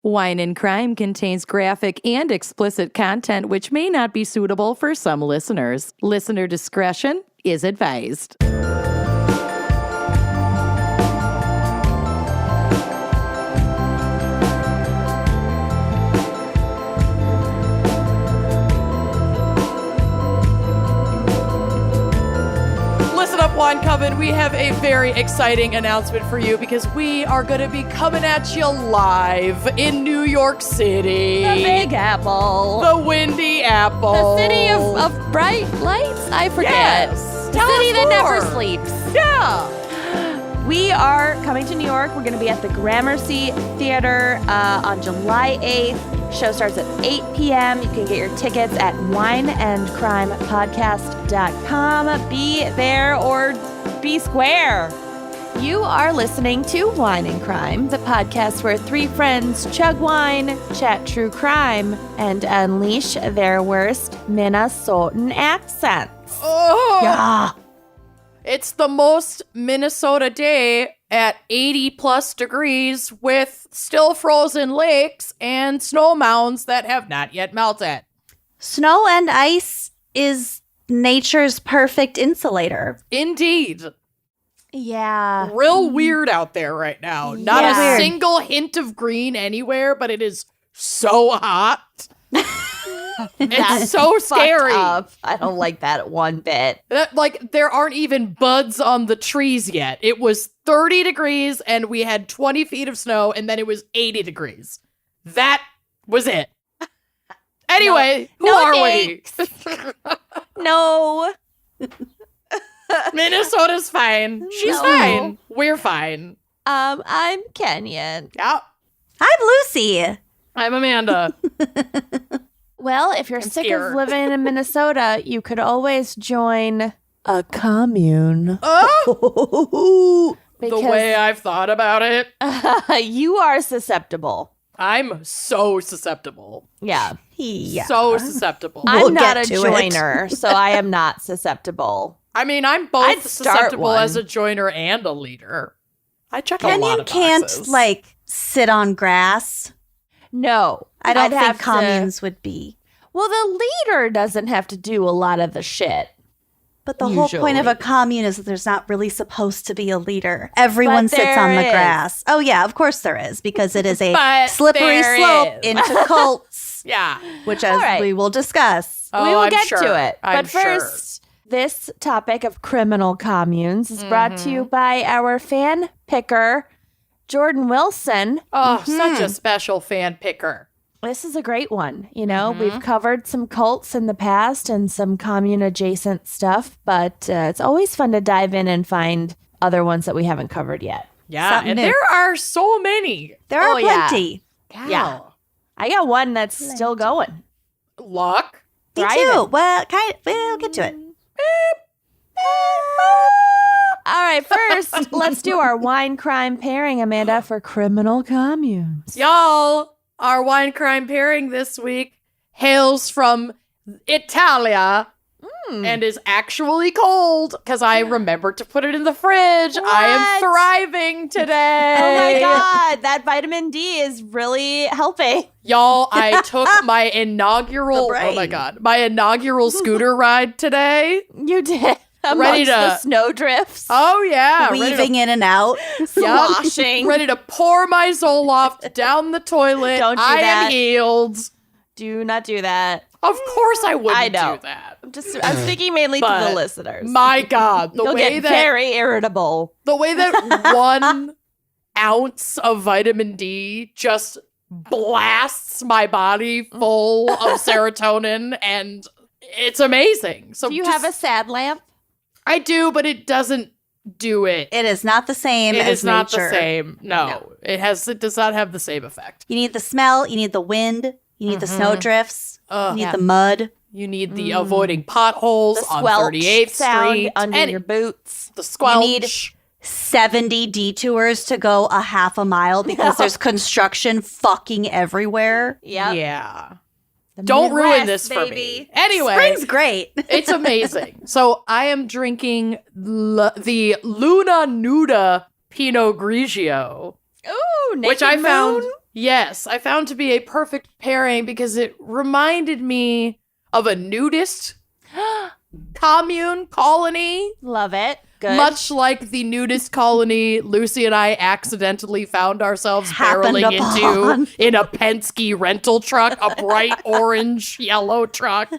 Wine and Crime contains graphic and explicit content which may not be suitable for some listeners. Listener discretion is advised. Up, Wine Coven, we have a very exciting announcement for you because we are going to be coming at you live in New York City. The Big Apple. The Windy Apple. The city of bright lights? I forget. Yes. The city that never sleeps. Yeah. We are coming to New York. We're going to be at the Gramercy Theater on July 8th. Show starts at 8 p.m. You can get your tickets at wineandcrimepodcast.com. Be there or be square. You are listening to Wine and Crime, the podcast where three friends chug wine, chat true crime, and unleash their worst Minnesotan accents. Oh. Yeah. It's the most Minnesota day at 80 plus degrees with still frozen lakes and snow mounds that have not yet melted. Snow and ice is nature's perfect insulator. Indeed. Yeah. Real weird out there right now. Not Yeah. a single hint of green anywhere, but it is so hot. It's so scary. Up. I don't like that one bit. Like, there aren't even buds on the trees yet. It was 30 degrees and we had 20 feet of snow, and then it was 80 degrees. That was it. Anyway, who are we? No. Minnesota's fine. She's No. fine. We're fine. I'm Kenyan. Yeah. I'm Lucy. I'm Amanda. Well, if you're I'm sick scared. of living in Minnesota, you could always join a commune. Oh, the Because way I've thought about it, you are susceptible. I'm so susceptible. Yeah. Yeah. So susceptible. We'll I'm not get a to it. joiner, so I am not susceptible. I mean, I'm both I'd start susceptible one. as a joiner and a leader. I check a lot Kenyon of can't, boxes. sit on grass. No. I don't I'd have think to- communes would be. Well, the leader doesn't have to do a lot of the shit. But the whole point of a Usually. commune is that there's not really supposed to be a leader. Everyone But sits on the there is. grass. Oh, yeah, of course there is, because it is a But slippery there slope is. into cults, Yeah. which, as All right. we will discuss. We Oh, will I'm get sure. to it. I'm But first, this topic of criminal communes is brought to you by our fan picker, Jordan Wilson. Oh, such a special fan picker. This is a great one. You know, we've covered some cults in the past and some commune adjacent stuff, but it's always fun to dive in and find other ones that we haven't covered yet. Yeah, Something and new. there are so many. There are Oh, yeah. plenty. Yeah. I got one that's still going. Luck. Me Thriving. too. Well, we'll get to it. All right, first, let's do our wine crime pairing, Amanda, for criminal communes. Y'all, our wine crime pairing this week hails from Italia and is actually cold because I remembered to put it in the fridge. I am What? thriving today. Oh my God, that vitamin D is really helping. Y'all, I took my inaugural, The brain. oh my God, my inaugural scooter ride today. You did. Ready Amongst to- the snow drifts. Oh yeah. ready to- Weaving in and out. Yup. Sloshing. Ready to pour my Zoloft down the toilet. Don't do I that. am healed. Do not do that. Of course I wouldn't I know. do that. I'm speaking mainly to But the listeners. My God, the You'll way get that very irritable. 1 ounce of vitamin D just blasts my body full of serotonin, and it's amazing. So Do you just- have a sad lamp? I do, but it doesn't do it. It is not the same It as is not nature. the same. No, it does not have the same effect. You need the smell. You need the wind. You need the snow drifts. Ugh. You need Yeah. the mud. You need the avoiding potholes The on squelch 38th sound Street. under and your boots. the squelch. need 70 detours to go a half a mile because there's construction fucking everywhere. Yep. Yeah. The Don't ruin Midwest, this for me. baby. Anyway, Spring's great. it's amazing. So I am drinking the Luna Nuda Pinot Grigio, Ooh, which I found Yes, I found to be a perfect pairing because it reminded me of a nudist commune colony. Love it. Good. Much like the nudist colony Lucy and I accidentally found ourselves Happened barreling upon. into in a Penske rental truck, a bright orange yellow truck,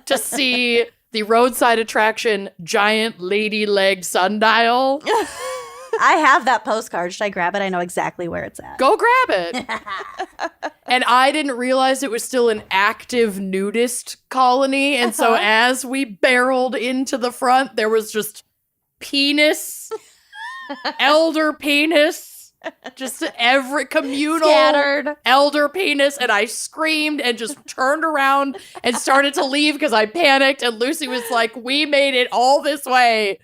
to see the roadside attraction giant lady leg sundial. I have that postcard. Should I grab it? I know exactly where it's at. Go grab it. And I didn't realize it was still an active nudist colony. And so as we barreled into the front, there was just penis, elder penis, just every communal Scattered. elder penis. And I screamed and just turned around and started to leave because I panicked. And Lucy was like, we made it all this way.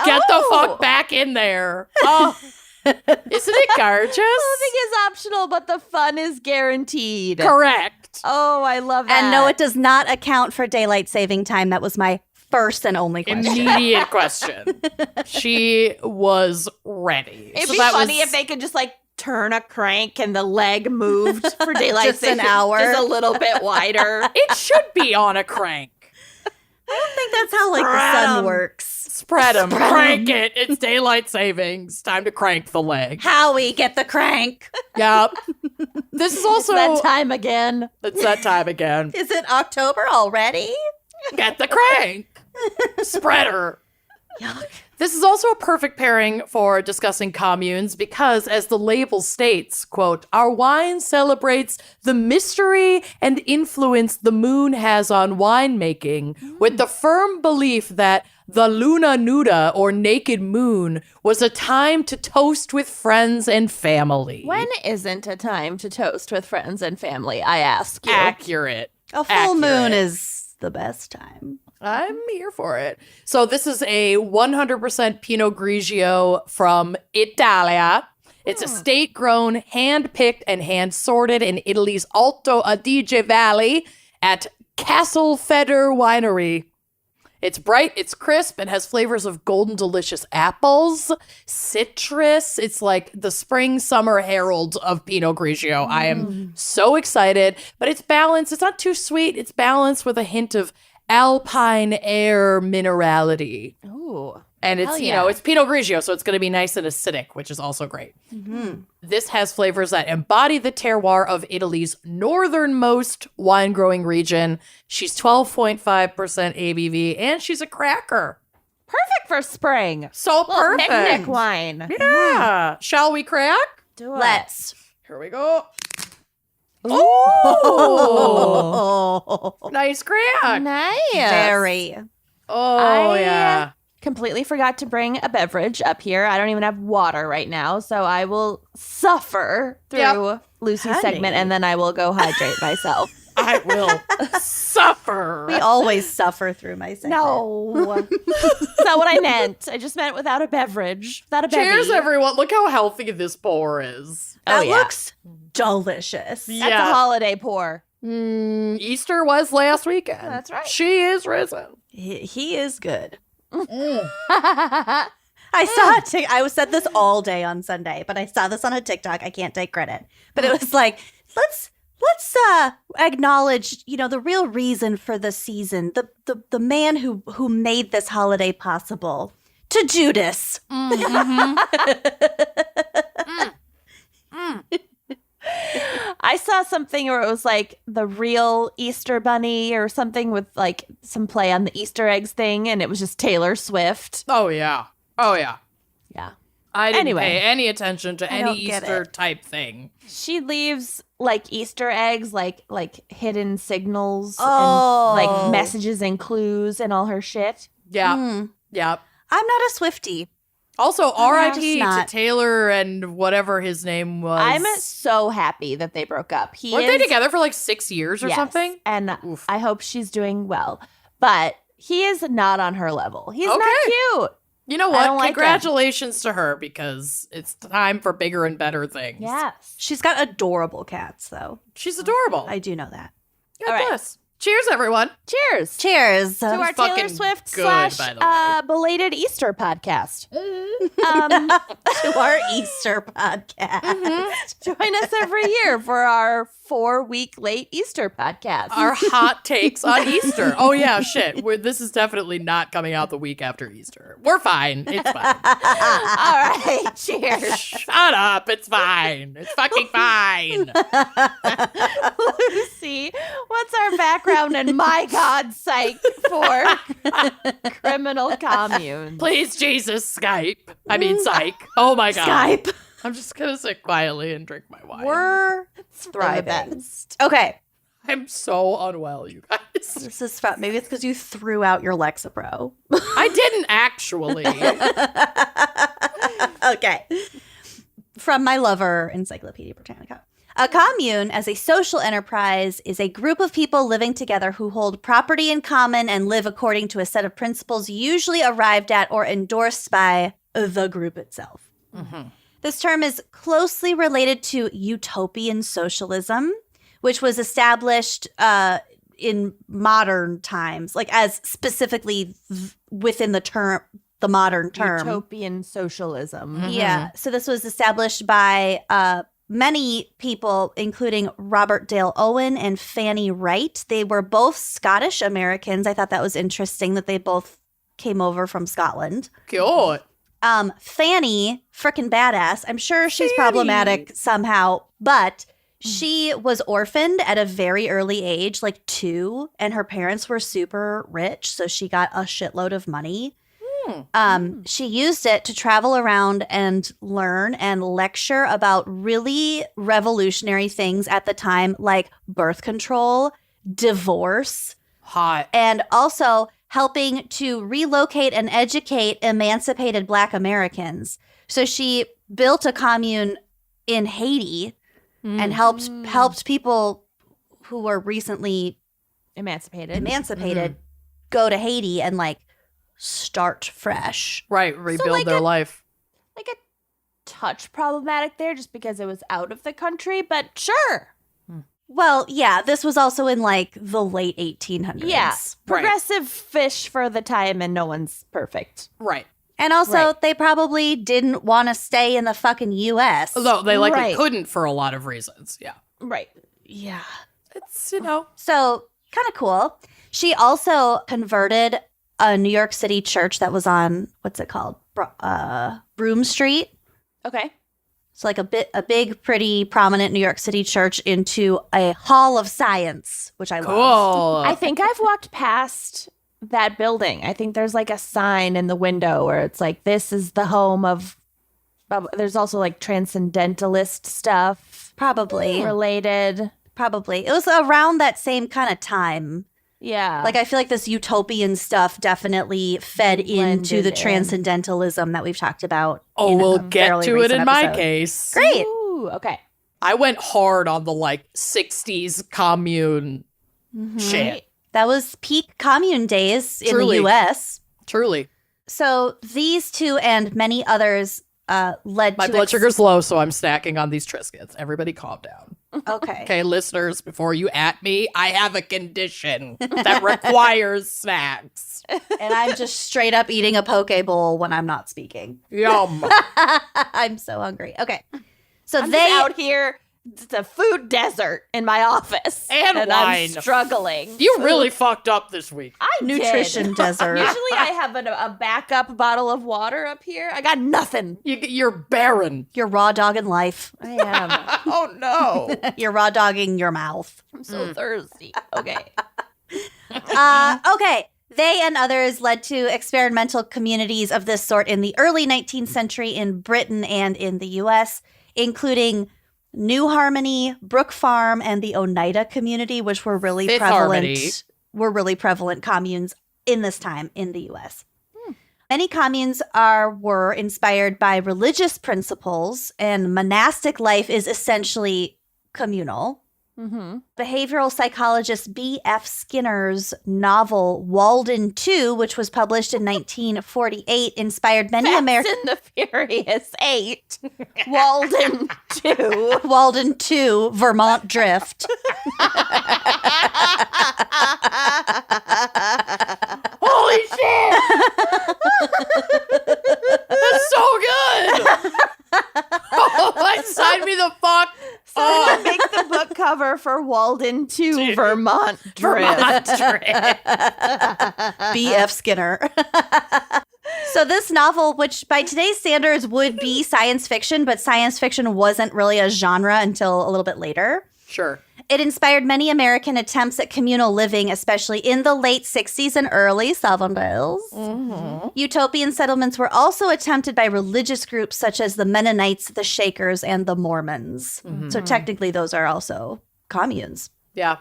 Get the fuck back in there. Oh, isn't it gorgeous? Clothing is optional, but the fun is guaranteed. Correct. Oh, I love that. And no, it does not account for daylight saving time. That was my first and only question. Immediate question. She was ready. It'd So be that funny was- if they could just like turn a crank and the leg moved for daylight Just an saving hour. just a little bit wider. It should be on a crank. I don't think that's how like the sun works. Spread them. Crank it. It's daylight savings. Time to crank the leg. Howie, get the crank. Yep. This is also... That time again. It's that time again. Is it October already? Get the crank. Spreader. This is also a perfect pairing for discussing communes because, as the label states, quote, our wine celebrates the mystery and influence the moon has on winemaking, with the firm belief that the Luna Nuda, or naked moon, was a time to toast with friends and family. When isn't a time to toast with friends and family, I ask you? Accurate. A full moon Accurate. is the best time. I'm here for it. So this is a 100% Pinot Grigio from Italia. It's a state-grown, hand-picked, and hand-sorted in Italy's Alto Adige Valley at Castelfeder Winery. It's bright, it's crisp, and has flavors of golden delicious apples, citrus. It's like the spring summer herald of Pinot Grigio. I am so excited, but it's balanced. It's not too sweet. It's balanced with a hint of alpine air minerality. Ooh. And it's, Hell you yeah. know, it's Pinot Grigio, so it's going to be nice and acidic, which is also great. This has flavors that embody the terroir of Italy's northernmost wine growing region. She's 12.5% ABV, and she's a cracker. Perfect for spring. So Little perfect. picnic wine. Yeah. Shall we crack? Do it. Let's. Here we go. Oh, Nice crack. Nice. very. Oh, I- yeah. Completely forgot to bring a beverage up here. I don't even have water right now, so I will suffer through Lucy's Honey. segment, and then I will go hydrate myself. I will suffer. We always suffer through my segment. No, that's not what I meant. I just meant without a beverage, without a bevy. Cheers, everyone. Look how healthy this pour is. Oh, That yeah. looks delicious. That's a holiday pour. Easter was last weekend. That's right. She is risen. He is good. I saw I said this all day on Sunday, but I saw this on a TikTok. I can't take credit, but it was like, let's acknowledge, the real reason for the season, the man who made this holiday possible. To Judas. I saw something where it was like the real Easter bunny or something with like some play on the Easter eggs thing, and it was just Taylor Swift. Oh, yeah. Oh, yeah. Yeah. I didn't Anyway. pay any attention to any don't get Easter it. type thing. She leaves like Easter eggs, like hidden signals Oh. and like messages and clues and all her shit. Yeah. Yeah. I'm not a Swiftie. Also, I'm RIP just to not. Taylor and whatever his name was. I'm so happy that they broke up. Weren't they together for like 6 years or Yes, something? And Oof. I hope she's doing well. But he is not on her level. He's not Okay. cute. You know I don't what? like Congratulations to her because it's time for bigger and better things. Yes. She's got adorable cats, though. She's adorable. I do know that. God All right. bless. Cheers, everyone. Cheers. Cheers. To our fucking Taylor Swift good, slash by the way. belated Easter podcast. To our Easter podcast. Join us every year for our 4-week late Easter podcast. Our hot takes on Easter. Oh, yeah, shit. This is definitely not coming out the week after Easter. We're fine. It's fine. All right. Cheers. Shut up. It's fine. It's fucking fine. Lucy, what's our background and my God, psych for Criminal Communes? Please, Jesus, Skype. I mean, psych. Oh, my God. Skype. I'm just going to sit quietly and drink my wine. We're Thriving. the best. Okay. I'm so unwell, you guys. This is fun. Maybe it's because you threw out your Lexapro. I didn't actually. Okay. From my lover, Encyclopedia Britannica. A commune, as a social enterprise, is a group of people living together who hold property in common and live according to a set of principles usually arrived at or endorsed by the group itself. Mm-hmm. This term is closely related to utopian socialism, which was established in modern times, like as specifically within the modern term. Utopian socialism. Mhm. Yeah. So this was established by many people, including Robert Dale Owen and Fanny Wright. They were both Scottish Americans. I thought that was interesting that they both came over from Scotland. Cute. Fanny, frickin' badass. I'm sure she's problematic somehow, but she was orphaned at a very early age, like 2, and her parents were super rich, so she got a shitload of money. She used it to travel around and learn and lecture about really revolutionary things at the time, like birth control, divorce, Hot. and also helping to relocate and educate emancipated Black Americans. So she built a commune in Haiti and helped people who were recently Emancipated. go to Haiti and like start fresh. Right. Rebuild like their a- life. Like a touch problematic there just because it was out of the country, but sure. Well, yeah, this was also in like the late 1800s. Yeah. Right. Progressive fish for the time and no one's perfect. Right. And also, Right. they probably didn't want to stay in the fucking U.S. Although they likely Right. couldn't for a lot of reasons. Yeah. Right. Yeah. It's, you know. So, kind of cool. She also converted a New York City church that was on, what's it called? Broome Street. Okay. It's like a big, pretty prominent New York City church into a hall of science, which I love. Cool. I think I've walked past that building. I think there's like a sign in the window where it's like, this is the home of there's also like transcendentalist stuff Probably. related. Probably. It was around that same kind of time. Yeah. Like, I feel like this utopian stuff definitely fed into the Blended in. transcendentalism that we've talked about. Oh, in we'll a get fairly to it recent in my episode. case. Great. Ooh, okay. I went hard on the like 60s commune shit. Right. That was peak commune days in Truly. the U.S. Truly. So these two and many others led My to... blood sugar's low, so I'm snacking on these Triscuits. Everybody calm down. Okay. Okay, listeners, before you at me, I have a condition that requires snacks. And I'm just straight up eating a poke bowl when I'm not speaking. Yum. I'm so hungry. Okay. So I'm they... just out here. It's a food desert in my office. And I'm wine. struggling. You really fucked up this week. I did. Nutrition desert. Usually I have a backup bottle of water up here. I got nothing. You're barren. You're raw dogging life. I am. Oh, no. You're raw dogging your mouth. I'm so thirsty. Okay. Okay. They and others led to experimental communities of this sort in the early 19th century in Britain and in the U.S., including New Harmony, Brook Farm, and the Oneida community, which were really Fifth prevalent. Harmony. Were really prevalent communes in this time in the U.S. Many communes were inspired by religious principles, and monastic life is essentially communal. Mm-hmm. Behavioral psychologist B.F. Skinner's novel Walden 2, which was published in 1948, inspired many American... Fast and the Furious 8. Walden 2. Walden 2, Vermont Drift. cover for Walden 2 Vermont Drip. B.F. Skinner. So this novel, which by today's standards would be science fiction, but science fiction wasn't really a genre until a little bit later. Sure. It inspired many American attempts at communal living, especially in the late 60s and early 70s. Mm-hmm. Utopian settlements were also attempted by religious groups such as the Mennonites, the Shakers, and the Mormons. Mm-hmm. So technically those are also communes. Yeah.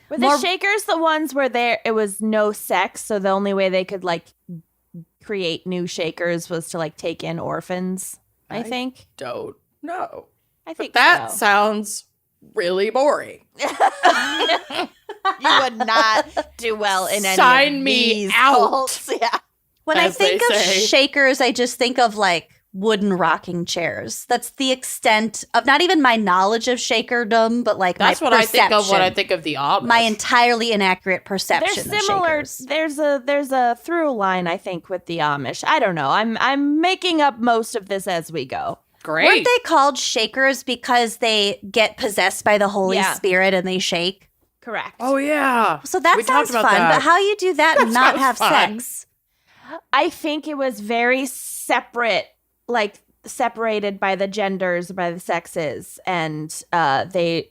Were the Shakers the ones where it was no sex, so the only way they could like create new Shakers was to like take in orphans, I think? Don't know. I think That so. sounds really boring. You would not do well in any Sign of me these out. cults. Yeah. When I As they think of say. Shakers, I just think of like wooden rocking chairs. That's the extent of not even my knowledge of Shakerdom, but like That's my what perception. I think of when I think of the Amish. My entirely inaccurate They're perception of similar. Shakers. There's a through line, I think, with the Amish. I don't know. I'm making up most of this as we go. Great. Weren't they called Shakers because they get possessed by the Holy Yeah. Spirit and they shake? Correct. Oh, yeah. So that We sounds talked fun, about that. but how you do that and not have fun. sex? I think it was very separate, like separated by the genders, by the sexes, and they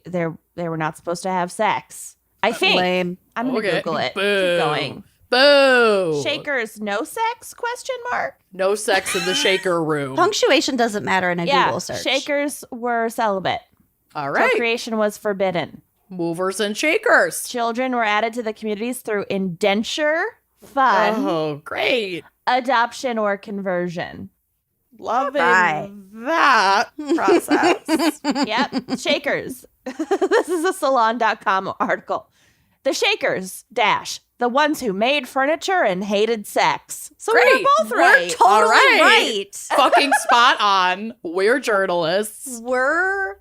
were not supposed to have sex. I think. Lame. I'm gonna Okay. Google it. Boo. Keep going. Boo. Shakers, no sex? Question mark. No sex in the shaker room. Punctuation doesn't matter in a Yeah, Google search. Shakers were celibate. All right. Procreation was forbidden. Movers and shakers. Children were added to the communities through indenture, fun, Oh, great. adoption, or conversion. Loving Bye. that process. Yep. Shakers. This is a salon.com article. The Shakers, the ones who made furniture and hated sex. So Great. we're both right. We're totally All right. right. Fucking spot on. We're journalists. We're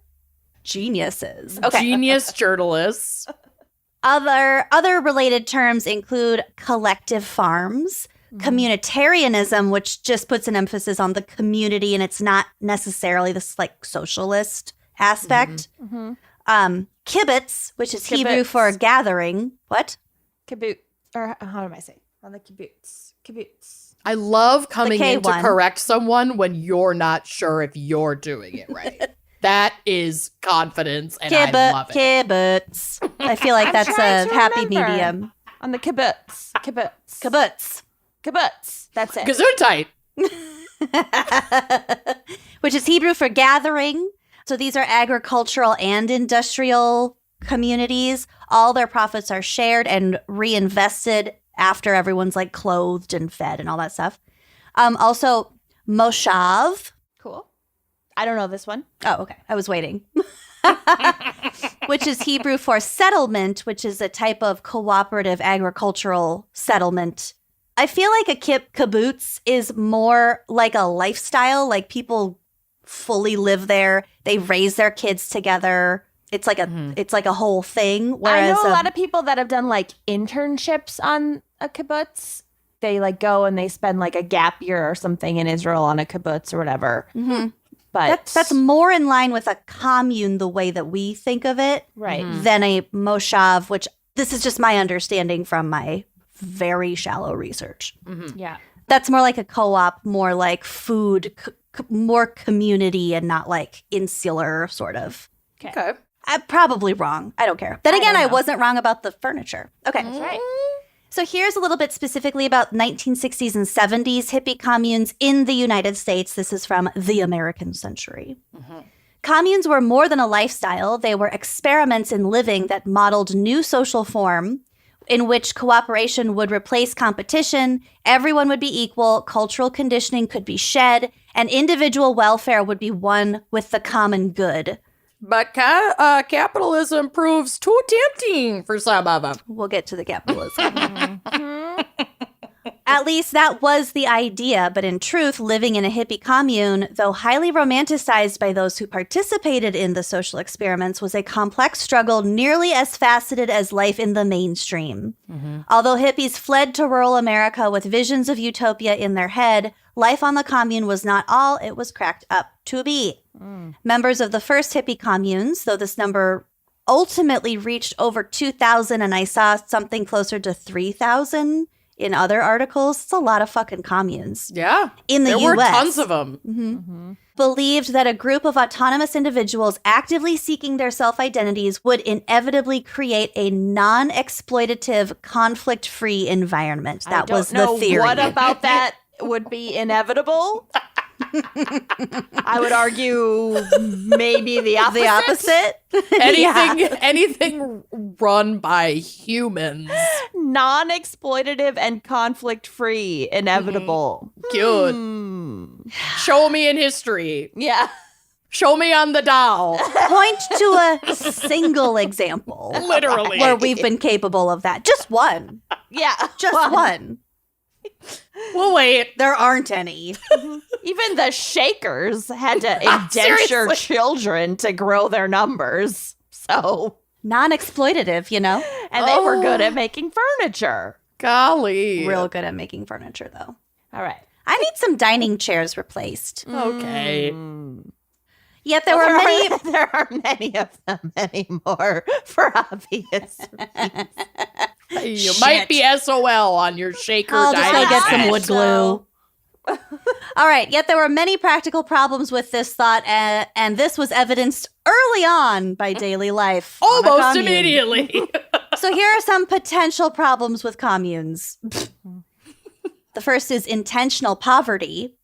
geniuses. Okay. Genius journalists. Other related terms include collective farms, communitarianism, which just puts an emphasis on the community and it's not necessarily this like socialist aspect. Kibbutz, which is Hebrew Kibbutz. for gathering. What? Kibbutz. Or how do I say? On the kibbutz. Kibbutz. I love coming K in to one. correct someone when you're not sure if you're doing it right. That is confidence, and I love it. Kibbutz. I feel like I'm that's trying a to happy remember. medium. On the kibbutz. Kibbutz. Kibbutz. Kibbutz. That's it. Gesundheit. Which is Hebrew for gathering. So these are agricultural and industrial communities. All their profits are shared and reinvested after everyone's like clothed and fed and all that stuff. Also, moshav. Cool. I don't know this one. Oh, okay. I was waiting. Which is Hebrew for settlement, which is a type of cooperative agricultural settlement. I feel like a kibbutz is more like a lifestyle, like people fully live there. They raise their kids together. It's like a whole thing. Whereas I know a lot of people that have done like internships on a kibbutz. They like go and they spend like a gap year or something in Israel on a kibbutz or whatever. But that's more in line with a commune the way that we think of it right. than a moshav, which this is just my understanding from my very shallow research. Yeah. That's more like a co-op, more like food, more community and not like insular sort of. Okay. I'm probably wrong. I don't care. Then again, I wasn't wrong about the furniture. Okay. That's right. So here's a little bit specifically about 1960s and 70s hippie communes in the United States. This is from The American Century. Communes were more than a lifestyle. They were experiments in living that modeled new social form in which cooperation would replace competition, everyone would be equal, cultural conditioning could be shed, and individual welfare would be one with the common good. But capitalism proves too tempting for some of them. We'll get to the capitalism. At least that was the idea, but in truth, living in a hippie commune, though highly romanticized by those who participated in the social experiments, was a complex struggle nearly as faceted as life in the mainstream. Although hippies fled to rural America with visions of utopia in their head, life on the commune was not all it was cracked up to be. Members of the first hippie communes, though this number ultimately reached over 2,000, and I saw something closer to 3,000 in other articles. It's a lot of fucking communes. Yeah. In the there US. were tons of them. Mm-hmm. Believed that a group of autonomous individuals actively seeking their self-identities would inevitably create a non-exploitative, conflict-free environment. That was the theory. What about that would be inevitable? I would argue maybe the opposite. The opposite? Anything run by humans. Non-exploitative and conflict-free, inevitable. Good. Show me in history. Yeah. Show me on the Dow. Point to a single example. Literally. Where we've been capable of that. Just one. Yeah. Just one. Well, wait. There aren't any. Even the Shakers had to indenture Seriously. children to grow their numbers. So, Non-exploitative, you know? and they were good at making furniture. Golly. Real good at making furniture, though. All right. I need some dining chairs replaced. Okay. Yet there were many... There are many of them anymore for obvious reasons. You might be SOL on your shaker I'll just go dining get some set. wood glue. All right. Yet there were many practical problems with this thought, and this was evidenced early on by daily life. on a Almost commune. immediately. So here are some potential problems with communes. The first is intentional poverty.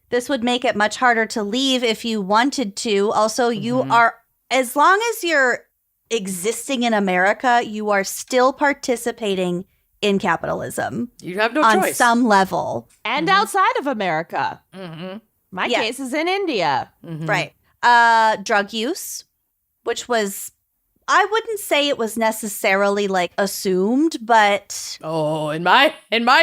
This would make it much harder to leave if you wanted to. Also, you are, as long as you're existing in America, you are still participating in capitalism You have no on choice. some level. And outside of America. Mm-hmm. My Yeah. case is in India. Mm-hmm. Right. Drug use, which was, I wouldn't say it was necessarily like assumed, but Oh, in my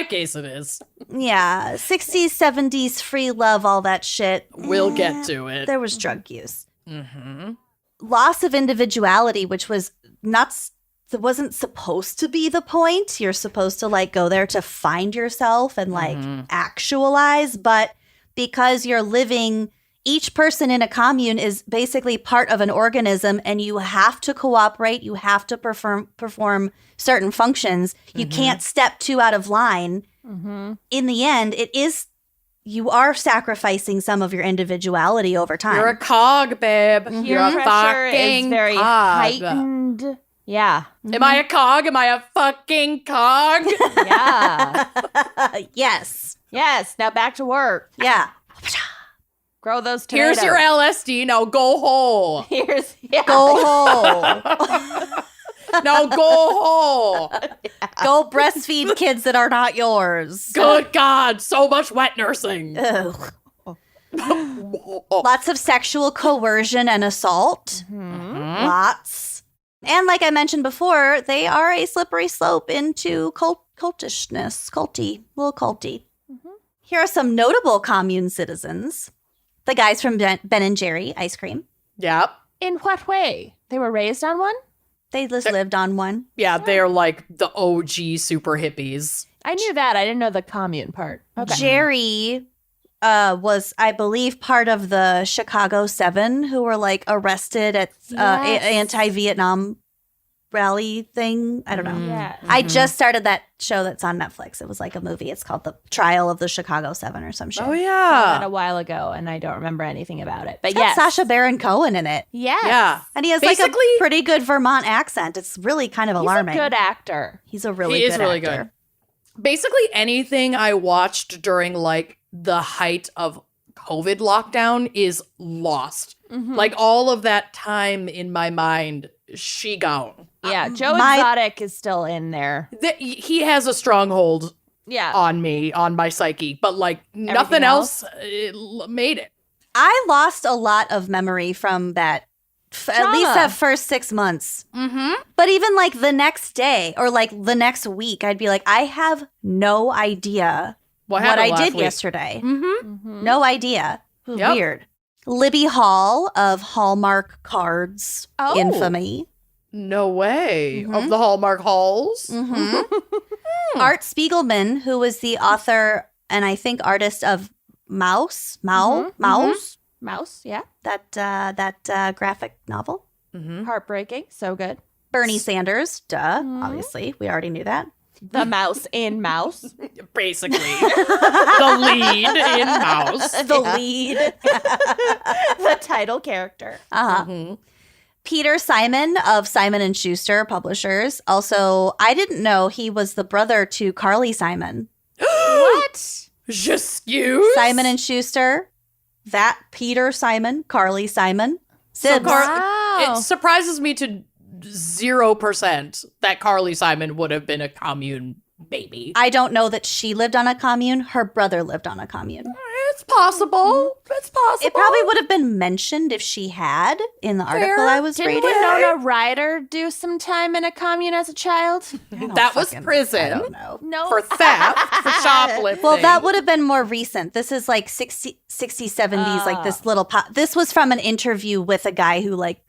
case it is. yeah, 60s, 70s, free love, all that shit. We'll get to it. There was drug use. Mm-hmm. Loss of individuality, which was that wasn't supposed to be the point. You're supposed to like go there to find yourself and like actualize, but because you're living, each person in a commune is basically part of an organism, and you have to cooperate, you have to perform certain functions. You can't step too out of line. In the end, you are sacrificing some of your individuality over time. You're a cog, babe. You're a Pressure is fucking very cog. heightened. Yeah. Am I a cog? Am I a fucking cog? Yeah. Yes. Yes. Now back to work. Yeah. Grow those tomatoes. Here's your LSD. Now go whole. Here's Go home. Now go whole. Go breastfeed kids that are not yours. Good God. So much wet nursing. Ugh. Lots of sexual coercion and assault. Lots. And like I mentioned before, they are a slippery slope into cultishness. Little culty. Here are some notable commune citizens. The guys from Ben and Jerry ice cream. Yep. In what way? They were raised on one? They just lived on one. Yeah, they're like the OG super hippies. I knew that. I didn't know the commune part. Okay. Jerry was, I believe, part of the Chicago 7 who were like arrested at Yes. anti-Vietnam rally thing. I don't know. Yeah. I just started that show that's on Netflix. It was like a movie. It's called The Trial of the Chicago 7 or some shit. Oh, That yeah. a while ago, and I don't remember anything about it. But It's got yes. Sacha Baron Cohen in it. Yes. Yeah. And he has like Basically- a pretty good Vermont accent. It's really kind of He's alarming. a good actor. He's a really He good is really actor. good. Basically anything I watched during like the height of COVID lockdown is lost. Like all of that time in my mind, she gone. Yeah. Joe my- Exotic is still in there. He has a stronghold Yeah. on me, on my psyche, but like nothing else made it. I lost a lot of memory from that, at least Trauma. that first 6 months. Mm-hmm. But even like the next day or like the next week, I'd be like, I have no idea what I did yesterday. Mm-hmm. No idea. Yep. Weird. Libby Hall of Hallmark Cards Oh. infamy. No way. Of the Hallmark Halls. Art Spiegelman, who was the author and I think artist of Mouse, Mm-hmm. Mouse, Mouse. Yeah. that graphic novel. Heartbreaking. So good. Bernie Sanders, duh, obviously. We already knew that. The mouse in Mouse. Basically. The lead in Mouse. The lead. The title character. Peter Simon of Simon & Schuster Publishers. Also, I didn't know he was the brother to Carly Simon. What? J'excuse? Simon & Schuster. That Peter Simon, Carly Simon. Sibs. Wow. It surprises me to 0% that Carly Simon would have been a commune baby. I don't know that she lived on a commune. Her brother lived on a commune. It's possible. It's possible. It probably would have been mentioned if she had in the article I was Didn't reading. Winona Ryder do some time in a commune as a child? That was prison. I don't know. No. For theft, for shoplifting. Well, that would have been more recent. This is like 60s, 70s, like this little this was from an interview with a guy who like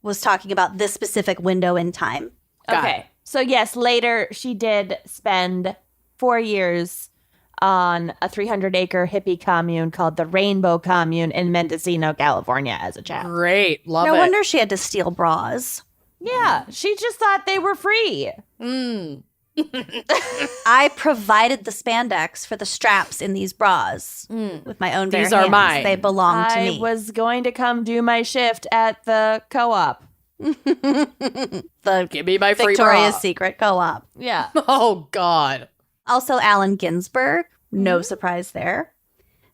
was talking about this specific window in time. Got Okay. So yes, later she did spend 4 years on a 300-acre hippie commune called the Rainbow Commune in Mendocino, California as a child. Great. Love No it. wonder she had to steal bras. Yeah, she just thought they were free. I provided the spandex for the straps in these bras with my own bare These are hands. mine. They belong to I me. was going to come do my shift at the co-op. The Give me my free Victoria's bra. Secret co-op. Yeah. Oh, God. Also, Allen Ginsberg. No surprise there.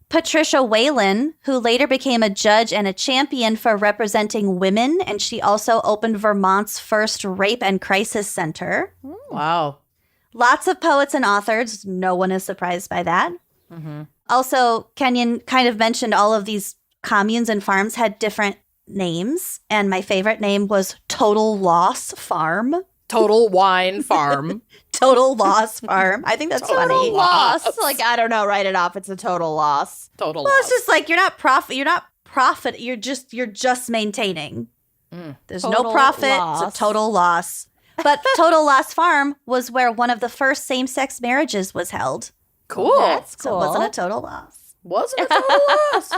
Patricia Whalen, who later became a judge and a champion for representing women, and she also opened Vermont's first rape and crisis center. Wow. Lots of poets and authors. No one is surprised by that. Also, Kenyon kind of mentioned all of these communes and farms had different names, and my favorite name was Total Loss Farm. Total Wine Farm. Total Loss Farm. I think that's funny. Total loss. Loss. Like, I don't know, write it off. It's a total loss. Total Well, it's loss. just like you're not profit. You're just maintaining. There's no Total profit. loss. It's a total loss. But Total Loss Farm was where one of the first same-sex marriages was held. Cool. That's So cool. it wasn't a total loss. Wasn't a total loss.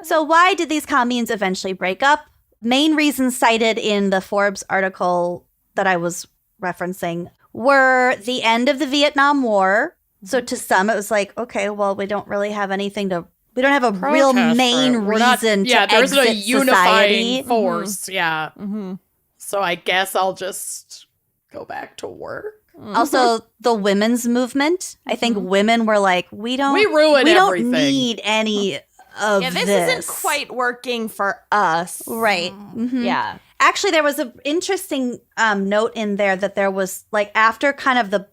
So why did these communes eventually break up? Main reasons cited in the Forbes article that I was referencing were the end of the Vietnam War. So to some, it was like, okay, well, we don't really have anything to. We don't have a real Protest main for it. We're not- reason yeah, to there's exit a unifying society. force. Yeah. Mm-hmm. So I guess I'll just go back to work. Also, the women's movement. I think women were like, we don't ruin we everything. don't need any of Yeah, this this. isn't quite working for us. right. Mhm. Yeah. Actually, there was an interesting note in there that there was like after kind of the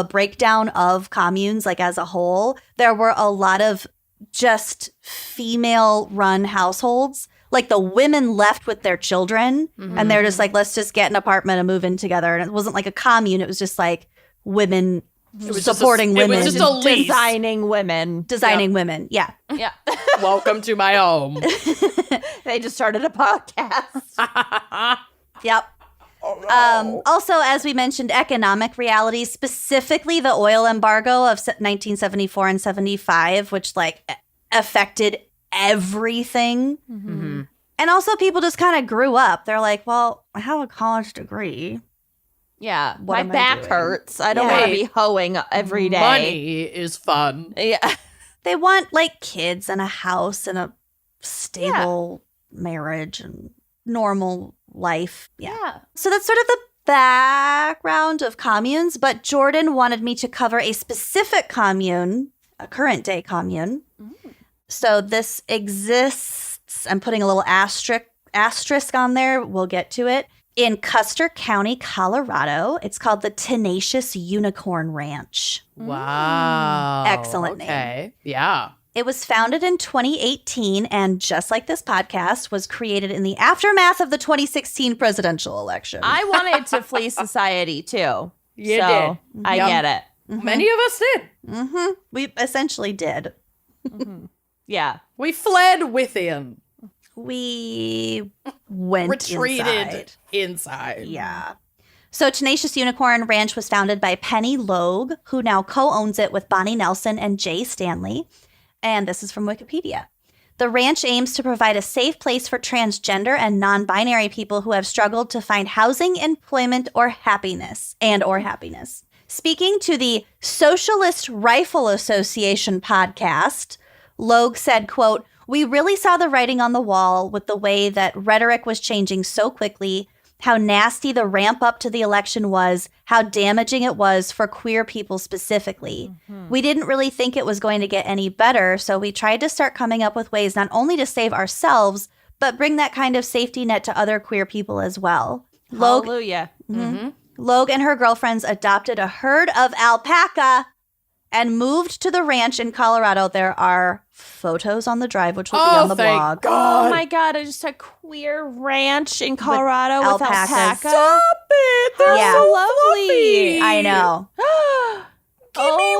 breakdown of communes, like as a whole, there were a lot of just female-run households. Like the women left with their children, and they're just like, let's just get an apartment and move in together. And it wasn't like a commune; it was just like women was supporting just a- it women, was just a lease. Designing women. designing women. Yeah. Yeah. Welcome to my home. They just started a podcast. Yep. Also, as we mentioned, economic realities, specifically the oil embargo of 1974 and 75, which like affected everything. And also people just kind of grew up. They're like, well, I have a college degree. Yeah. What My am I back doing? hurts. I don't Yeah. want to be hoeing every day. Money is fun. Yeah. They want like kids and a house and a stable marriage and normal life. Yeah. So that's sort of the background of communes, but Jordan wanted me to cover a specific commune, a current day commune. So this exists, I'm putting a little asterisk on there, we'll get to it, in Custer County, Colorado. It's called the Tenacious Unicorn Ranch. Wow. Excellent name. Okay. Yeah. It was founded in 2018 and, just like this podcast, was created in the aftermath of the 2016 presidential election. I wanted to flee society too. You so did. I Yep. get it. Many of us did. We essentially did. Yeah. We fled within. We went Retreated inside. inside. Yeah. So Tenacious Unicorn Ranch was founded by Penny Logue, who now co-owns it with Bonnie Nelson and Jay Stanley. And this is from Wikipedia. The ranch aims to provide a safe place for transgender and non-binary people who have struggled to find housing, employment, or happiness. Speaking to the Socialist Rifle Association podcast, Logue said, quote, "We really saw the writing on the wall with the way that rhetoric was changing so quickly, how nasty the ramp up to the election was, how damaging it was for queer people specifically. We didn't really think it was going to get any better, so we tried to start coming up with ways not only to save ourselves, but bring that kind of safety net to other queer people as well." Hallelujah. Logue and her girlfriends adopted a herd of alpaca and moved to the ranch in Colorado. There are photos on the drive, which will be on the blog. Oh my God, I just a queer ranch in Colorado with alpacas. alpaca. Stop it! They're Yeah. so lovely. fluffy. I know. Give me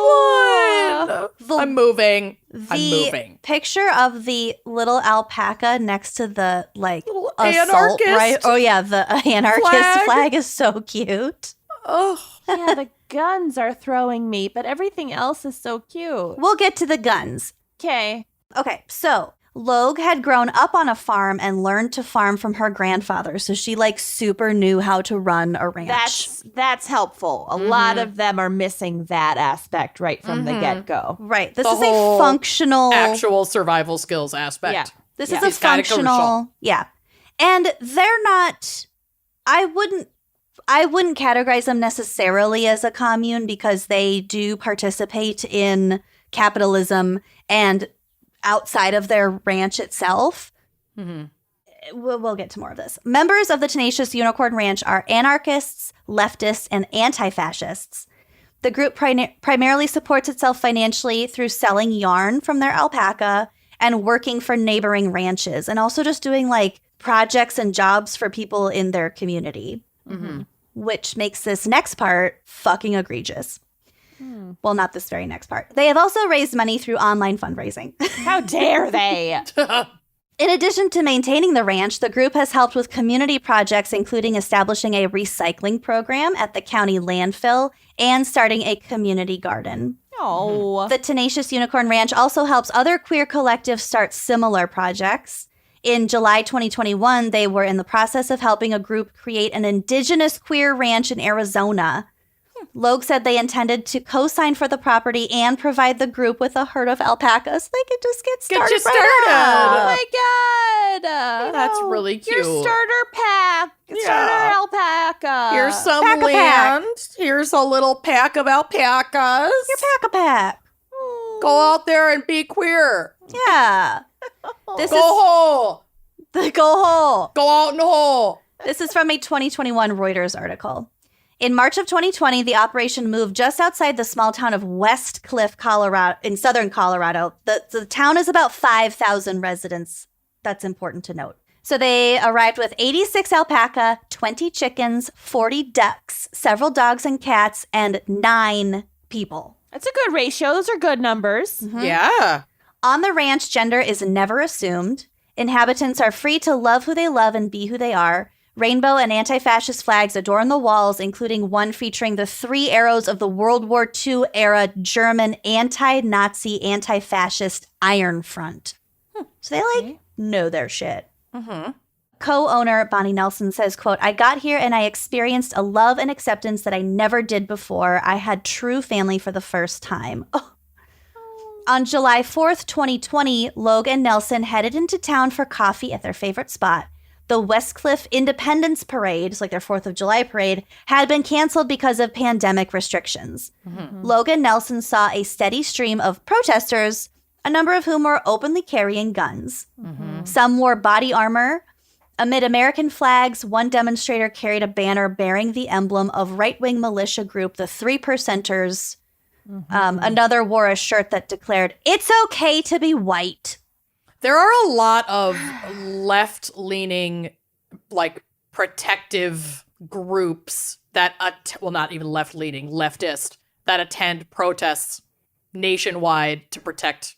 one. I'm moving. I'm moving. Picture of the little alpaca next to the Little assault, anarchist right? Oh yeah, the anarchist flag is so cute. Oh, Yeah, the guns are throwing me, but everything else is so cute. We'll get to the guns. Okay. Okay, so Logue had grown up on a farm and learned to farm from her grandfather, so she super knew how to run a ranch. That's helpful. A lot of them are missing that aspect right from the get-go. Right. This The is a whole functional actual survival skills aspect. Yeah. This Yeah. is a It's kinda functional. crucial. Yeah. And they're not I wouldn't categorize them necessarily as a commune because they do participate in capitalism and outside of their ranch itself. We'll get to more of this. Members of the Tenacious Unicorn Ranch are anarchists, leftists, and anti-fascists. The group primarily supports itself financially through selling yarn from their alpaca and working for neighboring ranches, and also just doing projects and jobs for people in their community, which makes this next part fucking egregious. Well, not this very next part. They have also raised money through online fundraising. How dare they? In addition to maintaining the ranch, the group has helped with community projects, including establishing a recycling program at the county landfill and starting a community garden. Oh. The Tenacious Unicorn Ranch also helps other queer collectives start similar projects. In July 2021, they were in the process of helping a group create an indigenous queer ranch in Arizona. Logue said they intended to co-sign for the property and provide the group with a herd of alpacas so they could just get started. you started. Oh Right my God. That's really cute. Your starter pack. Starter alpaca. Here's some Pack-a-pack. land. Here's a little pack of alpacas. Your pack-a-pack. Go out there and be queer. Yeah. This Go hole. is go hole. Go out in the hole. This is from a 2021 Reuters article. In March of 2020, the operation moved just outside the small town of West Cliff, Colorado, in southern Colorado. The town is about 5,000 residents. That's important to note. So they arrived with 86 alpaca, 20 chickens, 40 ducks, several dogs and cats, and 9 people. That's a good ratio. Those are good numbers. Yeah. On the ranch, gender is never assumed. Inhabitants are free to love who they love and be who they are. Rainbow and anti-fascist flags adorn the walls, including one featuring the 3 arrows of the World War II era German anti-Nazi, anti-fascist Iron Front. So they know their shit. Co-owner Bonnie Nelson says, quote, "I got here and I experienced a love and acceptance that I never did before. I had true family for the first time." Oh. On July 4th, 2020, Logue and Nelson headed into town for coffee at their favorite spot. The Westcliff Independence Parade, it's like their 4th of July parade, had been canceled because of pandemic restrictions. Logue and Nelson saw a steady stream of protesters, a number of whom were openly carrying guns. Some wore body armor. Amid American flags, one demonstrator carried a banner bearing the emblem of right-wing militia group, the Three Percenters. Another wore a shirt that declared, "It's okay to be white." There are a lot of left-leaning, protective groups that, not even left-leaning, leftist, that attend protests nationwide to protect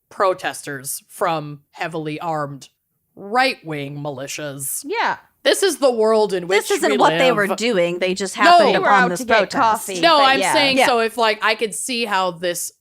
protesters from heavily armed right-wing militias. Yeah. This is the world in which This isn't we what they live. were doing. They just happened They were upon out this to get protest. coffee. No, But I'm yeah. saying, Yeah. so if I could see how this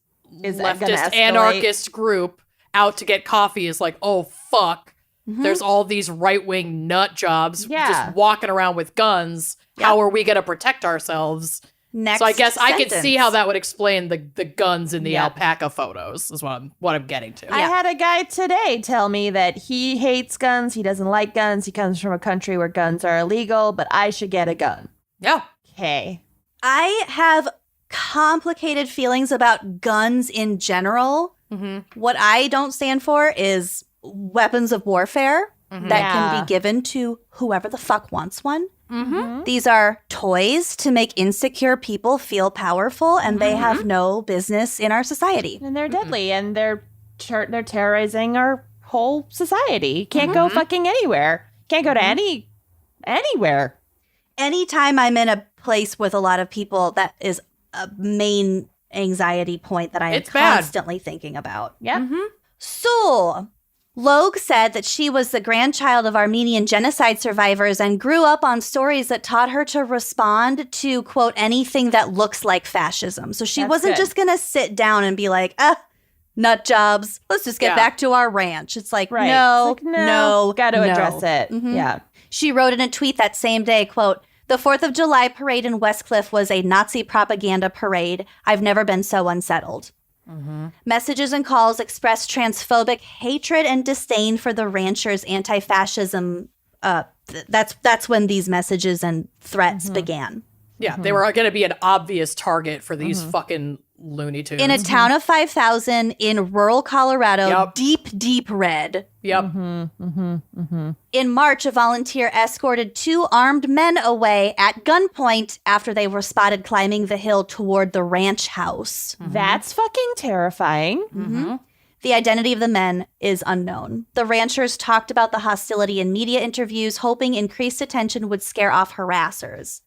Is that gonna leftist escalate? anarchist group out to get coffee is like, oh, fuck. There's all these right-wing nut jobs just walking around with guns. How are we going to protect ourselves? Next so I guess I could sentence. see how that would explain the guns in the alpaca photos is what I'm getting to. I had a guy today tell me that he hates guns. He doesn't like guns. He comes from a country where guns are illegal, but I should get a gun. Yeah. Okay. I have complicated feelings about guns in general. What I don't stand for is weapons of warfare that can be given to whoever the fuck wants one. These are toys to make insecure people feel powerful, and they have no business in our society. And they're deadly, and they're terrorizing our whole society. Can't go fucking anywhere. Can't go to anywhere. Anytime I'm in a place with a lot of people, that is a main anxiety point that I am It's bad. constantly thinking about. Yep. So, Logue said that she was the grandchild of Armenian genocide survivors and grew up on stories that taught her to respond to, quote, anything that looks like fascism. So she That's wasn't good. just going to sit down and be like, nut jobs. Let's just get back to our ranch. It's like, Right. no, It's like, no. Got to no. address it. Yeah. She wrote in a tweet that same day, quote, "The 4th of July parade in Westcliff was a Nazi propaganda parade. I've never been so unsettled." Messages and calls expressed transphobic hatred and disdain for the ranchers' anti-fascism. That's when these messages and threats began. Yeah, they were going to be an obvious target for these fucking Looney Tunes. In a town of 5,000 in rural Colorado, Yep. deep red. Yep. In March, a volunteer escorted 2 armed men away at gunpoint after they were spotted climbing the hill toward the ranch house. That's fucking terrifying. The identity of the men is unknown. The ranchers talked about the hostility in media interviews, hoping increased attention would scare off harassers.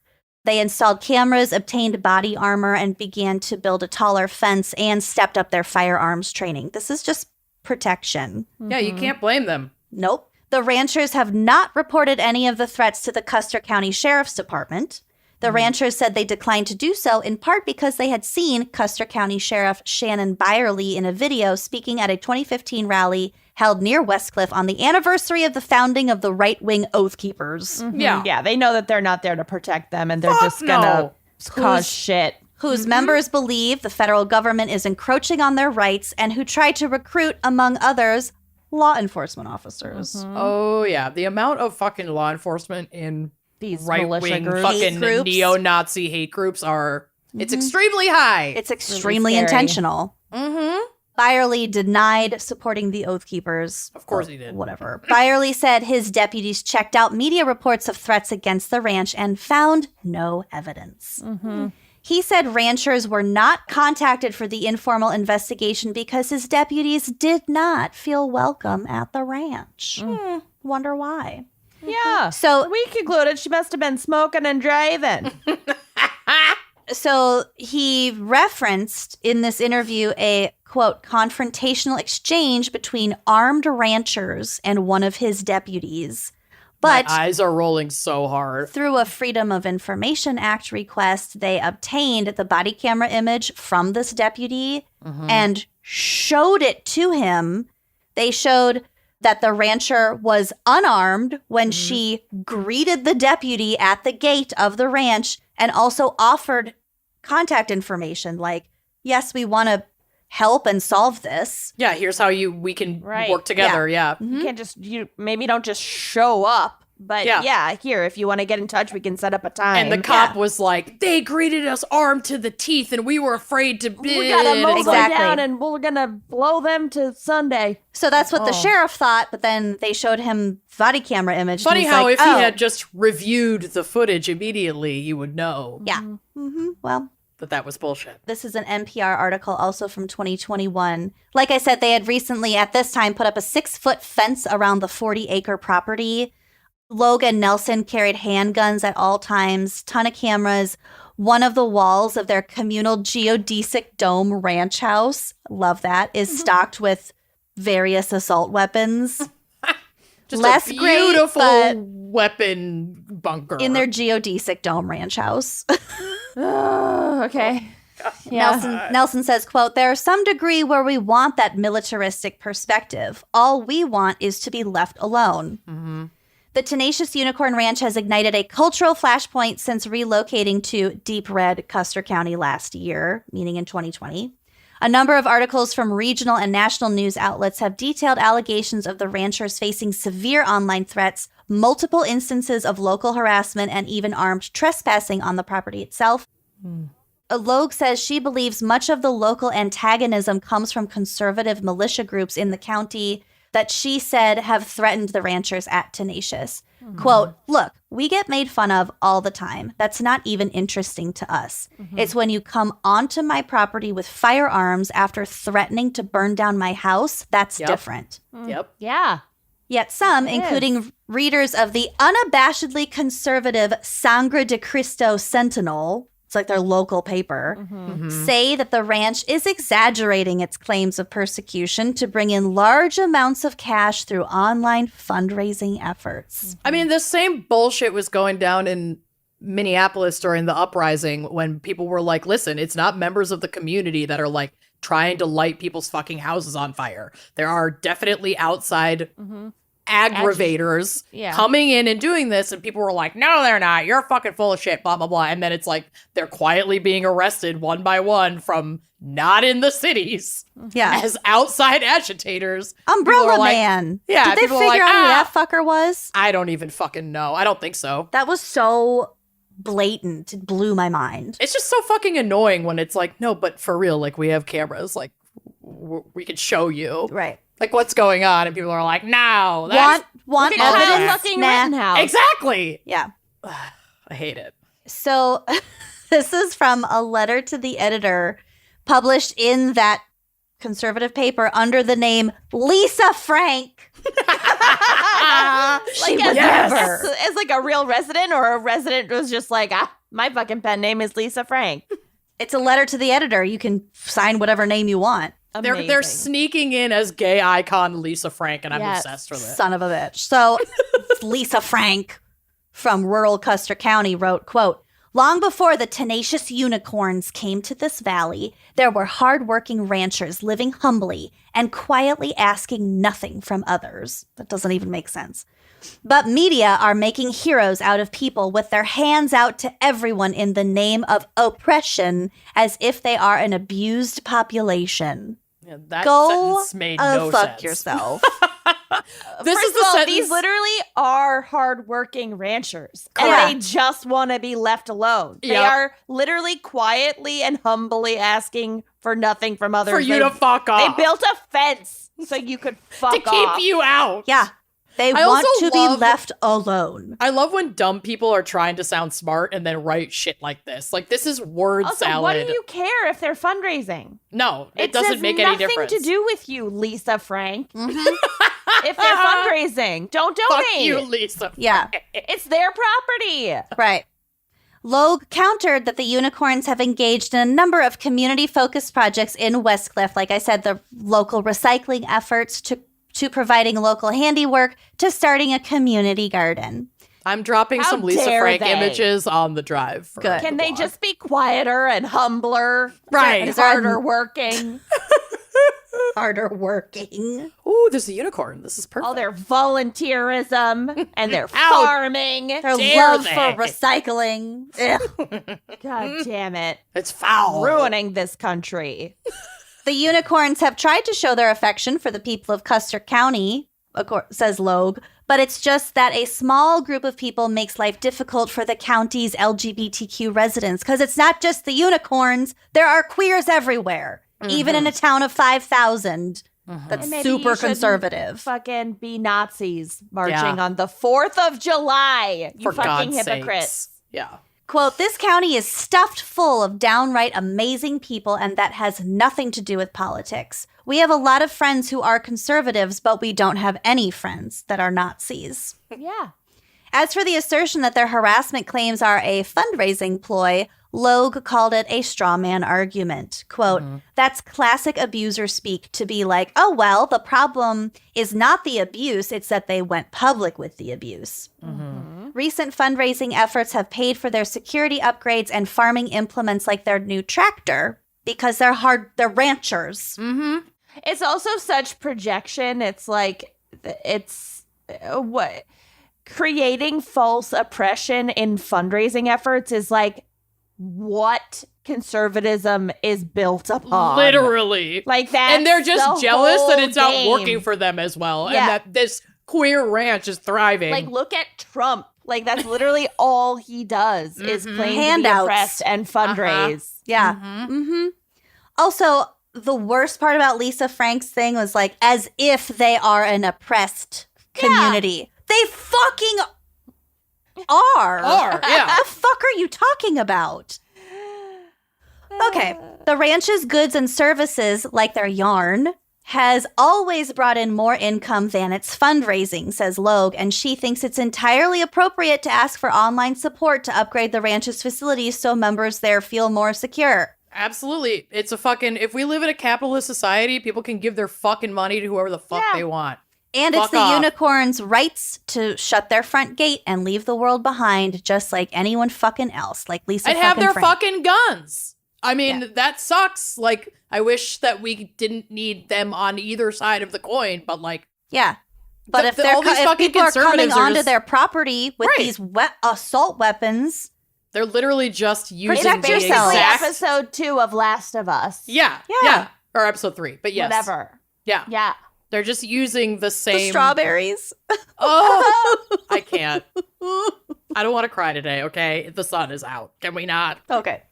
They installed cameras, obtained body armor, and began to build a taller fence and stepped up their firearms training. This is just protection. Yeah, you can't blame them. Nope. The ranchers have not reported any of the threats to the Custer County Sheriff's Department. The ranchers said they declined to do so in part because they had seen Custer County Sheriff Shannon Byerly in a video speaking at a 2015 rally held near Westcliff on the anniversary of the founding of the right-wing Oath Keepers, Yeah. Yeah, they know that they're not there to protect them, and they're Fuck just gonna no. cause shit. whose members believe the federal government is encroaching on their rights and who try to recruit, among others, law enforcement officers. Oh, yeah. The amount of fucking law enforcement in These militia right-wing groups. fucking Hate groups. neo-Nazi hate groups are... It's extremely high. It's extremely scary. intentional. Mm-hmm. Byerly denied supporting the Oath Keepers. Of course he did. Whatever. Byerly said his deputies checked out media reports of threats against the ranch and found no evidence. He said ranchers were not contacted for the informal investigation because his deputies did not feel welcome at the ranch. Wonder why. Yeah. So We concluded she must have been smoking and driving. So he referenced in this interview a, quote, confrontational exchange between armed ranchers and one of his deputies. But My eyes are rolling so hard. through a Freedom of Information Act request, they obtained the body camera image from this deputy and showed it to him. They showed that the rancher was unarmed when she greeted the deputy at the gate of the ranch and also offered contact information like, yes, we want to help and solve this. Yeah, here's how we can Right. work together. Yeah. You can't just, maybe don't just show up. But Yeah. yeah, here, if you want to get in touch, we can set up a time. And the cop was like, they greeted us armed to the teeth and we were afraid to bid. we gotta mow Exactly. them down and we're gonna blow them to Sunday. So that's what the sheriff thought, but then they showed him body camera image. and Funny he's how like, if oh, he had just reviewed the footage immediately, you would know Yeah. Well, that was bullshit. this is an NPR article also from 2021. Like I said, they had recently, at this time, put up a 6-foot fence around the 40-acre property. Logan Nelson carried handguns at all times, ton of cameras. One of the walls of their communal geodesic dome ranch house, love that, is stocked with various assault weapons. Just Less a great, beautiful but weapon bunker. in their geodesic dome ranch house. Okay. Nelson says, quote, there are some degree where we want that militaristic perspective. All we want is to be left alone. Mm-hmm. The Tenacious Unicorn Ranch has ignited a cultural flashpoint since relocating to Deep Red, Custer County last year, meaning in 2020. A number of articles from regional and national news outlets have detailed allegations of the ranchers facing severe online threats, multiple instances of local harassment, and even armed trespassing on the property itself. Logue says she believes much of the local antagonism comes from conservative militia groups in the county that she said have threatened the ranchers at Tenacious. Quote, look, we get made fun of all the time. That's not even interesting to us. It's when you come onto my property with firearms after threatening to burn down my house. That's different. Yep. Yeah. Yet some, including readers of the unabashedly conservative Sangre de Cristo Sentinel, it's like their local paper, say that the ranch is exaggerating its claims of persecution to bring in large amounts of cash through online fundraising efforts. I mean, the same bullshit was going down in Minneapolis during the uprising when people were like, listen, it's not members of the community that are like trying to light people's fucking houses on fire. There are definitely outside aggravators coming in and doing this, and people were like, no, they're not. You're fucking full of shit, blah, blah, blah. And then it's like they're quietly being arrested one by one from not in the cities as outside agitators. Umbrella Man. Yeah. Did they figure out who that fucker was? I don't even fucking know. I don't think so. That was so blatant. It blew my mind. It's just so fucking annoying when it's like, no, but for real, like we have cameras, like we could show you. Right. Like, what's going on? And people are like, no. Want Kyle evidence? fucking Nah. Rittenhouse. Exactly. Yeah. I hate it. So this is from a letter to the editor published in that conservative paper under the name Lisa Frank. Like as like a real resident, or a resident was just like, my fucking pen name is Lisa Frank. It's a letter to the editor. You can sign whatever name you want. They're sneaking in as gay icon Lisa Frank, and I'm obsessed with it. Son of a bitch. So Lisa Frank from rural Custer County wrote, quote, long before the tenacious unicorns came to this valley, there were hardworking ranchers living humbly and quietly asking nothing from others. That doesn't even make sense. But media are making heroes out of people with their hands out to everyone in the name of oppression, as if they are an abused population. Yeah, that Go sentence made no fuck sense. yourself. This First is the of all, sentence. these literally are hardworking ranchers. Correct. And they just want to be left alone. They Yep. are literally quietly and humbly asking for nothing from others. For you to fuck off. They built a fence so you could fuck to off. keep you out. Yeah. They I want also to be love- left alone. I love when dumb people are trying to sound smart and then write shit like this. Like, this is word Also, salad. what do you care if they're fundraising? No, it has doesn't make any difference. nothing to do with you, Lisa Frank. If they're fundraising, don't donate. Fuck you, Lisa. Yeah. It's their property. Right. Logue countered that the unicorns have engaged in a number of community-focused projects in Westcliff. Like I said, the local recycling efforts to providing local handiwork to starting a community garden. I'm dropping How some Lisa dare Frank they? images on the drive. For Good. Can the they blog. just be quieter and humbler? Right. And harder working? Harder working. Ooh, there's a unicorn. This is perfect. All their volunteerism and their farming. Their Dare love they? for recycling. Ugh. God damn it. It's foul. Ruining this country. The unicorns have tried to show their affection for the people of Custer County, says Logue, but it's just that a small group of people makes life difficult for the county's LGBTQ residents, because it's not just the unicorns. There are queers everywhere, even in a town of 5,000 that's And maybe super you shouldn't conservative. Fucking be Nazis marching Yeah. on the 4th of July. You For fucking God's hypocrites. sakes. Yeah. Quote, this county is stuffed full of downright amazing people, and that has nothing to do with politics. We have a lot of friends who are conservatives, but we don't have any friends that are Nazis. Yeah. As for the assertion that their harassment claims are a fundraising ploy, Logue called it a straw man argument. Quote, that's classic abuser speak to be like, oh, well, the problem is not the abuse, it's that they went public with the abuse. Recent fundraising efforts have paid for their security upgrades and farming implements like their new tractor because they're ranchers. Mm-hmm. It's also such projection. It's like, it's what creating false oppression in fundraising efforts is like what conservatism is built upon. Literally. Like that. And they're just jealous that it's out game. working for them as well. Yeah. And that this queer ranch is thriving. Like, look at Trump. Like, that's literally all he does is claim to Handouts. be oppressed and fundraise. Yeah. Mm-hmm. Also, the worst part about Lisa Frank's thing was like, as if they are an oppressed community. They fucking are. Yeah. What the fuck are you talking about? Okay. The ranch's goods and services, like their yarn, has always brought in more income than its fundraising, says Logue, and she thinks it's entirely appropriate to ask for online support to upgrade the ranch's facilities so members there feel more secure. Absolutely. It's a fucking, if we live in a capitalist society, people can give their fucking money to whoever the fuck they want. And Fuck it's the off. unicorn's rights to shut their front gate and leave the world behind, just like anyone fucking else, like Lisa And have their Frank. fucking guns. I mean, that sucks. Like, I wish that we didn't need them on either side of the coin, but like, Yeah. But if all these if fucking people are coming conservatives are onto just- their property with Right. these assault weapons, they're literally just using Protect the yourself. exact... Episode 2 of Last of Us. Yeah. Or episode 3, but yes. Whatever. Yeah. Yeah. They're just using the same... the strawberries. Oh, I can't. I don't want to cry today, okay? The sun is out. Can we not? Okay.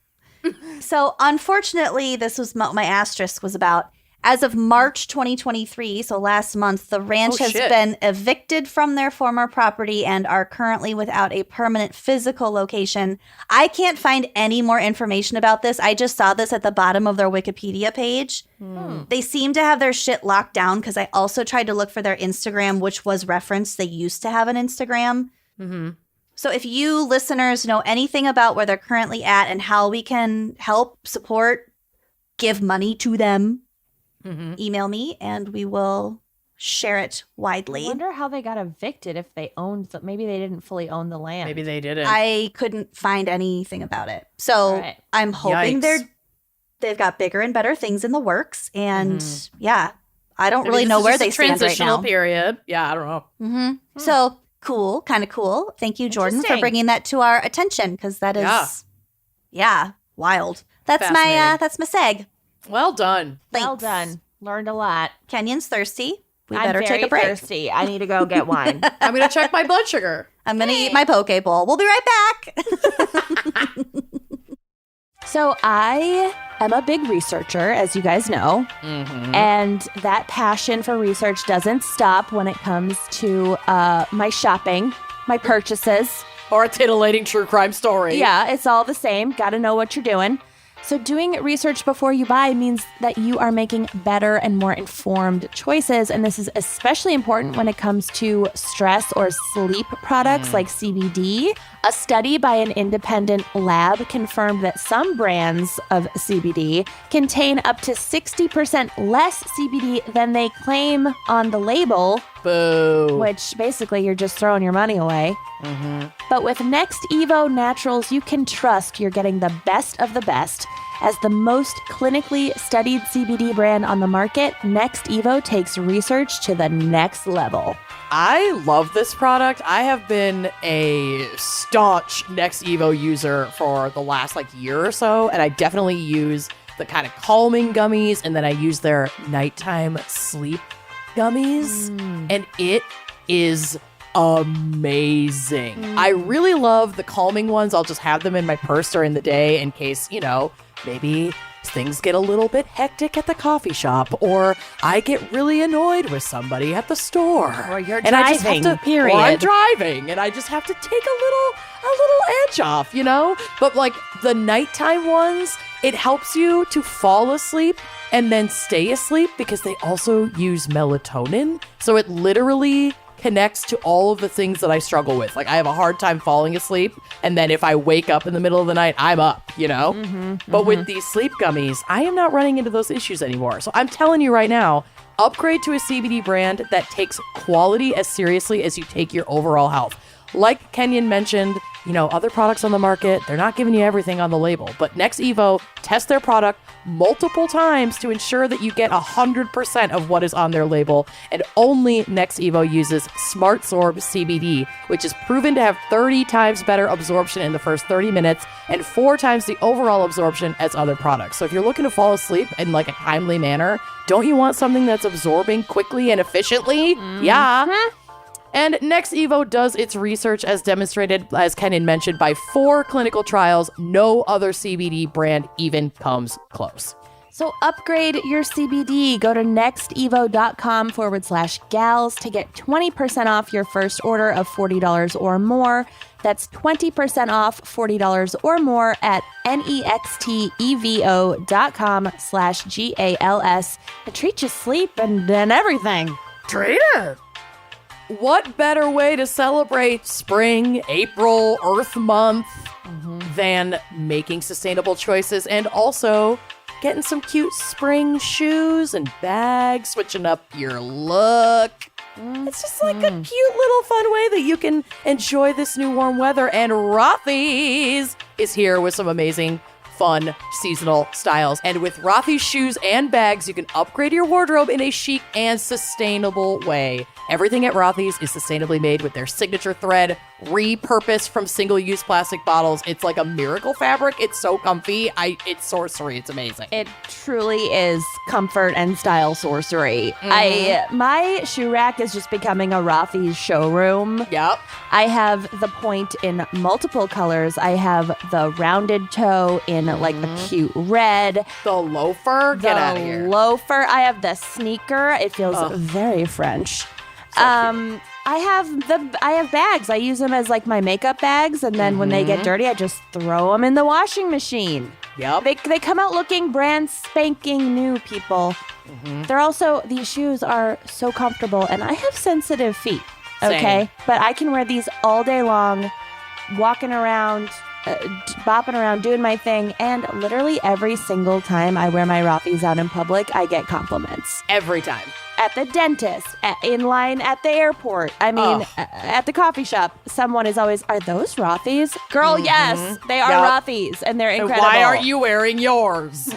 So, unfortunately, this was my asterisk was about. As of March 2023, so last month, the ranch has been evicted from their former property and are currently without a permanent physical location. I can't find any more information about this. I just saw this at the bottom of their Wikipedia page. They seem to have their shit locked down because I also tried to look for their Instagram, which was referenced. They used to have an Instagram. Mm-hmm. So if you listeners know anything about where they're currently at and how we can help, support, give money to them, email me and we will share it widely. I wonder how they got evicted if they owned maybe they didn't fully own the land. Maybe they didn't. I couldn't find anything about it. So Right. I'm hoping Yikes. they've got bigger and better things in the works. And yeah, I don't Maybe really this know is where just a they stand right transitional now. period. Yeah, I don't know. So cool, kind of cool. Thank you, Jordan, for Interesting. bringing that to our attention because that is, wild. That's my seg. Well done. Well Thanks. done. Learned a lot. Kenyon's thirsty. We I'm better very take a break. thirsty. I need to go get wine. I'm going to check my blood sugar. I'm gonna eat my poke bowl. We'll be right back. So I am a big researcher, as you guys know, and that passion for research doesn't stop when it comes to my shopping, my purchases. Or a titillating true crime story. Yeah, it's all the same. Got to know what you're doing. So doing research before you buy means that you are making better and more informed choices. And this is especially important when it comes to stress or sleep products like CBD. A study by an independent lab confirmed that some brands of CBD contain up to 60% less CBD than they claim on the label, Boo. which basically you're just throwing your money away. But with Next Evo Naturals, you can trust you're getting the best of the best. As the most clinically studied CBD brand on the market, Next Evo takes research to the next level. I love this product. I have been a staunch Next Evo user for the last year or so, and I definitely use the kind of calming gummies, and then I use their nighttime sleep gummies, and it is amazing. I really love the calming ones. I'll just have them in my purse during the day in case, maybe things get a little bit hectic at the coffee shop, or I get really annoyed with somebody at the store. Or you're and I just have driving, to, period. Or I'm driving, and I just have to take a little edge off, But the nighttime ones, it helps you to fall asleep and then stay asleep because they also use melatonin. So it literally connects to all of the things that I struggle with. I have a hard time falling asleep, and then if I wake up in the middle of the night, I'm up, But with these sleep gummies, I am not running into those issues anymore. So I'm telling you right now, upgrade to a CBD brand that takes quality as seriously as you take your overall health. Like Kenyon mentioned, other products on the market, they're not giving you everything on the label. But Next Evo tests their product multiple times to ensure that you get 100% of what is on their label. And only Next Evo uses SmartSorb CBD, which is proven to have 30 times better absorption in the first 30 minutes and 4 times the overall absorption as other products. So if you're looking to fall asleep in like a timely manner, don't you want something that's absorbing quickly and efficiently? Yeah. And Next Evo does its research as demonstrated, as Kenan mentioned, by 4 clinical trials. No other CBD brand even comes close. So upgrade your CBD. Go to nextevo.com/gals to get 20% off your first order of $40 or more. That's 20% off $40 or more at nextevo.com/GALS. And treat your sleep and everything. Treat it! What better way to celebrate spring, April, Earth Month than making sustainable choices and also getting some cute spring shoes and bags, switching up your look. It's just like a cute little fun way that you can enjoy this new warm weather. And Rothy's is here with some amazing, fun seasonal styles. And with Rothy's shoes and bags, you can upgrade your wardrobe in a chic and sustainable way. Everything at Rothy's is sustainably made with their signature thread, repurposed from single-use plastic bottles. It's like a miracle fabric. It's so comfy. It's sorcery. It's amazing. It truly is comfort and style sorcery. My shoe rack is just becoming a Rothy's showroom. Yep. I have the point in multiple colors. I have the rounded toe in like the cute red. The loafer. Get out of here. The loafer. I have the sneaker. It feels very French. I have bags. I use them as like my makeup bags, and then when they get dirty, I just throw them in the washing machine. Yep. They come out looking brand spanking new, people. They're also, these shoes are so comfortable, and I have sensitive feet. Okay, Same. but I can wear these all day long, walking around, bopping around, doing my thing, and literally every single time I wear my Rothy's out in public, I get compliments. Every time. At the dentist, in line at the airport, I mean, at the coffee shop, someone is always, are those Rothy's? Girl, yes, they are Rothy's, and they're incredible. And why aren't you wearing yours?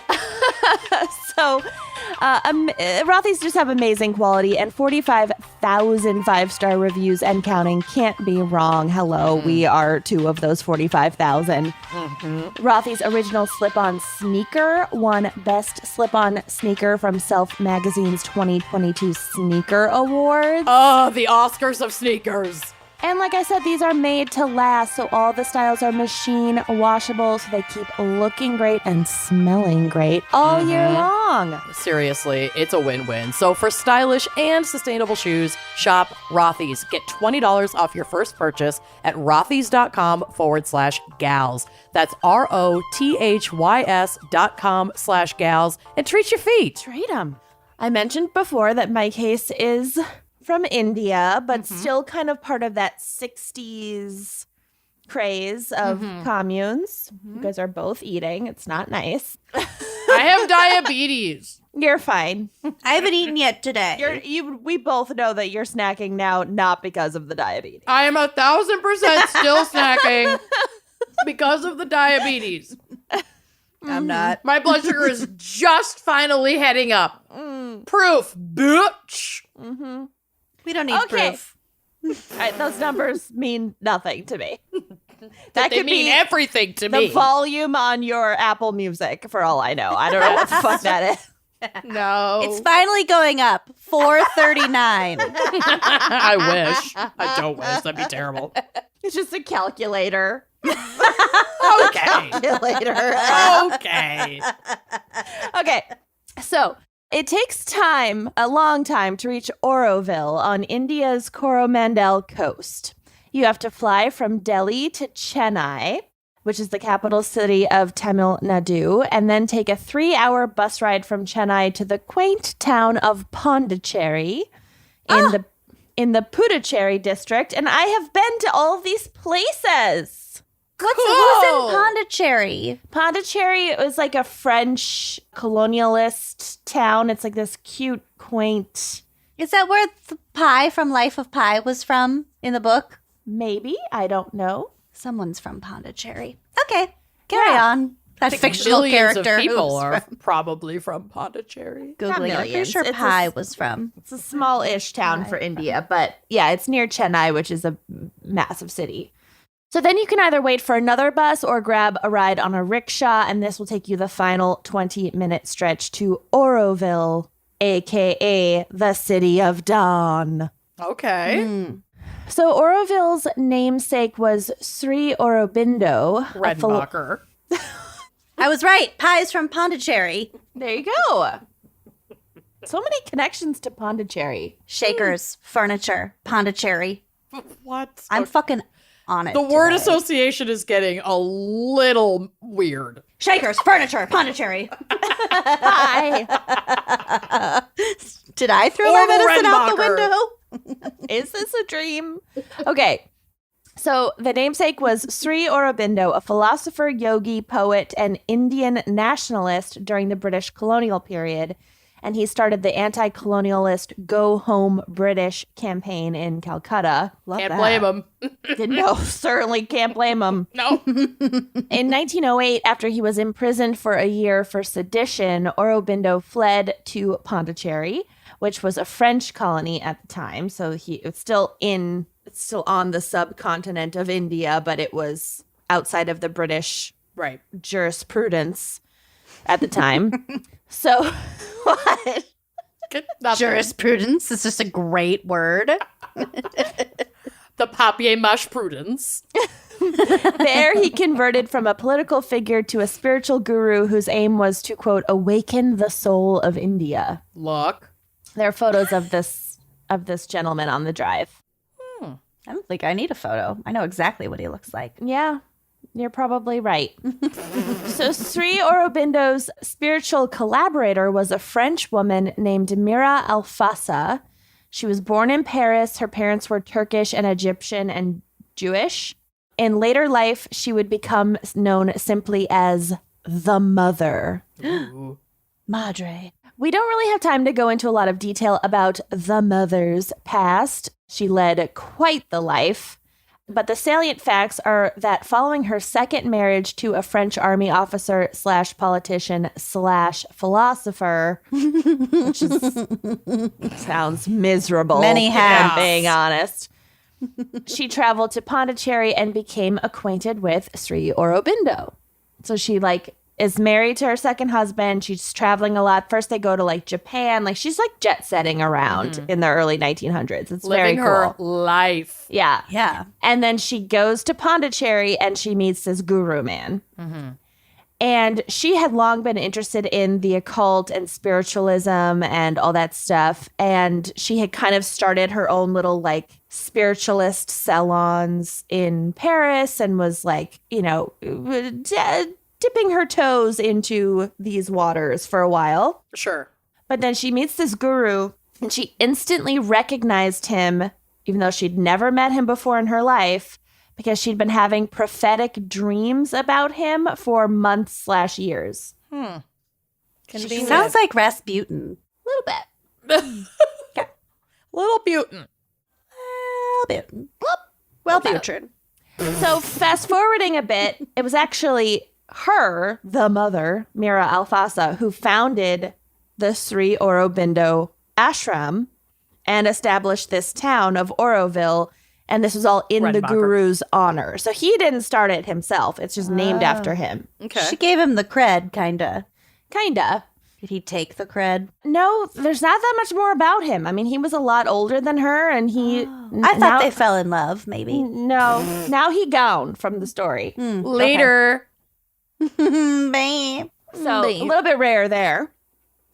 So, Rothy's just have amazing quality, and 45,000 5-star reviews and counting. Can't be wrong. Hello, we are 2 of those 45,000. Rothy's original slip-on sneaker won Best Slip-on Sneaker from Self Magazine's 2022 Sneaker Awards. Oh, the Oscars of sneakers. And like I said, these are made to last, so all the styles are machine washable, so they keep looking great and smelling great all year long. Seriously, it's a win-win. So for stylish and sustainable shoes, shop Rothy's. Get $20 off your first purchase at rothys.com/gals. That's ROTHYS.com/gals. And treat your feet. Treat them. I mentioned before that my case is from India, but still kind of part of that 60s craze of communes. You guys are both eating. It's not nice. I have diabetes. You're fine. I haven't eaten yet today. We both know that you're snacking now, not because of the diabetes. I am 1,000% still snacking because of the diabetes. I'm not. My blood sugar is just finally heading up. Proof, bitch. We don't need proof. All right, those numbers mean nothing to me. That could mean everything to me. The volume on your Apple Music, for all I know. I don't know what the fuck that is. No. It's finally going up. 439. I wish. I don't wish. That'd be terrible. It's just a calculator. Okay. Later. Okay. Okay, so it takes time, a long time, to reach Oroville on India's Coromandel coast. You have to fly from Delhi to Chennai, which is the capital city of Tamil Nadu, and then take a 3-hour bus ride from Chennai to the quaint town of Pondicherry in the Puducherry district. And I have been to all of these places. Who's in Pondicherry? Pondicherry was like a French colonialist town. It's like this cute, quaint. Is that where the Pi from Life of Pi was from in the book? Maybe. I don't know. Someone's from Pondicherry. Okay, carry on. That fictional Millions character of people who's are from probably from Pondicherry. Googling. I'm pretty millions. sure It's Pi was from. It's a small-ish town for India, but yeah, it's near Chennai, which is a massive city. So then you can either wait for another bus or grab a ride on a rickshaw, and this will take you the final 20-minute stretch to Oroville, a.k.a. the City of Dawn. Okay. So Oroville's namesake was Sri Aurobindo. Redenbacher. I was right. Pi's from Pondicherry. There you go. So many connections to Pondicherry. Shakers, furniture, Pondicherry. What? I'm fucking on it. The word today. association is getting a little weird. Shakers, furniture, Pondicherry. Hi. Did I throw my Orville medicine out the Redenbacher. window? Is this a dream? Okay. So the namesake was Sri Aurobindo, a philosopher, yogi, poet, and Indian nationalist during the British colonial period. And he started the anti-colonialist Go Home British campaign in Calcutta. Love Can't that. blame him. No, certainly can't blame him. No. In 1908, after he was imprisoned for a year for sedition, Aurobindo fled to Pondicherry, which was a French colony at the time. So it's still on the subcontinent of India, but it was outside of the British Right. jurisprudence at the time. So what? Nothing. Jurisprudence is just a great word. The papier-mâche prudence. There, he converted from a political figure to a spiritual guru whose aim was to, quote, awaken the soul of India. Look. There are photos of this gentleman on the drive. I don't think I need a photo. I know exactly what he looks like. Yeah, you're probably right. So Sri Aurobindo's spiritual collaborator was a French woman named Mira Alfassa. She was born in Paris. Her parents were Turkish and Egyptian and Jewish. In later life, she would become known simply as the Mother. Ooh. Madre. We don't really have time to go into a lot of detail about the Mother's past. She led quite the life. But the salient facts are that following her second marriage to a French army officer / politician / philosopher, which sounds miserable, Many if hats. I'm being honest, she traveled to Pondicherry and became acquainted with Sri Aurobindo. So she is married to her second husband. She's traveling a lot. First they go to Japan. She's jet setting around in the early 1900s. It's Living very her cool. life. Yeah. Yeah. And then she goes to Pondicherry and she meets this guru man. And she had long been interested in the occult and spiritualism and all that stuff. And she had kind of started her own little spiritualist salons in Paris and was dipping her toes into these waters for a while. Sure. But then she meets this guru and she instantly recognized him, even though she'd never met him before in her life, because she'd been having prophetic dreams about him for months / years. Convenient. Sounds like Rasputin. A little bit. Little Butin. Rasputin. Well, Butrin. So fast forwarding a bit, it was actually her, the mother, Mira Alfassa, who founded the Sri Aurobindo ashram and established this town of Oroville. And this was all in the Redenbacher. guru's honor. So he didn't start it himself. It's just named after him. Okay. She gave him the cred, kinda. Kinda. Did he take the cred? No, there's not that much more about him. I mean, he was a lot older than her, and he. I thought they fell in love, maybe. No, now he gone from the story. Later. Babe. So a little bit rare there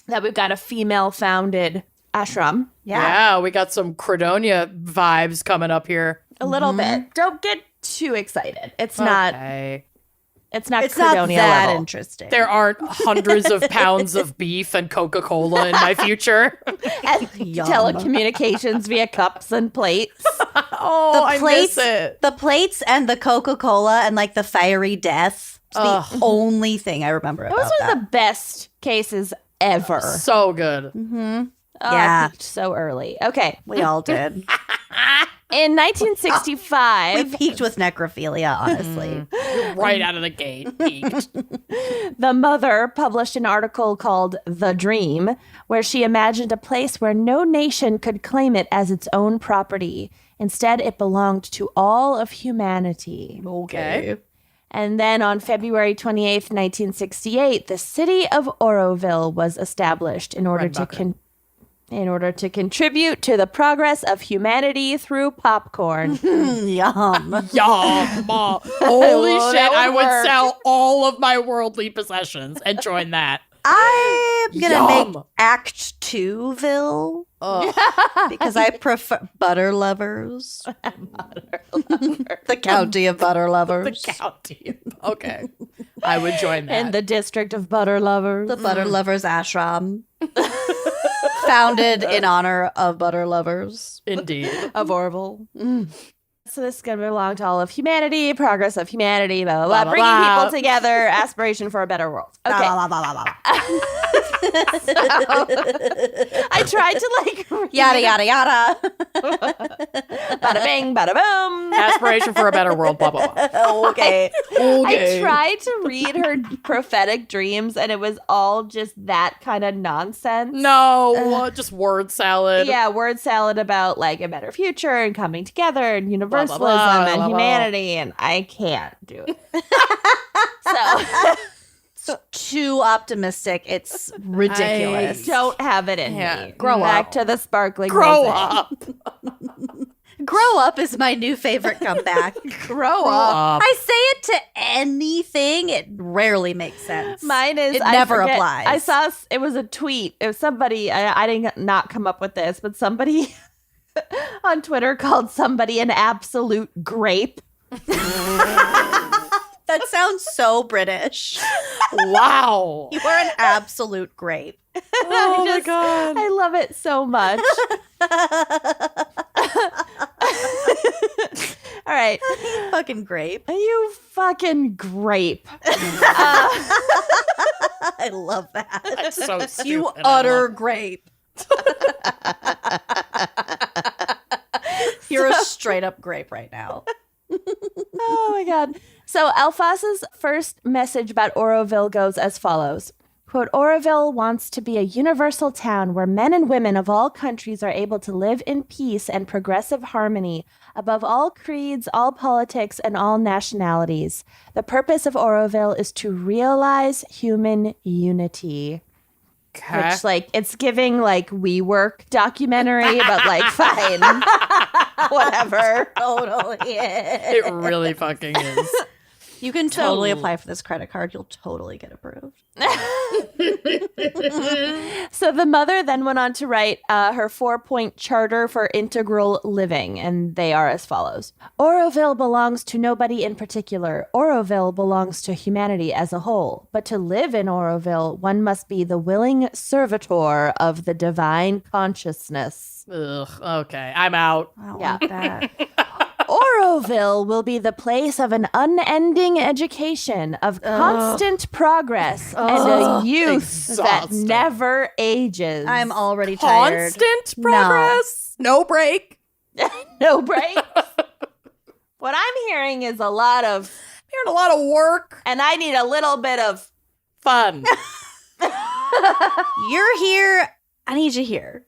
that we've got a female-founded ashram. Yeah. We got some Credonia vibes coming up here. A little bit. Don't get too excited. It's not. Okay. It's not It's not Credonia that level. interesting. There aren't hundreds of pounds of beef and Coca-Cola in my future. And Yum. telecommunications via cups and plates. Oh, I plates, miss it. the plates and the Coca-Cola and the fiery death. It's the only thing I remember It about was one that. of the best cases ever. So good. Oh, Yeah. I peaked so early. Okay. We all did. In We 1965, peaked with necrophilia, honestly. Right out of the gate. Peaked. the mother published an article called The Dream, where she imagined a place where no nation could claim it as its own property. Instead, it belonged to all of humanity. Okay. And then on February 28th, 1968, the city of Oroville was established in order to contribute to the progress of humanity through popcorn. Yum. Yum. Holy Well, shit, that would I would work. sell all of my worldly possessions and join that. I'm going to Yum. make Act 2-ville because I prefer butter lovers. The county of butter lovers. The county. Okay. I would join that. In the district of butter lovers. The butter lovers ashram. Founded in honor of butter lovers. Indeed. Of Oroville. So this is going to belong to all of humanity, progress of humanity, blah, blah, blah, Blah, blah, bringing blah. people together, aspiration for a better world. Okay. Blah, blah, blah, blah, blah. I tried to read Yada, yada, yada. bada bing, bada boom. Aspiration for a better world, blah, blah, blah. Okay. I tried to read her prophetic dreams, and it was all just that kind of nonsense. No, just word salad. Yeah, word salad about like a better future and coming together and universalism blah, blah, and blah, blah. humanity, and I can't do it. So Too optimistic. It's ridiculous. don't have it in me. Grow Back up. to the sparkling Grow rosé. up. Grow up is my new favorite comeback. Grow up. I say it to anything. It rarely makes sense. Mine is It I never forget- applies. I saw it was a tweet. It was somebody. I didn't not come up with this, but somebody on Twitter called somebody an absolute grape. That sounds so British. Wow. You are an absolute grape. Oh my God. I love it so much. All right. Fucking grape. You fucking grape. I love that. That's so stupid. You I utter love grape. You're a straight up grape right now. Oh my God. So Alphonse's first message about Oroville goes as follows. Quote, Oroville wants to be a universal town where men and women of all countries are able to live in peace and progressive harmony above all creeds, all politics, and all nationalities. The purpose of Oroville is to realize human unity. Okay. Which, like, it's giving, like, WeWork documentary, but, like, fine. Whatever. Totally. It really fucking is. You can totally apply for this credit card. You'll totally get approved. So the mother then went on to write her 4-point charter for integral living, and they are as follows. Oroville belongs to nobody in particular. Oroville belongs to humanity as a whole. But to live in Oroville, one must be the willing servitor of the divine consciousness. Ugh, okay, I'm out. I don't Yeah. want that. Oroville will be the place of an unending education, of constant progress, and a youth that Exhausting. never ages. I'm already tired. Constant progress. No break. No breaks. What I'm hearing is a lot of, Hearing a lot of work. and I need a little bit of, Fun. You're here. I need you here.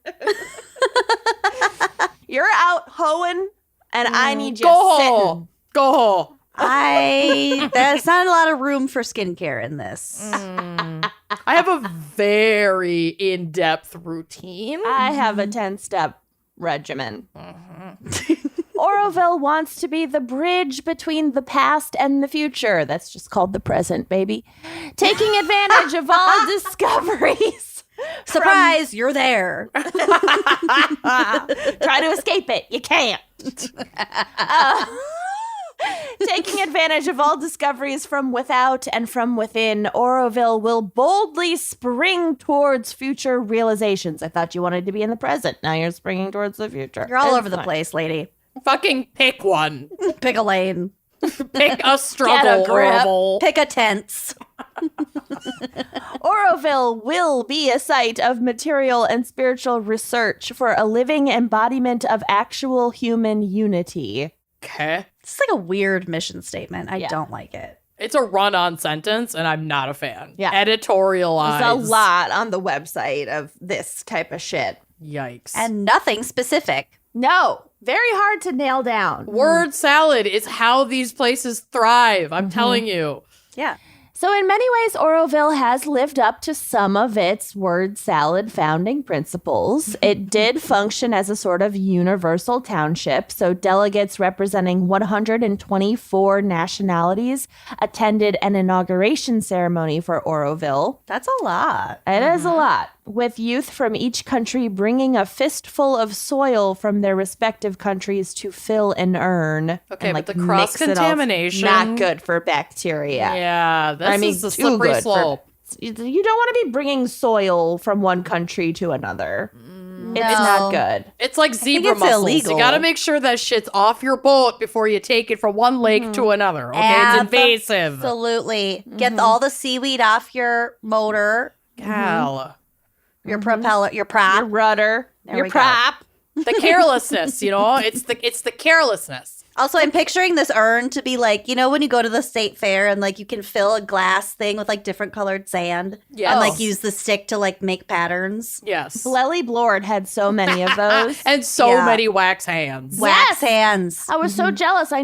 you're out hoeing, and I need you Go. sitting. Go. There's not a lot of room for skincare in this. I have a very in-depth routine. I have a 10-step regimen. Oroville wants to be the bridge between the past and the future. That's just called the present, baby. Taking advantage of all discoveries. Surprise, you're there. Try to escape it. You can't. Taking advantage of all discoveries from without and from within, Oroville will boldly spring towards future realizations. I thought you wanted to be in the present. Now you're springing towards the future. You're all It's over the fine. place, lady. Fucking pick one. Pick a lane. Pick a struggle, grip. Orville. Pick a tense. Oroville Oroville will be a site of material and spiritual research for a living embodiment of actual human unity. Okay. It's like a weird mission statement. I don't like it. It's a run-on sentence, and I'm not a fan. Yeah. Editorialize. There's a lot on the website of this type of shit. Yikes. And nothing specific. No, very hard to nail down. Word salad is how these places thrive. I'm telling you. Yeah. So in many ways, Oroville has lived up to some of its word salad founding principles. It did function as a sort of universal township, so delegates representing 124 nationalities attended an inauguration ceremony for Oroville. That's a lot. It is a lot, with youth from each country bringing a fistful of soil from their respective countries to fill an urn. Okay, and, but the mix it all. cross-contamination- Not good for bacteria. Yeah, this is a too slippery good for- slope. You don't want to be bringing soil from one country to another. It's No. not good. It's like zebra it's mussels. illegal. You got to make sure that shit's off your boat before you take it from one lake to another. Okay, it's invasive. Absolutely. Get all the seaweed off your motor, Cal. your propeller, your prop. Your rudder, There your we go. prop. The carelessness, it's the carelessness. Also, I'm picturing this urn to be like, you know, when you go to the state fair and like you can fill a glass thing with like different colored sand Yes. and like use the stick to like make patterns. Yes. Blelly Blord had so many of those. And so Yeah. many wax hands. Wax hands. I was so jealous. I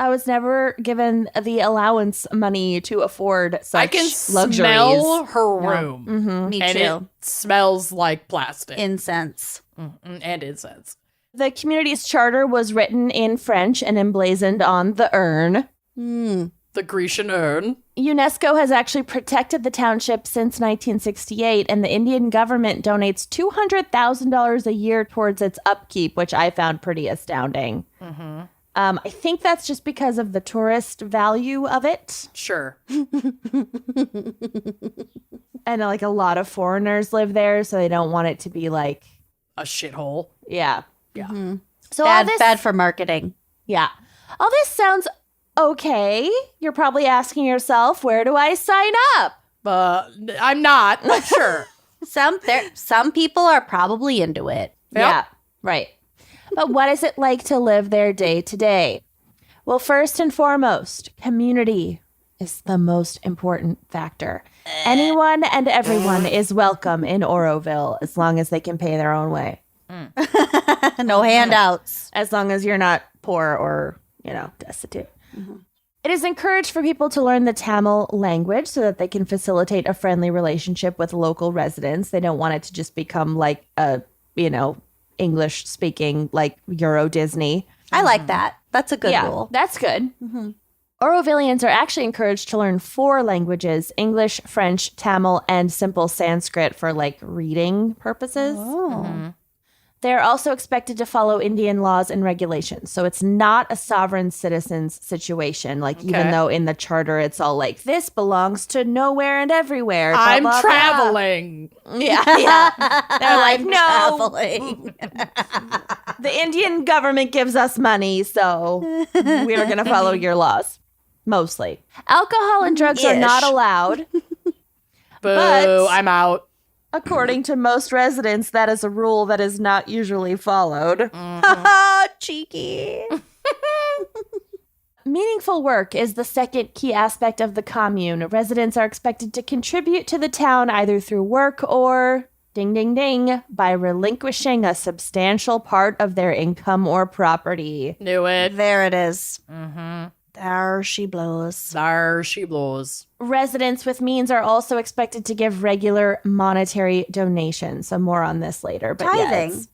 was never given the allowance money to afford such I can luxuries. smell her room. Mm-hmm. Me And too. it smells like plastic. Incense. And incense. The community's charter was written in French and emblazoned on the urn. The Grecian urn. UNESCO has actually protected the township since 1968, and the Indian government donates $200,000 a year towards its upkeep, which I found pretty astounding. I think that's just because of the tourist value of it. Sure. And like a lot of foreigners live there, so they don't want it to be like, A shithole. yeah. Yeah. So all Bad, this, bad for marketing. yeah. All this sounds okay. You're probably asking yourself, where do I sign up? But I'm not, but sure. Some people are probably into it. Yep. Yeah, right. But what is it like to live there day to day? Well, first and foremost, community is the most important factor. Anyone and everyone is welcome in Oroville as long as they can pay their own way. No handouts. As long as you're not poor or, destitute. It is encouraged for people to learn the Tamil language so that they can facilitate a friendly relationship with local residents. They don't want it to just become like a, English speaking like Euro Disney. I like that. That's a good rule. That's good. Orovillians are actually encouraged to learn 4 languages: English, French, Tamil, and simple Sanskrit for like reading purposes. They're also expected to follow Indian laws and regulations. So it's not a sovereign citizen's situation. Like, even though in the charter it's all like, this belongs to nowhere and everywhere. Blah, I'm blah, blah. traveling. Yeah. They're like, no, Traveling. the Indian government gives us money, so we're going to follow your laws. Mostly. Alcohol and drugs are not allowed. Boo, But- I'm out. According to most residents, that is a rule that is not usually followed. Cheeky. Meaningful work is the second key aspect of the commune. Residents are expected to contribute to the town either through work or, ding, ding, ding, by relinquishing a substantial part of their income or property. Knew it. There it is. There she blows. There she blows. Residents with means are also expected to give regular monetary donations. So more on this later. But Tithing.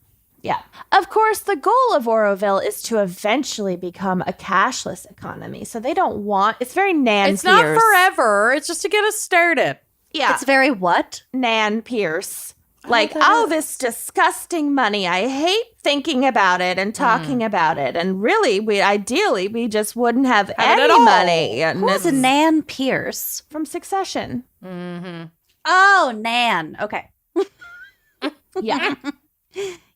Yeah. Of course, the goal of Oroville is to eventually become a cashless economy. So they don't want, it's very Nan It's not Pierce. forever. It's just to get us started. Yeah. It's very what? Nan Pierce. Like, oh, this disgusting money. I hate thinking about it and talking about it. And really, ideally, we just wouldn't have Have it any at all. money. And Who's it's Nan Pierce? from Succession. Oh, Nan. Okay. Yeah.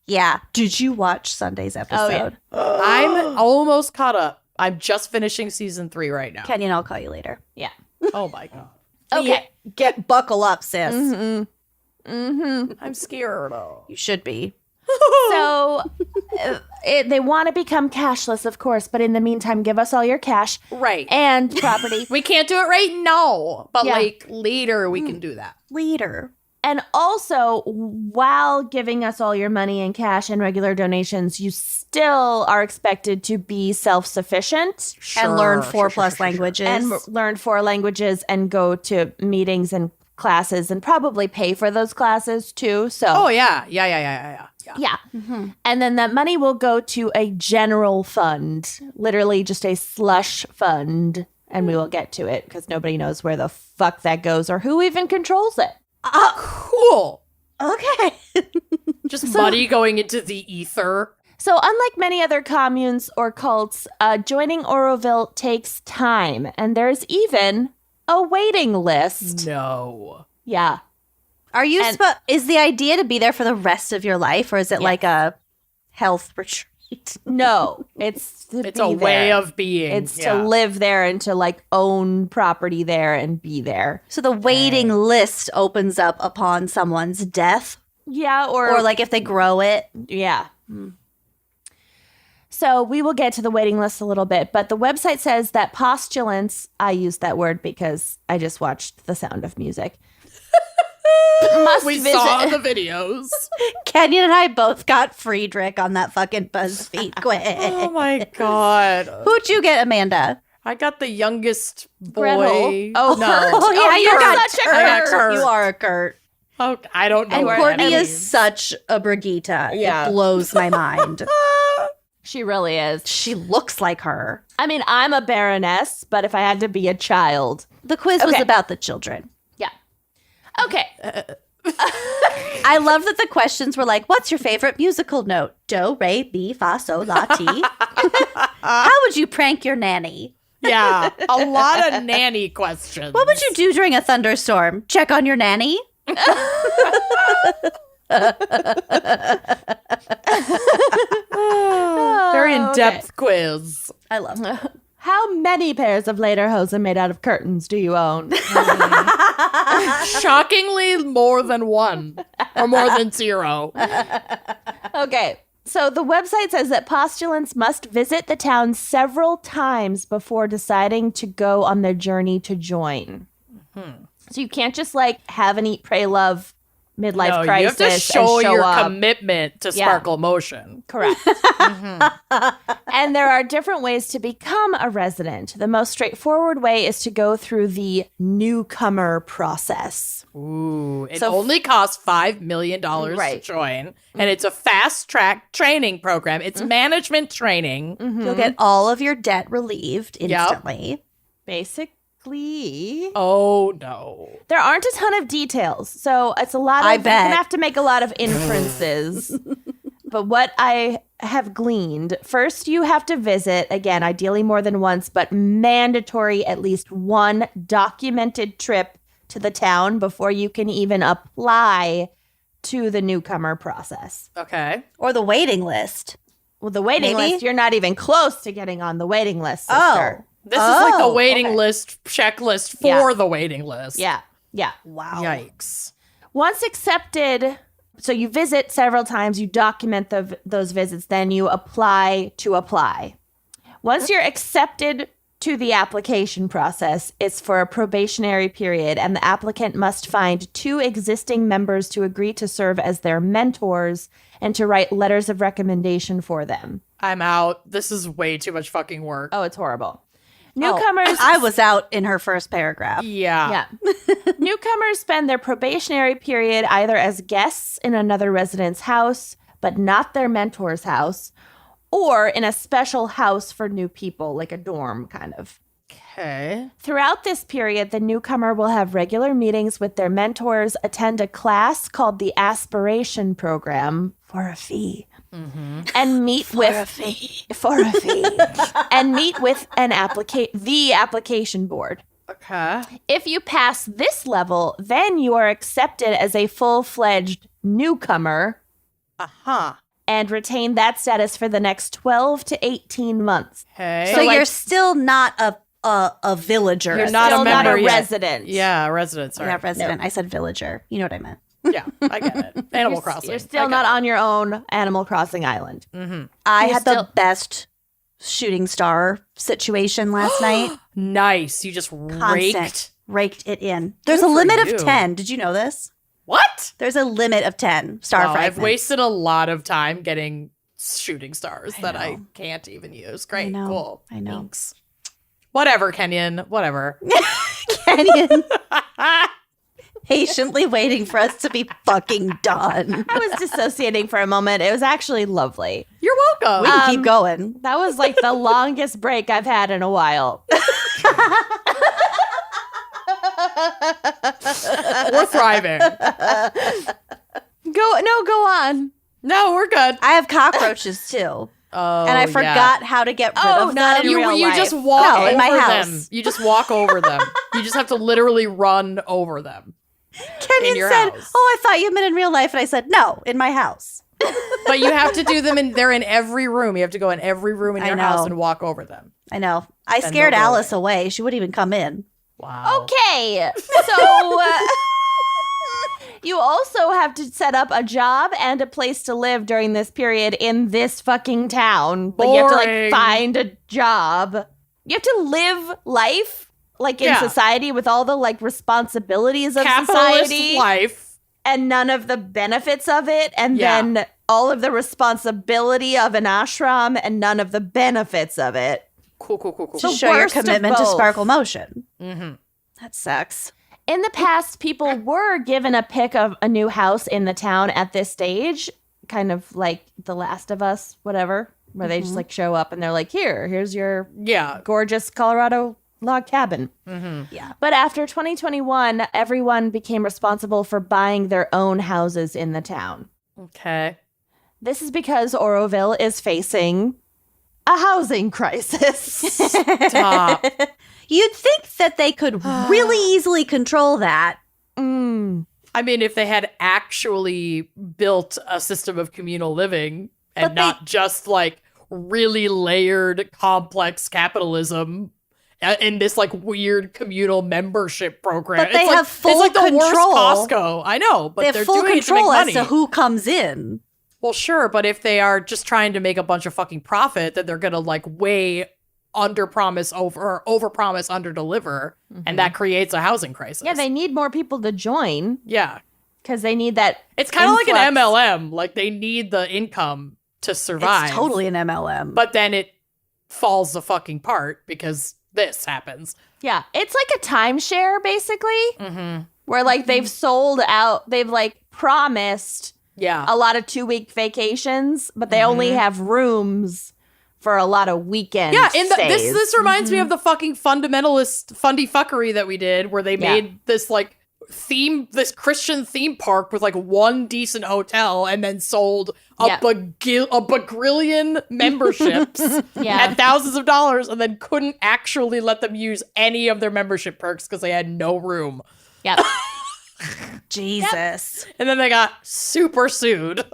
Yeah. Did you watch Sunday's episode? I'm almost caught up. I'm just finishing season 3 right now. Kenyon, I'll call you later. Yeah. Oh my God. Okay. Buckle up, sis. I'm scared. You should be. So they want to become cashless, of course, but in the meantime, give us all your cash Right. and property. We can't do it right now, but Yeah. like later we can do that. Later. And also, while giving us all your money in cash and regular donations, you still are expected to be self-sufficient And learn Sure, 4+ sure. languages. and learn 4 languages and go to meetings and classes and probably pay for those classes too. So, Oh yeah. Yeah. yeah. And then that money will go to a general fund, literally just a slush fund. And we will get to it because nobody knows where the fuck that goes or who even controls it. Cool. Okay. Just money going into the ether. So, unlike many other communes or cults, joining Oroville takes time, and there's even a waiting list. No. Yeah. Are you And- is the idea to be there for the rest of your life, or is it like a health retreat? No, it's to It's be a way there. of being. It's yeah. to live there and to like own property there and be there. So the waiting list opens up upon someone's death, Yeah, or like if they grow it. yeah. So we will get to the waiting list a little bit, but the website says that postulants, I use that word because I just watched The Sound of Music, must We visit. saw the videos. Kenyon and I both got Friedrich on that fucking BuzzFeed quiz. Oh my god. Who'd you get, Amanda? I got the youngest boy. Gretel. Oh, no. Kurt. Oh, yeah, you you're got such a I got Kurt. Kurt. You are a Kurt. Oh, I don't know. And what Courtney that is means. such a Brigitte. Yeah. It blows my mind. She really is. She looks like her. I mean, I'm a baroness, but if I had to be a child. The quiz was Okay. about the children. Yeah. Okay. I love that the questions were like, what's your favorite musical note? Do, re, mi, fa, sol, la, ti. How would you prank your nanny? Yeah, a lot of nanny questions. What would you do during a thunderstorm? Check on your nanny? Very in-depth quiz. I love that. How many pairs of lederhosen made out of curtains do you own? Shockingly, more than one. Or more than 0. Okay. So the website says that postulants must visit the town several times before deciding to go on their journey to join. So you can't just like have an eat, pray, love midlife No, crisis you have to show and show your up. commitment to Yeah. Sparkle Motion. Correct. And there are different ways to become a resident. The most straightforward way is to go through the newcomer process. Ooh, it So- only costs $5 million Right. to join. And it's a fast-track training program. It's management training. You'll get all of your debt relieved instantly. Basically, Oh, no. there aren't a ton of details. So it's a lot of, I you're bet. going to have to make a lot of inferences. But what I have gleaned, first you have to visit, again, ideally more than once, but mandatory at least one documented trip to the town before you can even apply to the newcomer process. Okay. Or the waiting list. Well, the waiting Maybe? list, you're not even close to getting on the waiting list, sister. This is like the Oh, waiting okay. list checklist for Yeah. the waiting list. Yeah, yeah. Wow. Yikes. Once accepted, so you visit several times, you document those visits, then you apply to apply. Once you're accepted to the application process, it's for a probationary period, and the applicant must find 2 existing members to agree to serve as their mentors and to write letters of recommendation for them. I'm out. This is way too much fucking work. Oh, it's horrible. Newcomers. I was out in her first paragraph. Yeah. Yeah. Newcomers spend their probationary period either as guests in another resident's house, but not their mentor's house, or in a special house for new people, like a dorm kind of. Okay. Throughout this period, the newcomer will have regular meetings with their mentors, attend a class called the Aspiration Program for a fee, and meet with for a fee, and meet with the application board. Okay. If you pass this level, then you are accepted as a full-fledged newcomer Uh-huh. and retain that status for the next 12 to 18 months. Okay. So like- you're still not a a villager. You're not Still a not member a yet. resident. Yeah, resident. Sorry. Not resident. I said villager. You know what I meant. Yeah, I get it. Animal Crossing. You're still not on your own Animal Crossing island. I You're had still- the best shooting star situation last night. Nice. You just Raked it in. There's Good a for limit you. of 10. Did you know this? What? There's a limit of 10 star Wow, fragments. I've wasted a lot of time getting shooting stars that I know. can't even use. Great. know. Cool. I know. Thanks. Whatever, Kenyon. Whatever. Canyon patiently waiting for us to be fucking done. I was dissociating for a moment. It was actually lovely. You're welcome. We can keep going. That was like the longest break I've had in a while. We're thriving. Go on. No, we're good. I have cockroaches too. Oh, And I forgot how to get rid of not them. in real You life. just walk No, over in my them. house. You just walk over them. You just have to literally run over them. Kenyon in your said, house. "Oh, I thought you meant in real life." And I said, "No, in my house." But you have to do them they're in every room. You have to go in every room in I your know. house and walk over them. I know. I Then scared they'll go Alice away. She wouldn't even come in. Wow. Okay. So you also have to set up a job and a place to live during this period in this fucking town. Like you have to Boring. find a job. You have to live life like in Yeah. society with all the like responsibilities of Capitalist society life. and none of the benefits of it, and Yeah. then all of the responsibility of an ashram and none of the benefits of it. Cool. To The show your worst of commitment to both. Sparkle Motion. Mm-hmm. That sucks. In the past, people were given a pick of a new house in the town at this stage, kind of like The Last of Us, whatever, where they just like show up and they're like, here's your Yeah. gorgeous Colorado log cabin. Yeah. But after 2021, everyone became responsible for buying their own houses in the town. Okay. This is because Oroville is facing a housing crisis. Stop. You'd think that they could really easily control that. Mm. I mean, if they had actually built a system of communal living and But they- not just like really layered complex capitalism in this like weird communal membership program. But they it's like, have full it's like the control. worst Costco. I know, but They have they're full doing control it to as make to money. who comes in. Well, sure, but if they are just trying to make a bunch of fucking profit, then they're gonna like way under promise over promise under deliver, and that creates a housing crisis. Yeah, they need more people to join yeah. because they need that. It's kind of like an influx. MLM. Like they need the income to survive. It's totally an MLM. But then it falls the fucking part because this happens. Yeah, it's like a timeshare basically, Mm-hmm. where like they've sold out, they've like promised Yeah. a lot of 2-week vacations, but they only have rooms for a lot of weekend Yeah, stays. this reminds me of the fucking fundamentalist fundy fuckery that we did, where they made this like this Christian theme park with like one decent hotel, and then sold a Yeah. bagrillion memberships Yeah. at thousands of dollars, and then couldn't actually let them use any of their membership perks because they had no room, Yep. Jesus. and then they got super sued.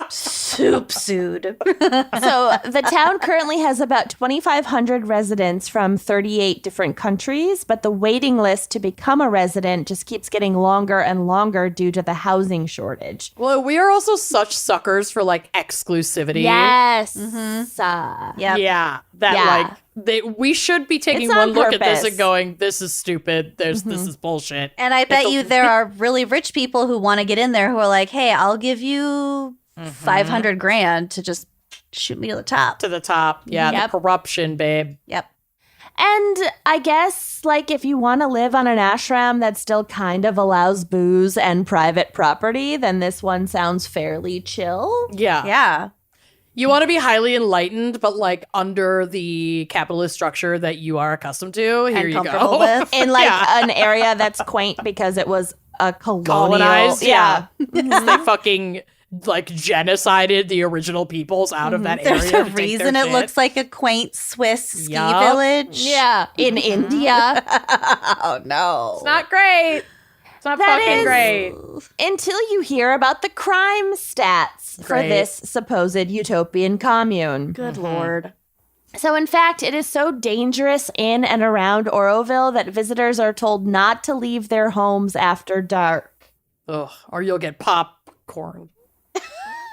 Soup sued. So the town currently has about 2,500 residents from 38 different countries, but the waiting list to become a resident just keeps getting longer and longer due to the housing shortage. Well, we are also such suckers for like exclusivity. Yes. Yep. Yeah, that Yeah. we should be taking It's on one look at this purpose. and going, "This is stupid. This is bullshit." And I bet you there are really rich people who want to get in there who are like, hey, I'll give you 500 grand to just shoot me to the top. To the top, yeah, Yep. the corruption, babe. Yep. And I guess, like, if you want to live on an ashram that still kind of allows booze and private property, then this one sounds fairly chill. Yeah, Yeah. You want to be highly enlightened, but like under the capitalist structure that you are accustoed to. Here And you comfortable go. with. In, like, Yeah. an area that's quaint because it was a colonial. Colonized, Yeah. because they fucking like genocided the original peoples out of that area. There's a to take reason their it shit. looks like a quaint Swiss ski Yup. village. Yeah. In India. Oh, no. It's not great. It's not That fucking is- great. Until you hear about the crime stats for Great. this supposed utopian commune. Good Lord. So, in fact, it is so dangerous in and around Oroville that visitors are told not to leave their homes after dark. Ugh, or you'll get popcorn.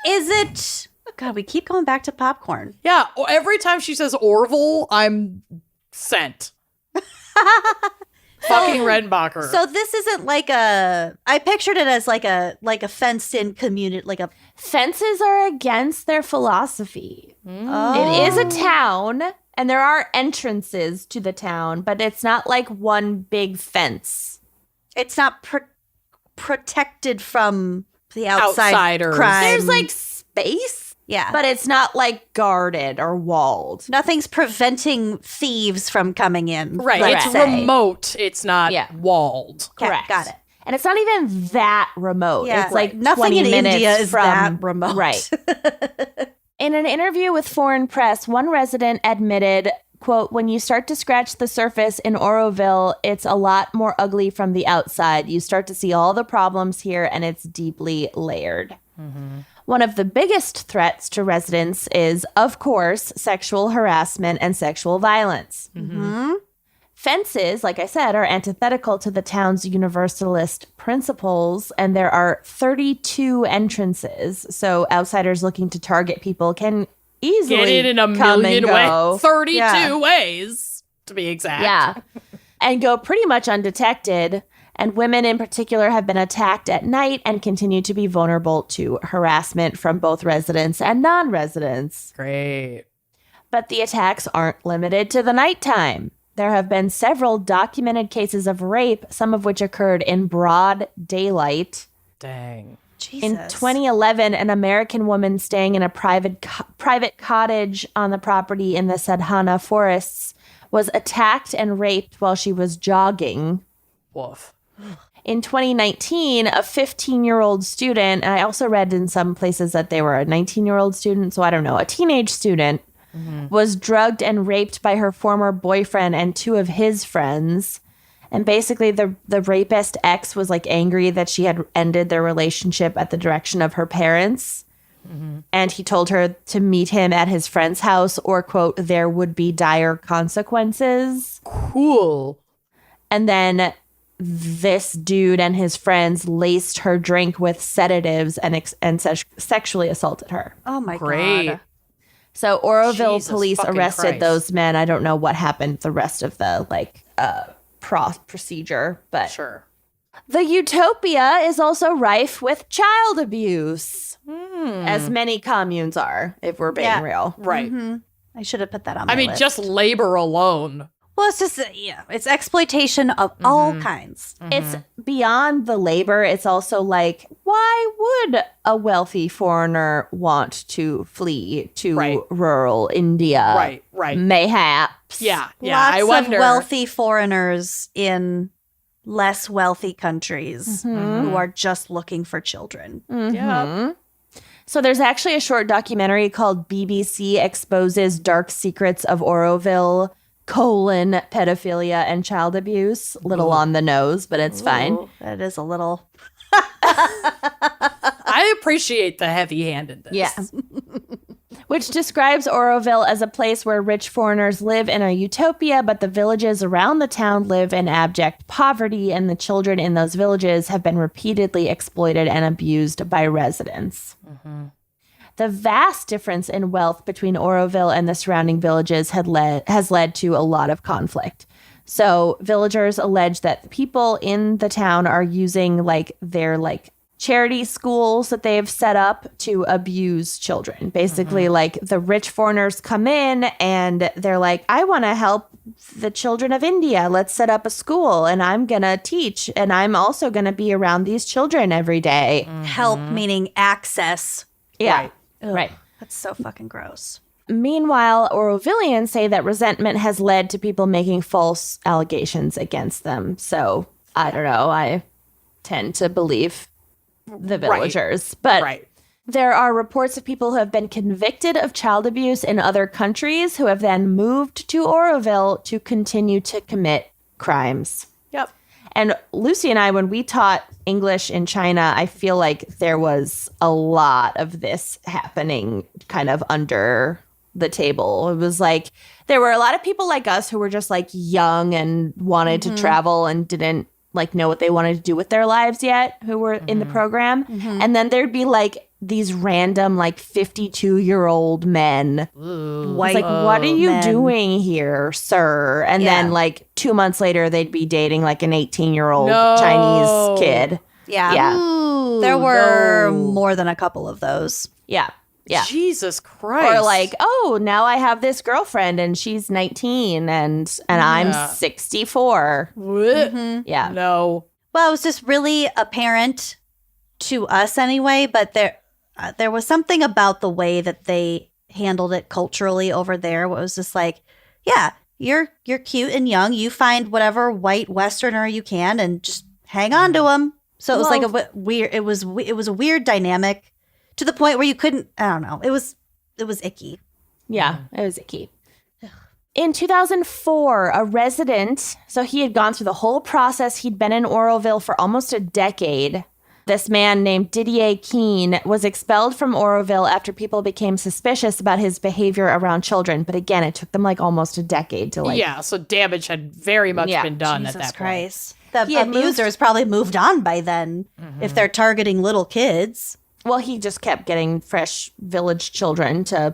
Is it? God, we keep going back to popcorn. Yeah, every time she says Orville, I'm sent. Fucking Redenbacher. So this isn't like a. I pictured it as like a fenced-in community, like a. Fences are against their philosophy. Oh. It is a town, and there are entrances to the town, but it's not like one big fence. It's not protected from the outside Outsiders. crime. There's like space, yeah, but it's not like guarded or walled. nothing's preventing thieves from coming in. right, let's it's say. remote. It's not Yeah. walled. Okay, Correct. got it. And it's not even that remote. Yeah, it's like nothing 20 in minutes India is from that remote. Right. In an interview with Foreign Press, one resident admitted, quote, "When you start to scratch the surface in Oroville, it's a lot more ugly from the outside. You start to see all the problems here, and it's deeply layered." One of the biggest threats to residents is, of course, sexual harassment and sexual violence. Fences, like I said, are antithetical to the town's universalist principles, and there are 32 entrances. So outsiders looking to target people can easily Get it in a come million and go. ways. 32 Yeah. ways, to be exact. Yeah. And go pretty much undetected. And women in particular have been attacked at night and continue to be vulnerable to harassment from both residents and non-residents. Great. But the attacks aren't limited to the nighttime. There have been several documented cases of rape, some of which occurred in broad daylight. Dang. Jesus. In 2011, an American woman staying in a private cottage on the property in the Sadhana forests was attacked and raped while she was jogging. Woof. In 2019, a 15-year-old student, and I also read in some places that they were a 19-year-old student, so I don't know, a teenage student, was drugged and raped by her former boyfriend and two of his friends. And basically the rapist ex was like angry that she had ended their relationship at the direction of her parents. And he told her to meet him at his friend's house or, quote, there would be dire consequences. Cool. And then this dude and his friends laced her drink with sedatives and sexually assaulted her. Oh my Great. God. So Oroville Jesus police fucking arrested Christ. those men. I don't know what happened the rest of the procedure, but Sure. the Utopia is also rife with child abuse, as many communes are, if we're being Yeah. real. Right. I should have put that on my I mean, list. just labor alone. Well, it's just, it's exploitation of all kinds. It's beyond the labor. It's also like, why would a wealthy foreigner want to flee to Right. rural India? Right. Mayhaps. Yeah. Lots I wonder. of wealthy foreigners in less wealthy countries who are just looking for children. Yeah. So there's actually a short documentary called BBC Exposes Dark Secrets of Oroville, pedophilia and child abuse. Little on the nose, but it's fine. That is a little. I appreciate the heavy-handedness. Yeah. Which describes Oroville as a place where rich foreigners live in a utopia, but the villages around the town live in abject poverty, and the children in those villages have been repeatedly exploited and abused by residents. The vast difference in wealth between Oroville and the surrounding villages has led to a lot of conflict. So villagers allege that people in the town are using their charity schools that they've set up to abuse children. Basically, the rich foreigners come in and they're like, I want to help the children of India. Let's set up a school and I'm going to teach. And I'm also going to be around these children every day. Help meaning access. Yeah. Right. Right. That's so fucking gross. Meanwhile, Orovillians say that resentment has led to people making false allegations against them. So I don't know. I tend to believe the villagers. But Right. there are reports of people who have been convicted of child abuse in other countries who have then moved to Oroville to continue to commit crimes. Yep. And Lucy and I, when we taught English in China, I feel like there was a lot of this happening kind of under the table. It was like there were a lot of people like us who were just like young and wanted to travel and didn't like know what they wanted to do with their lives yet, who were in the program. And then there'd be like these random like 52-year-old men. White, It's like, what are you men. doing here, sir? And then like 2 months later, they'd be dating like an 18-year-old Chinese kid. Yeah. Yeah. There were more than a couple of those. Yeah. Yeah. Jesus Christ. Or like, oh, now I have this girlfriend and she's 19 and I'm 64. What? Yeah. No. Well, it was just really apparent to us anyway, but there was something about the way that they handled it culturally over there. It was just like, yeah, you're cute and young. You find whatever white Westerner you can and just hang on to them. So it was like a weird. It was a weird dynamic to the point where you couldn't. I don't know. It was icky. Yeah, it was icky. In 2004, a resident, so he had gone through the whole process. He'd been in Oroville for almost a decade. This man named Didier Keene was expelled from Oroville after people became suspicious about his behavior around children. But again, it took them like almost a decade to like... Yeah, so damage had very much been done Jesus at that Christ. point. The abusers probably moved on by then if they're targeting little kids. Well, he just kept getting fresh village children to...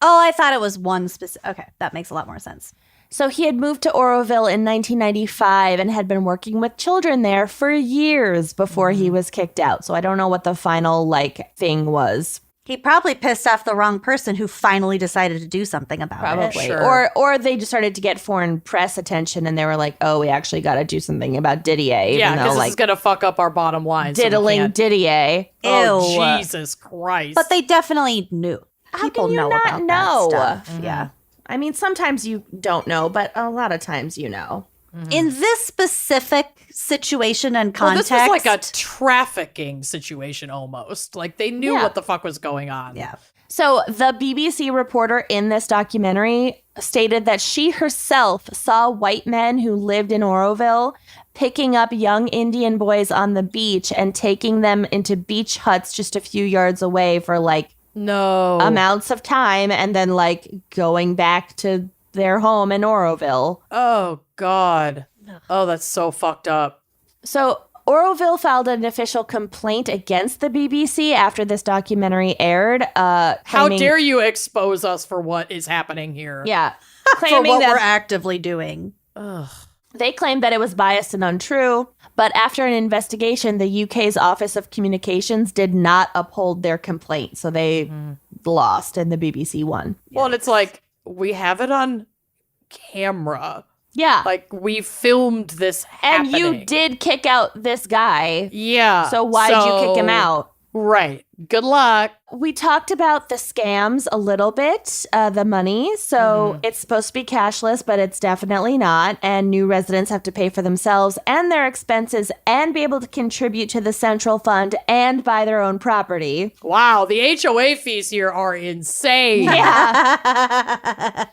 Oh, I thought it was one specific. Okay, that makes a lot more sense. So he had moved to Oroville in 1995 and had been working with children there for years before he was kicked out. So I don't know what the final like thing was. He probably pissed off the wrong person who finally decided to do something about it. Probably. Sure. Or they just started to get foreign press attention and they were like, oh, we actually got to do something about Didier. Yeah, because this like is going to fuck up our bottom line. diddling Didier. Oh, Jesus Christ. But they definitely knew. How People can you know not about know? that stuff. Yeah. I mean, sometimes you don't know, but a lot of times you know. In this specific situation and well, context. this was like a trafficking situation almost. Like they knew what the fuck was going on. Yeah. So the BBC reporter in this documentary stated that she herself saw white men who lived in Oroville picking up young Indian boys on the beach and taking them into beach huts just a few yards away for like No. amounts of time and then like going back to their home in Oroville. Oh, God. Oh, that's so fucked up. So Oroville filed an official complaint against the BBC after this documentary aired. How dare you expose us for what is happening here? Yeah. For Claiming what that we're actively doing. they claimed that it was biased and untrue. But after an investigation, the UK's Office of Communications did not uphold their complaint. So they lost and the BBC won. Well, and it's like, we have it on camera. Yeah. Like, we filmed this and happening. you did kick out this guy. Yeah. So why'd you kick him out? Right. Good luck. We talked about the scams a little bit, the money. So it's supposed to be cashless, but it's definitely not. And new residents have to pay for themselves and their expenses and be able to contribute to the central fund and buy their own property. Wow, the HOA fees here are insane. Yeah.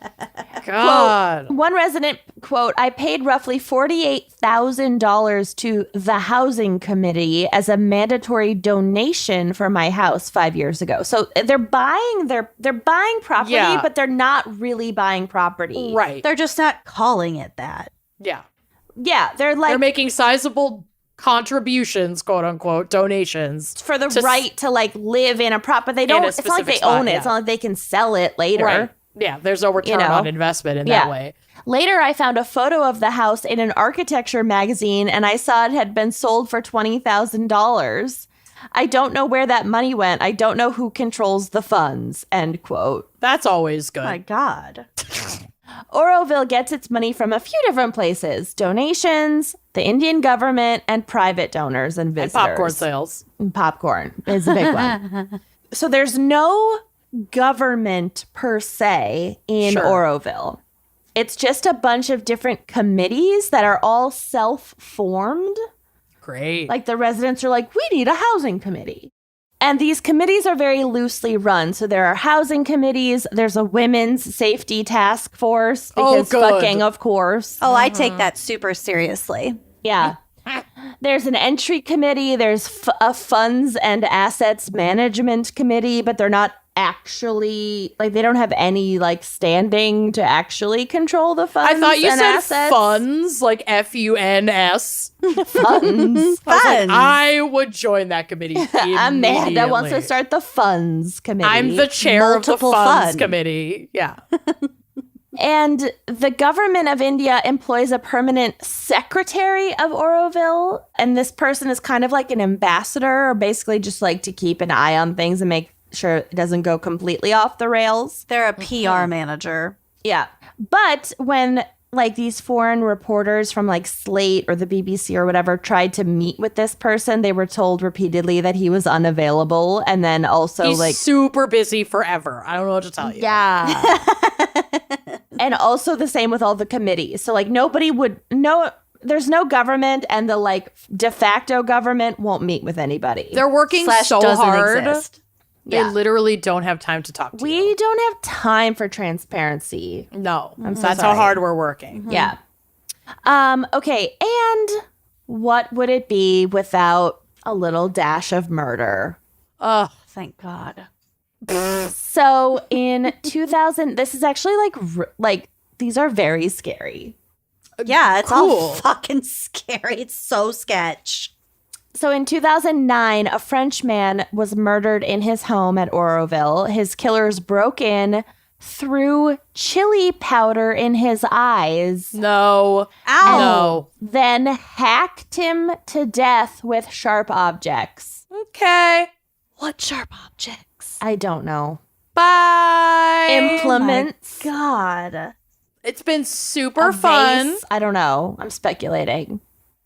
God. One resident, quote, I paid roughly $48,000 to the housing committee as a mandatory donation for my house 5 years ago. So they're buying property, but they're not really buying property. Right. They're just not calling it that. Yeah. Yeah, they're like They're making sizable contributions, quote unquote, donations. for the right to like live in a prop, but they don't. a It's not like they specific spot, own it. yeah. It's not like they can sell it later. Right. Yeah, there's no return on investment in that way. Later, I found a photo of the house in an architecture magazine, and I saw it had been sold for $20,000. I don't know where that money went. I don't know who controls the funds. End quote. That's always good. Oh my God. Oroville gets its money from a few different places: donations, the Indian government, and private donors and visitors. And popcorn sales. And popcorn is a big one. So there's no government per se in Oroville. It's just a bunch of different committees that are all self-formed. Great. Like the residents are like, we need a housing committee. And these committees are very loosely run. So there are housing committees. There's a women's safety task force. Because fucking, of course. Oh, I take that super seriously. Yeah. There's an entry committee. There's a funds and assets management committee, but they're not actually, like, they don't have any, like, standing to actually control the funds. I thought you and said assets. funds, like FUNS. Funds. I would join that committee. Amanda wants to immediately. start the funds committee. I'm the chair Multiple of the funds fun. committee. Yeah. And the government of India employs a permanent secretary of Oroville. And this person is kind of like an ambassador, or basically just like to keep an eye on things and make sure it doesn't go completely off the rails. They're a PR manager. Yeah. But when like these foreign reporters from like Slate or the BBC or whatever tried to meet with this person, they were told repeatedly that he was unavailable. And then also He's like super busy forever. I don't know what to tell you. yeah. And also the same with all the committees. So like there's no government, and the like de facto government won't meet with anybody. They're working Slash so doesn't hard. exist. They Yeah. literally don't have time to talk to you. We don't have time for transparency. No. so That's how sorry. hard we're working. Yeah. Okay. And what would it be without a little dash of murder? Ugh. Thank God. So in 2000, this is actually like these are very scary. Yeah, it's Cool. all fucking scary. It's so sketch. So in 2009, a French man was murdered in his home at Oroville. His killers broke in, threw chili powder in his eyes, No. Ow. No. then hacked him to death with sharp objects. Okay. What sharp objects? I don't know. Bye. Implements. God. It's been super A fun. vase? I don't know. I'm speculating.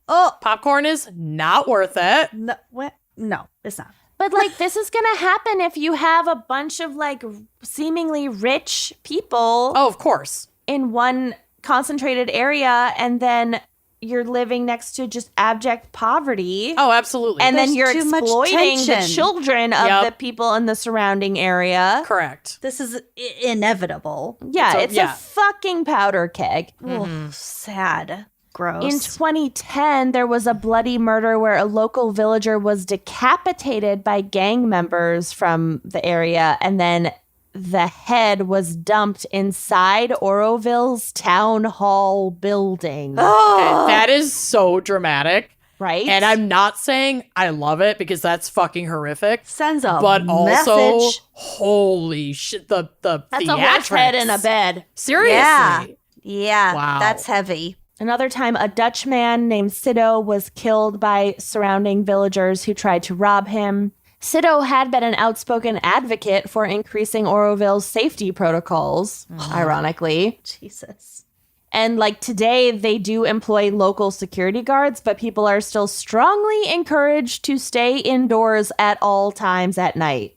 Oh, Popcorn is not worth it. no, what? No, it's not. But like this is gonna happen if you have a bunch of like seemingly rich people Oh, of course. in one concentrated area, and then you're living next to just abject poverty. Oh, absolutely. and then there's you're too much exploiting the tension. children of Yep. the people in the surrounding area. Correct. This is inevitable. Yeah, It's it's a fucking fucking powder keg. Ooh, sad. Gross. In 2010, there was a bloody murder where a local villager was decapitated by gang members from the area, and then the head was dumped inside Oroville's town hall building. Okay, that is so dramatic. Right? And I'm not saying I love it because that's fucking horrific. Sends a But also, message. holy shit, the That's a horse theatrics. head in a bed. Seriously. Yeah. Yeah, Wow. that's heavy. Another time, a Dutch man named Sido was killed by surrounding villagers who tried to rob him. Sido had been an outspoken advocate for increasing Oroville's safety protocols, ironically. Jesus. And like today, they do employ local security guards, but people are still strongly encouraged to stay indoors at all times at night.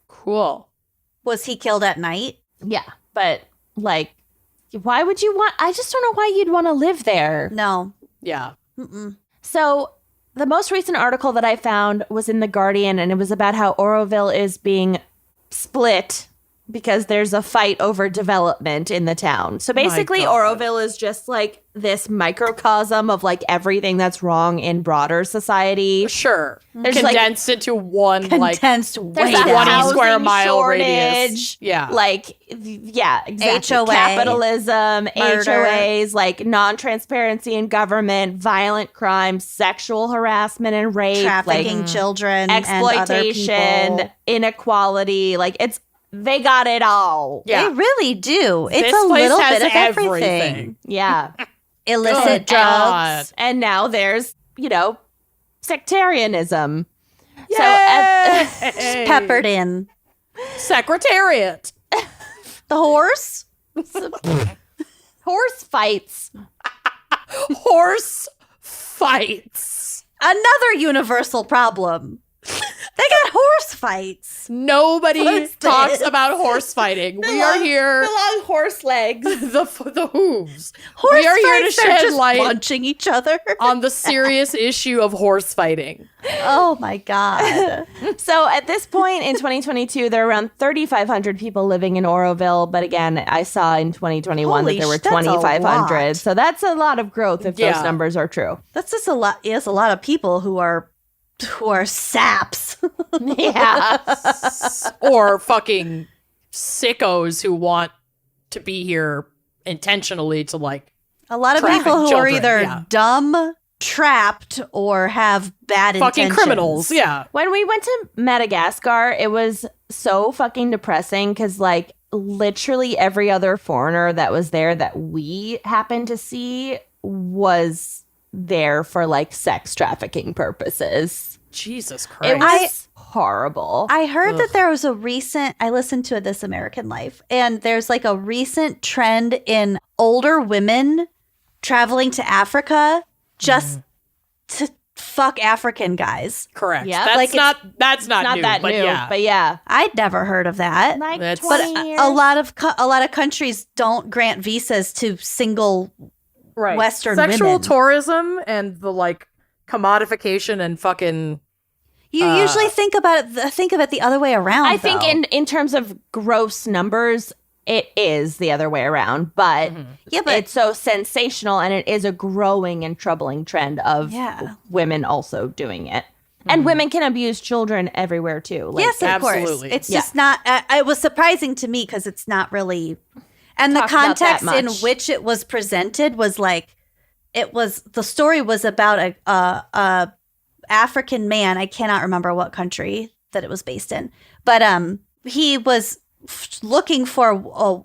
Cool. Was he killed at night? Yeah, but like, why would you want? I just don't know why you'd want to live there. No. Yeah. Mm-mm. So the most recent article that I found was in The Guardian, and it was about how Oroville is being split because there's a fight over development in the town. So basically, God. Oroville is just like this microcosm of like everything that's wrong in broader society. Sure. There's, like, Condensed into one like Condensed There's way a 20 down. housing square mile shortage. radius. Yeah. Like, yeah, exactly. HOA. Capitalism, Murder. HOAs, like non-transparency in government, violent crimes, sexual harassment and rape, Trafficking like children and other exploitation, people. inequality. Like, they got it all. Yeah. They really do. It's This a place little has bit of everything. everything. Yeah. Illicit Good God. drugs. And now there's, sectarianism. So, Yay! Peppered in. Secretariat. The horse? horse fights. Horse fights. Another universal problem. They got horse fights. Nobody What's talks this? about horse fighting. We are here. The long horse legs. The hooves. Horse We are here to fights, they're shed just light punching each other. on the serious issue of horse fighting. Oh my God. So at this point in 2022, there are around 3,500 people living in Oroville. But again, I saw in 2021 Holy that there were sh- that's a 2,500. lot. So that's a lot of growth if Yeah. those numbers are true. That's just a lot. Yes, a lot of people who are saps. Yeah. Or fucking sickos who want to be here intentionally to like A lot of traffic people who are children, either yeah. dumb, trapped, or have bad fucking intentions. criminals. Yeah. When we went to Madagascar, it was so fucking depressing because, like, literally every other foreigner that was there that we happened to see was there for, like, sex trafficking purposes. Jesus Christ. It was horrible. I heard that there was I listened to This American Life, and there's like a recent trend in older women traveling to Africa just to fuck African guys. Correct. Yeah. That's Like, that's not Not new, that but new, yeah. but yeah. I'd never heard of that. Like That's- 20 But years. a lot of countries don't grant visas to single Right. Western Sexual women. tourism and the like commodification and fucking You usually think of it the other way around. I think though. in terms of gross numbers, it is the other way around, but yeah, but it's so sensational, and it is a growing and troubling trend of Yeah. women also doing it. And women can abuse children everywhere too. Like, yes, of course. Absolutely. It's Yeah. just not. It was surprising to me because it's not really, and the Talked about that context in much. which it was presented was like, the story was about a African man. I cannot remember what country that it was based in, but he was looking for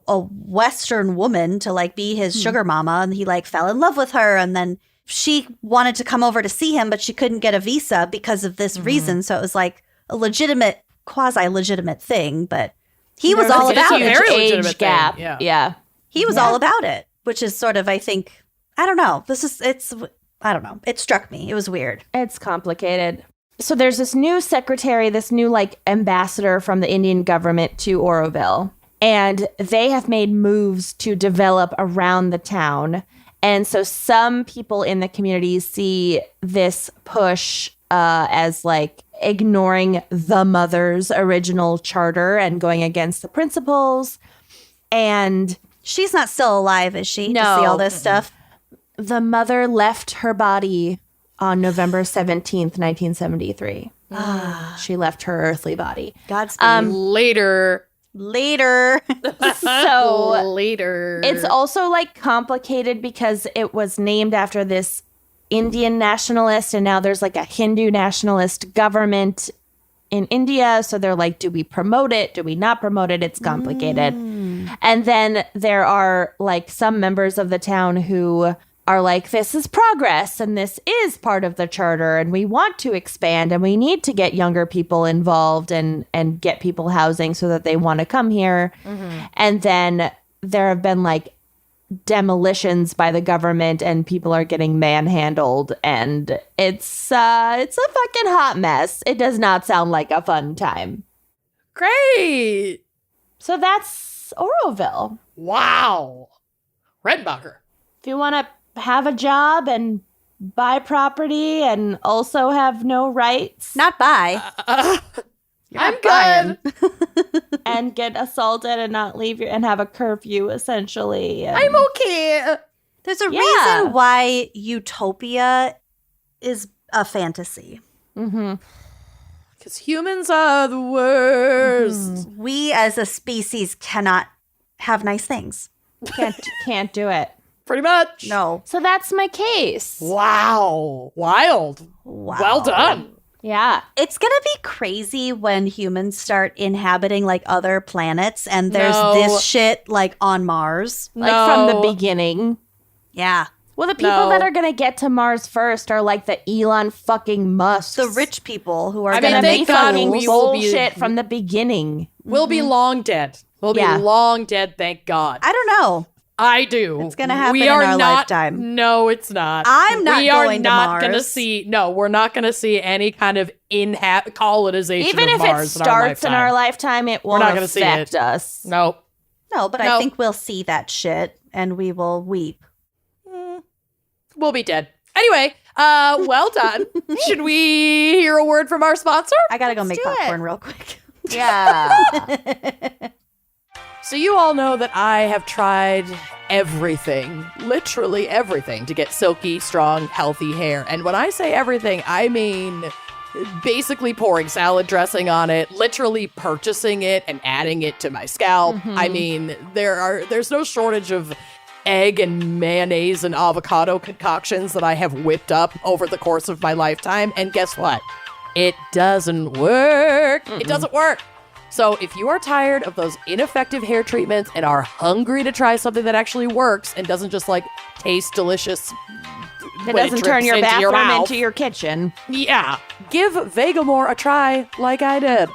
a Western woman to like be his sugar mama, and he like fell in love with her, and then she wanted to come over to see him, but she couldn't get a visa because of this reason. So it was like a legitimate, quasi-legitimate thing, but he was there's all a It's a about huge it. very age legitimate thing, gap. yeah. Yeah. He was all about it, which is sort of, I think, I don't know. I don't know. It struck me. It was weird. It's complicated. So there's this new secretary, this new like ambassador from the Indian government to Oroville, and they have made moves to develop around the town. And so some people in the community see this push as like ignoring the mother's original charter and going against the principles. And She's not still alive, is she? No. To see all this stuff. the mother left her body on November 17th, 1973. She left her earthly body. Godspeed. later. Later. So Later. it's also like complicated because it was named after this Indian nationalist, and now there's like a Hindu nationalist government in India. So they're like, do we promote it? Do we not promote it? It's complicated. And then there are like some members of the town who are like, this is progress and this is part of the charter and we want to expand and we need to get younger people involved and get people housing so that they want to come here. And then there have been like demolitions by the government and people are getting manhandled, and it's a fucking hot mess. It does not sound like a fun time. great. So that's Oroville. Wow. Redbacher. If you want to have a job and buy property and also have no rights Not by. I'm buying. good. and get assaulted and not leave and have a curfew essentially. And I'm okay. There's a Yeah. reason why utopia is a fantasy. Because humans are the worst. We as a species cannot have nice things. can't do it. Pretty much. No. So that's my case. Wow. Wild. Wow. Well done. Yeah. It's going to be crazy when humans start inhabiting like other planets and there's No. this shit like on Mars. Like from the No. beginning. Yeah. Well, the people No. that are going to get to Mars first are like the Elon fucking Musks. The rich people who are I going mean, to thank make God fucking we will be- bullshit from the beginning. We'll be long dead. We'll Yeah. be long dead, thank God. I don't know. I do. It's gonna happen we in are our not, lifetime. No, it's not. I'm not We are going to not gonna Mars. see. No, we're not gonna see any kind of colonization. Even of if Mars it starts in our lifetime. lifetime, it won't not gonna see affect it. us. No. No, but I No. think we'll see that shit and we will weep. We'll be dead. Anyway, well done. Should we hear a word from our sponsor? I got to go make do it. popcorn real quick. Yeah. So you all know that I have tried everything, literally everything, to get silky, strong, healthy hair. And when I say everything, I mean basically pouring salad dressing on it, literally purchasing it and adding it to my scalp. I mean, there's no shortage of egg and mayonnaise and avocado concoctions that I have whipped up over the course of my lifetime. And guess what? It doesn't work. It doesn't work. So if you are tired of those ineffective hair treatments and are hungry to try something that actually works and doesn't just like taste delicious, It when doesn't turn your drips into bathroom mouth, into your kitchen. yeah, give Vegamore a try like I did.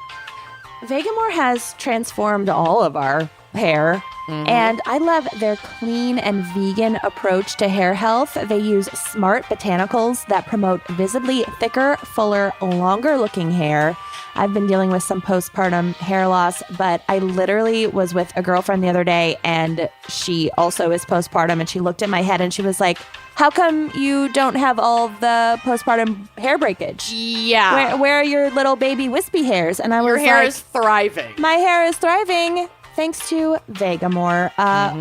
Vegamore has transformed all of our hair. And I love their clean and vegan approach to hair health. They use smart botanicals that promote visibly thicker, fuller, longer looking hair. I've been dealing with some postpartum hair loss, but I literally was with a girlfriend the other day and she also is postpartum and she looked at my head and she was like, how come you don't have all the postpartum hair breakage? Yeah. Where are your little baby wispy hairs? And I was Your hair like, is thriving. my hair is thriving thanks to Vegamore.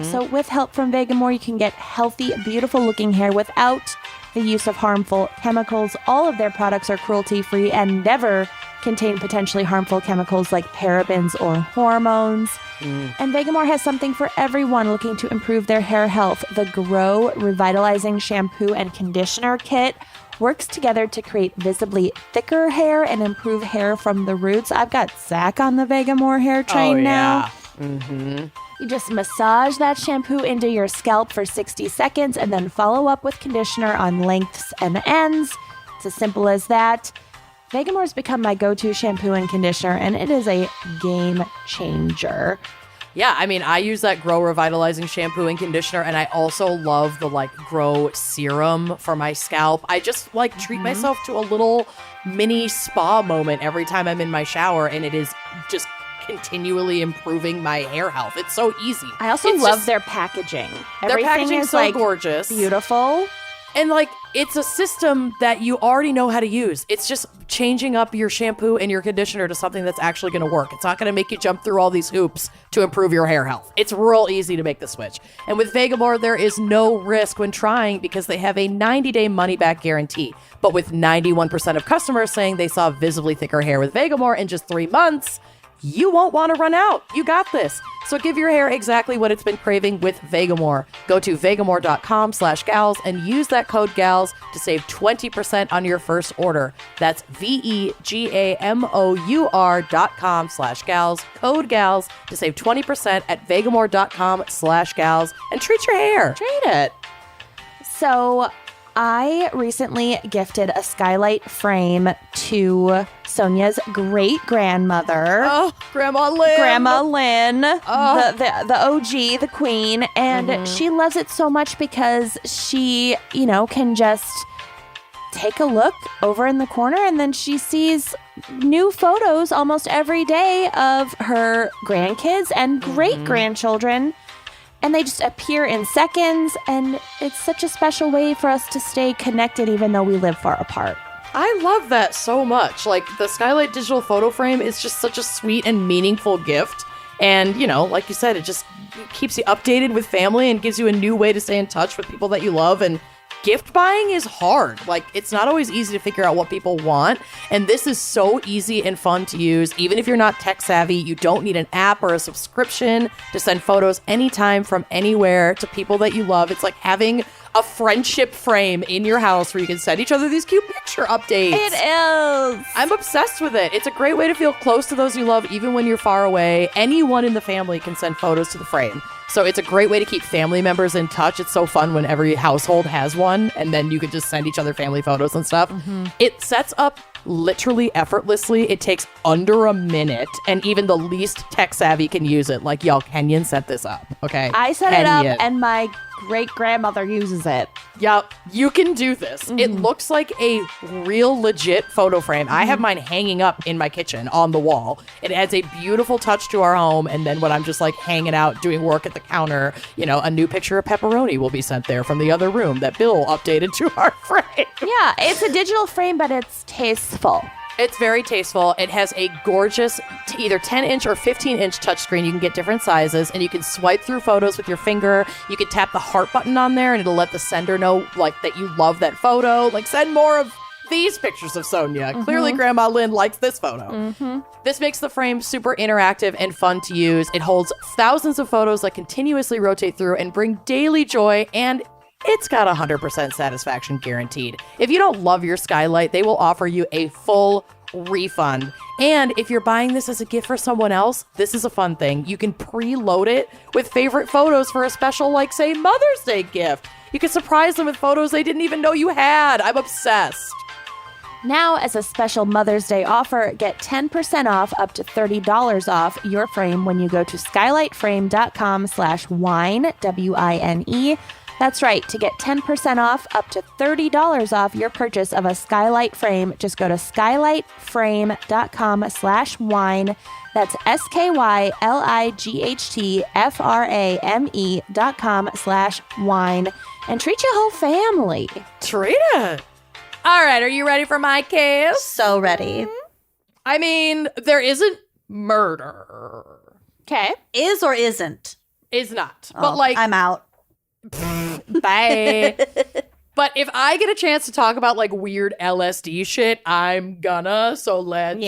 So with help from Vegamore, you can get healthy, beautiful looking hair without the use of harmful chemicals. All of their products are cruelty-free and never contain potentially harmful chemicals like parabens or hormones. And Vegamore has something for everyone looking to improve their hair health. The Grow Revitalizing Shampoo and Conditioner Kit works together to create visibly thicker hair and improve hair from the roots. I've got Zach on the Vegamore hair train now. You just massage that shampoo into your scalp for 60 seconds and then follow up with conditioner on lengths and ends. It's as simple as that. Vegamore's become my go-to shampoo and conditioner, and it is a game changer. Yeah, I mean, I use that Grow Revitalizing shampoo and conditioner, and I also love the like Grow serum for my scalp. I just like treat myself to a little mini spa moment every time I'm in my shower, and it is just continually improving my hair health. It's so easy. I also love their packaging. Their packaging is so like gorgeous. beautiful. And like, it's a system that you already know how to use. It's just changing up your shampoo and your conditioner to something that's actually going to work. It's not going to make you jump through all these hoops to improve your hair health. It's real easy to make the switch. And with Vegamore, there is no risk when trying because they have a 90-day money-back guarantee. But with 91% of customers saying they saw visibly thicker hair with Vegamore in just 3 months, you won't want to run out. You got this. So give your hair exactly what it's been craving with Vegamore. Go to vegamore.com/gals and use that code GALS to save 20% on your first order. That's vegamour.com/gals, code GALS to save 20% at vegamore.com/gals and treat your hair. Treat it. So I recently gifted a skylight frame to Sonia's great-grandmother. Oh, Grandma Lynn. Grandma Lynn, the OG, the queen. And she loves it so much because she, can just take a look over in the corner and then she sees new photos almost every day of her grandkids and great-grandchildren. And they just appear in seconds, and it's such a special way for us to stay connected even though we live far apart. I love that so much. Like, the Skylight digital photo frame is just such a sweet and meaningful gift. And, like you said, it just keeps you updated with family and gives you a new way to stay in touch with people that you love. And gift buying is hard. Like, it's not always easy to figure out what people want. And this is so easy and fun to use. Even if you're not tech savvy, you don't need an app or a subscription to send photos anytime from anywhere to people that you love. It's like having a friendship frame in your house where you can send each other these cute picture updates. It is. I'm obsessed with it. It's a great way to feel close to those you love, even when you're far away. Anyone in the family can send photos to the frame. So it's a great way to keep family members in touch. It's so fun when every household has one, and then you can just send each other family photos and stuff. It sets up literally effortlessly. It takes under a minute, and even the least tech savvy can use it. Like, y'all, Kenyon set this up, okay? I set it up, and my great-grandmother uses it. Yep, you can do this. It looks like a real legit photo frame. I have mine hanging up in my kitchen on the wall. It adds a beautiful touch to our home, and then when I'm just like hanging out doing work at the counter, a new picture of pepperoni will be sent there from the other room that Bill updated to our frame. Yeah, it's a digital frame, but it's tasteful. It's very tasteful. It has a gorgeous either 10-inch or 15-inch touchscreen. You can get different sizes, and you can swipe through photos with your finger. You can tap the heart button on there, and it'll let the sender know like that you love that photo. Like, send more of these pictures of Sonia. Clearly, Grandma Lynn likes this photo. This makes the frame super interactive and fun to use. It holds thousands of photos that continuously rotate through and bring daily joy, and it's got 100% satisfaction guaranteed. If you don't love your skylight, they will offer you a full refund. And if you're buying this as a gift for someone else, this is a fun thing. You can preload it with favorite photos for a special, like, say, Mother's Day gift. You can surprise them with photos they didn't even know you had. I'm obsessed. Now, as a special Mother's Day offer, get 10% off up to $30 off your frame when you go to skylightframe.com/wine, W-I-N-E. That's right. To get 10% off up to $30 off your purchase of a skylight frame, just go to skylightframe.com/wine. That's skylightframe.com/wine. And treat your whole family. Treat it. All right, are you ready for my case? So ready. I mean, there isn't murder. Okay. Is or isn't? Is not. Oh, But like, I'm out. bye. But if I get a chance to talk about like weird LSD shit, I'm gonna. So let's go.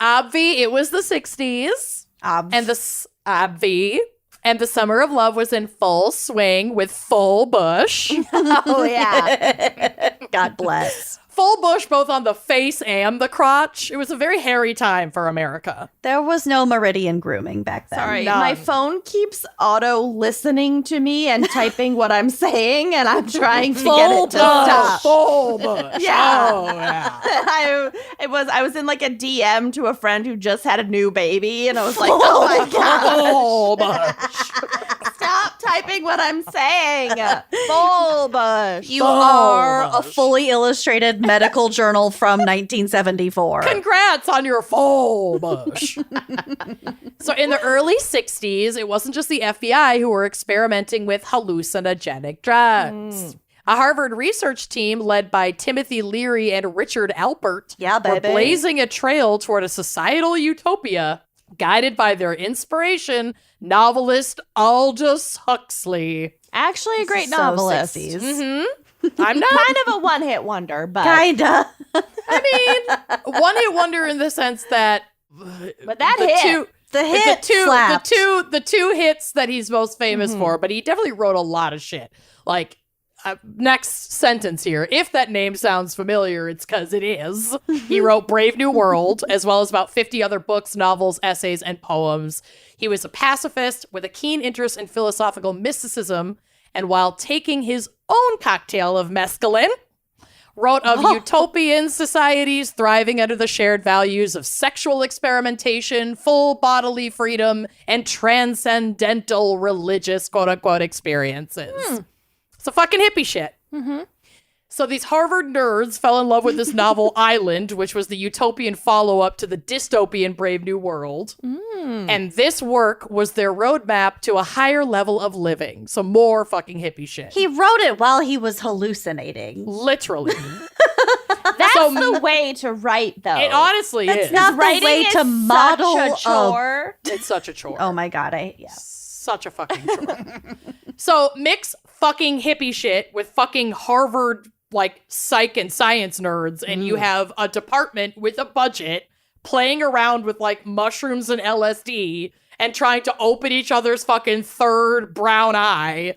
Obvi, it was the 60s. And Obvi. And the summer of love was in full swing with full bush. Oh, yeah. God bless. Full bush both on the face and the crotch. It was a very hairy time for America. There was no meridian grooming back then. Sorry, None. my phone keeps auto-listening to me and typing what I'm saying, and I'm trying to get it to stop. Full bush. Yeah. Oh, yeah. I was in like a DM to a friend who just had a new baby, and I was like, oh my God, Full bush. stop typing what I'm saying. Full bush. You Full are a bush. fully illustrated medical journal from 1974. Congrats on your full bush. So in the early 60s, it wasn't just the FBI who were experimenting with hallucinogenic drugs. A Harvard research team led by Timothy Leary and Richard Alpert Yeah, were baby. blazing a trail toward a societal utopia guided by their inspiration, novelist Aldous Huxley. Actually, a great So novelist. 60s. I'm not Kind of a one-hit wonder, but Kinda. one-hit wonder in the sense that that the hit. The hit slapped. the two hits that he's most famous for, but he definitely wrote a lot of shit. Like, next sentence here. If that name sounds familiar, it's because it is. He wrote Brave New World, as well as about 50 other books, novels, essays, and poems. He was a pacifist with a keen interest in philosophical mysticism, and while taking his own cocktail of mescaline, wrote of utopian societies thriving under the shared values of sexual experimentation, full bodily freedom, and transcendental religious quote-unquote experiences. So fucking hippie shit. So these Harvard nerds fell in love with this novel Island, which was the utopian follow-up to the dystopian Brave New World. And this work was their roadmap to a higher level of living. So more fucking hippie shit. He wrote it while he was hallucinating. Literally. That's So- the way to write, though. It honestly That's is. not the Writing way is to model such a chore. It's such a chore. Oh my God, Such a fucking chore. So mix fucking hippie shit with fucking Harvard, like, psych and science nerds, and you have a department with a budget playing around with, like, mushrooms and LSD and trying to open each other's fucking third brown eye.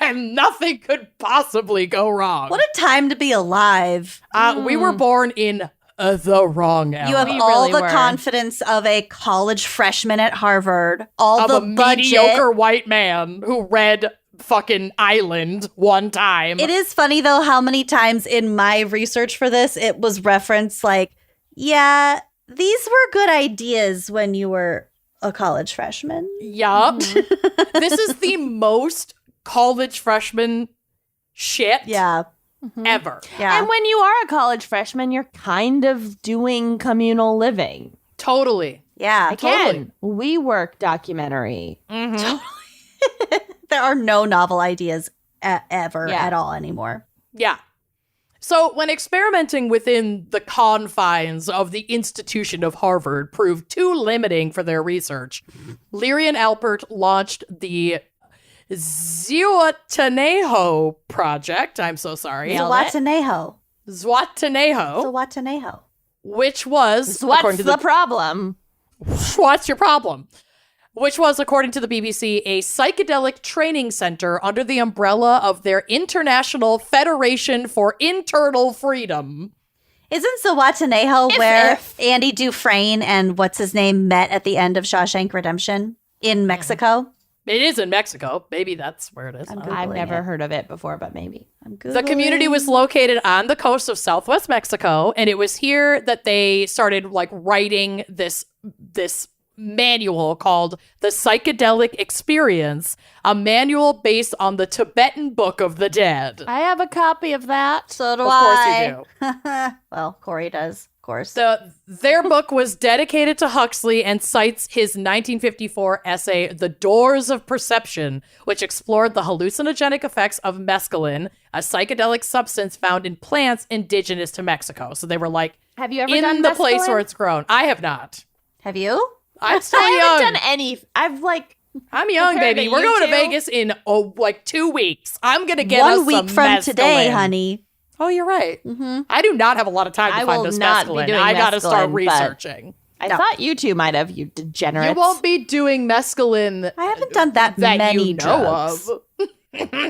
And nothing could possibly go wrong. What a time to be alive. We were born in the wrong era. You have We all really the were. confidence of a college freshman at Harvard, all of the a budget. mediocre white man who read fucking Island one time. It is funny, though, how many times in my research for this, it was referenced like, yeah, these were good ideas when you were a college freshman. Yup. This is the most college freshman shit Yeah. ever. Yeah. And when you are a college freshman, you're kind of doing communal living. Totally. yeah. Again, WeWork documentary. Mhm. There are no novel ideas ever Yeah. at all anymore. Yeah. So when experimenting within the confines of the institution of Harvard proved too limiting for their research, Leary and Alpert launched the Zihuatanejo project. I'm so sorry. Zihuatanejo. Zihuatanejo, which was What's the problem? What's your problem? Which was, according to the BBC, a psychedelic training center under the umbrella of their International Federation for Internal Freedom. Isn't Zihuatanejo where Andy Dufresne and what's his name met at the end of Shawshank Redemption in Mexico? It is in Mexico. Maybe that's where it is. I've never heard of it before, but maybe. The community was located on the coast of Southwest Mexico, and it was here that they started like writing this manual called The Psychedelic Experience, a manual based on the Tibetan Book of the Dead. I have a copy of that. So do Of I. course you do. Well, Corey does, of course. Their book was dedicated to Huxley and cites his 1954 essay, The Doors of Perception, which explored the hallucinogenic effects of mescaline, a psychedelic substance found in plants indigenous to Mexico. So they were like, Have you ever in done the mescaline? place where it's grown. I have not. Have you? I'm still I young. haven't done any. I'm young, compared baby. to We're you going to two. Vegas in 2 weeks. I'm gonna get 1 us week some from today, mescaline. honey. Oh, you're right. Mm-hmm. I do not have a lot of time to I find will this not be mescaline. doing I gotta start mescaline, but- researching. I No. thought you two might have, you degenerates. You won't be doing mescaline. I haven't done that that many you know drugs. of.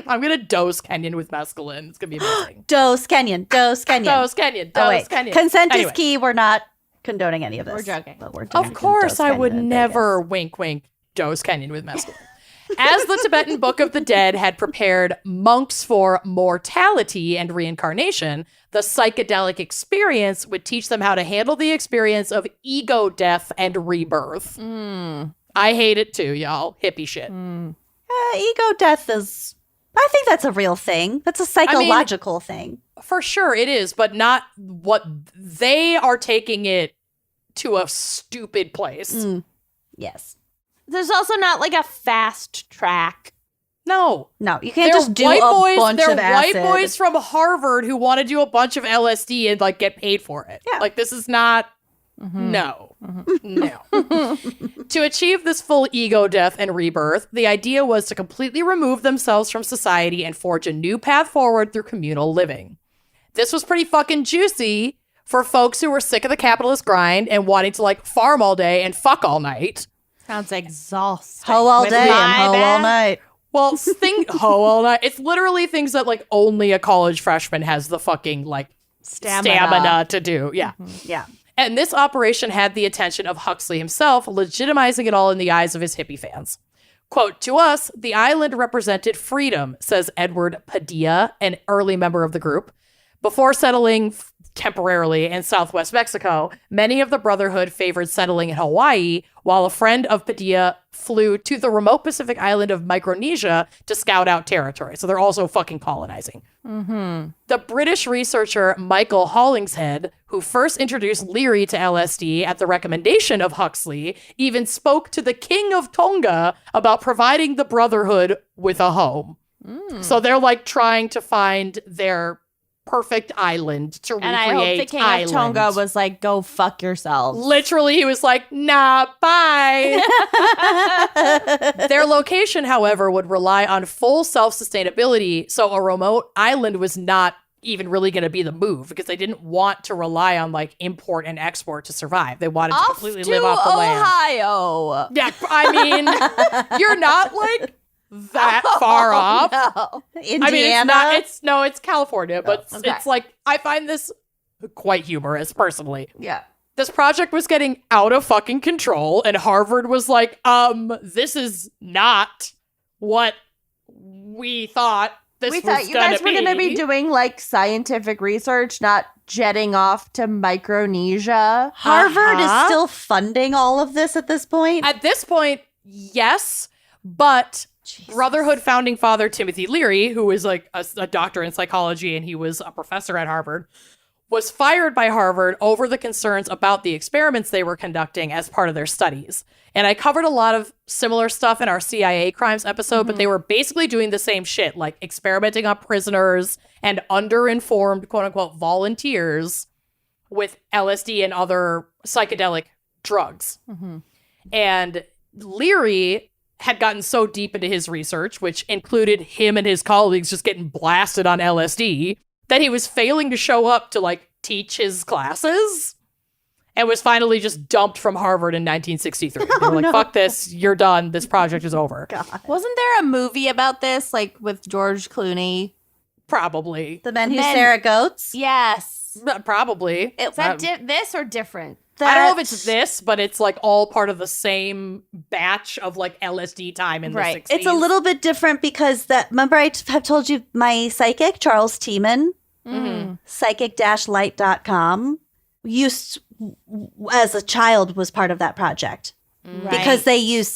I'm gonna dose Kenyon with mescaline. It's gonna be amazing. Dose Kenyon. Dose Kenyon. Oh, wait. Dose Kenyon. Consent Anyway. is key. We're not condoning any of this. We're joking. But we're doing Of course, Dose I Kenyon would in never Vegas. wink, wink, dose Kenyon with mescaline. As the Tibetan Book of the Dead had prepared monks for mortality and reincarnation, the psychedelic experience would teach them how to handle the experience of ego death and rebirth. I hate it too, y'all. Hippie shit. Ego death is... I think that's a real thing. That's a psychological thing. For sure it is, but not what they are taking it to a stupid place. Yes. There's also not like a fast track. No. No, you can't They're just do white a boys, bunch they're of acid. white boys from Harvard who want to do a bunch of LSD and like get paid for it. Yeah. Like this is not no. To achieve this full ego death and rebirth, the idea was to completely remove themselves from society and forge a new path forward through communal living. This was pretty fucking juicy for folks who were sick of the capitalist grind and wanting to like farm all day and fuck all night. Sounds exhausting. Hoe all With day my and hoe all bad- night. Well, hoe all night. It's literally things that like only a college freshman has the fucking like stamina to do. Yeah. Yeah. And this operation had the attention of Huxley himself, legitimizing it all in the eyes of his hippie fans. Quote, "To us, the island represented freedom," says Edward Padilla, an early member of the group. Before settling temporarily in Southwest Mexico, many of the Brotherhood favored settling in Hawaii, while a friend of Padilla flew to the remote Pacific island of Micronesia to scout out territory. So they're also fucking colonizing. The British researcher Michael Hollingshead, who first introduced Leary to LSD at the recommendation of Huxley, even spoke to the King of Tonga about providing the Brotherhood with a home. So they're like trying to find their perfect island to recreate And I hope the King of Tonga was like, go fuck yourself. Literally, he was like, nah, bye. Their location, however, would rely on full self-sustainability, so a remote island was not even really going to be the move because they didn't want to rely on like import and export to survive. They wanted to Off completely to live off the land. Ohio. Yeah, I mean, you're not like that far off. No. Indiana. I mean, it's California, but okay. it's like, I find this quite humorous personally. Yeah. This project was getting out of fucking control, and Harvard was like, this is not what we thought this We was thought you guys were going going to be doing like scientific research, not jetting off to Micronesia. Harvard is Uh-huh. still funding all of this at this point. At this point, yes, but Brotherhood founding father Timothy Leary, who was like a doctor in psychology and he was a professor at Harvard, was fired by Harvard over the concerns about the experiments they were conducting as part of their studies. And I covered a lot of similar stuff in our CIA crimes episode, but they were basically doing the same shit, like experimenting on prisoners and underinformed, quote unquote, volunteers with LSD and other psychedelic drugs. And Leary had gotten so deep into his research, which included him and his colleagues just getting blasted on LSD, that he was failing to show up to like teach his classes and was finally just dumped from Harvard in 1963. They were like, fuck this, you're done, this project is over. God. Wasn't there a movie about this, like with George Clooney? Probably. The Men Who Stare at Goats? Yes. Probably. Is that this or different? I don't know if it's this, but it's like all part of the same batch of like LSD time in the 60s. It's a little bit different because remember I have told you my psychic, Charles Tiemann, psychic-light.com, as a child was part of that project. Because they used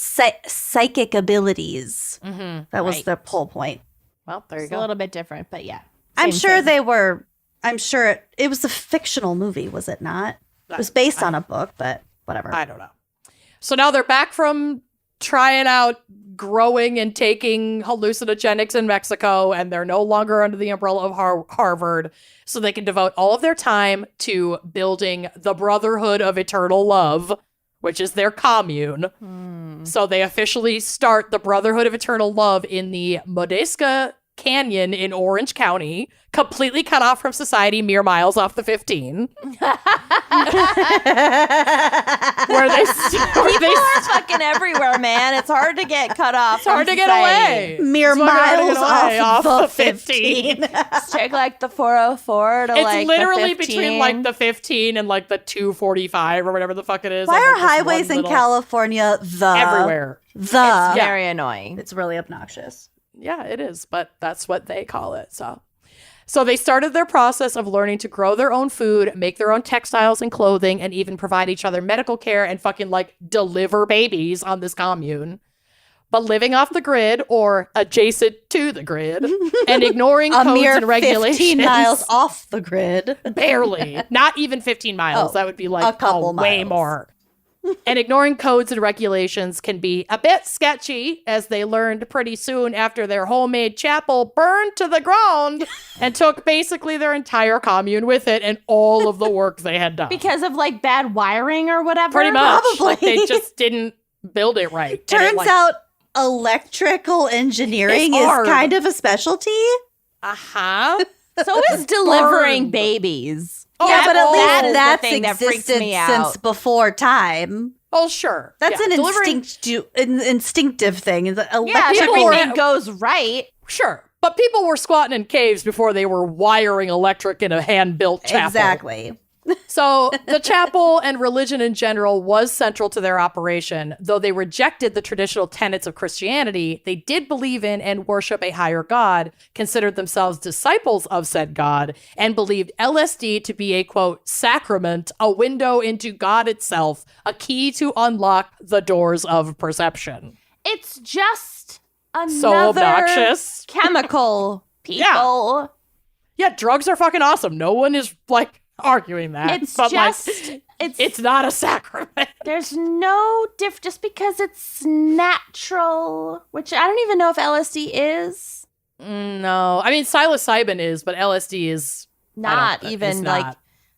psychic abilities. That was the whole point. Well, there you It's go. a little bit different, but yeah. I'm Same sure thing. they were. I'm sure it was a fictional movie, was it not? It was based on a book, but whatever. I don't know. So now they're back from trying out growing and taking hallucinogenics in Mexico, and they're no longer under the umbrella of Harvard, so they can devote all of their time to building the Brotherhood of Eternal Love, which is their commune. So they officially start the Brotherhood of Eternal Love in the Modesca Canyon in Orange County, completely cut off from society, mere miles off the 15. Where they are fucking everywhere, man. It's hard to get cut off. It's hard to get away. Mere It's hard to get miles away off off the the 15. Take like the 404 to It's like literally the 15. between like the 15 and like the 245 or whatever the fuck it is. Why on, are like, this highways one in little- California everywhere? The Very annoying. It's really obnoxious. Yeah, it is, but that's what they call it. So they started their process of learning to grow their own food, make their own textiles and clothing, and even provide each other medical care and fucking like deliver babies on this commune. But living off the grid or adjacent to the grid and ignoring A codes mere and regulations. 15 miles off the grid. Barely. Not even 15 miles. Oh, that would be like a couple way miles. more. And ignoring codes and regulations can be a bit sketchy, as they learned pretty soon after their homemade chapel burned to the ground and took basically their entire commune with it and all of the work they had done. Because of like bad wiring or whatever? Pretty much. Probably. Like, they just didn't build it right. And it, Turns like, out electrical engineering It's is hard. kind of a specialty. Uh-huh. So is delivering Burned. babies. Oh, Yeah, but at that least is the that's thing that freaks existed me since out. before time. Oh, sure. That's Yeah, an delivering- instinctive thing. Yeah, people if everything were- goes right. Sure. But people were squatting in caves before they were wiring electric in a hand-built chapel. Exactly. So the chapel and religion in general was central to their operation. Though they rejected the traditional tenets of Christianity, they did believe in and worship a higher God, considered themselves disciples of said God, and believed LSD to be a, quote, sacrament, a window into God itself, a key to unlock the doors of perception. It's just another So obnoxious. chemical, people. Yeah, drugs are fucking awesome. No one is, like, arguing that. It's but just, like, it's it's not a sacrament. there's no just because it's natural, which I don't even know if LSD is. No, I mean psilocybin is, but LSD is Not it's even not.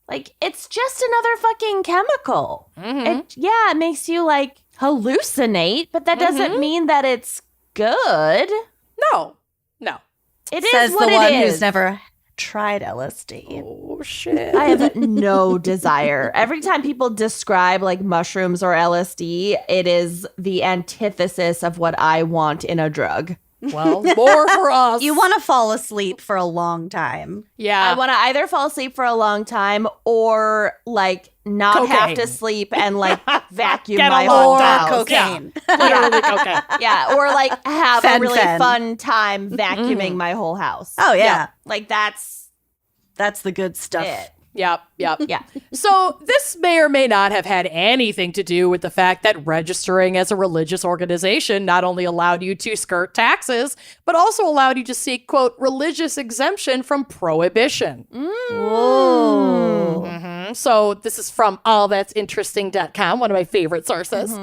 like it's just another fucking chemical. Mhm. It makes you like hallucinate, but that doesn't mean that it's good. No. It is Says what the it one is. who's never tried LSD. Oh shit. I have no desire. Every time people describe like mushrooms or LSD, it is the antithesis of what I want in a drug. Well, more for us. You want to fall asleep for a long time. Yeah. I want to either fall asleep for a long time or like not have Cocaine. to sleep and like vacuum Get my along whole with house. cocaine. Literally cocaine. Yeah, or like have a Fen. really fun time vacuuming my whole house. Oh, yeah. Like that's That's the good stuff. it. Yep. Yeah. So this may or may not have had anything to do with the fact that registering as a religious organization not only allowed you to skirt taxes, but also allowed you to seek, quote, religious exemption from prohibition. Whoa. So this is from allthat'sinteresting.com, one of my favorite sources.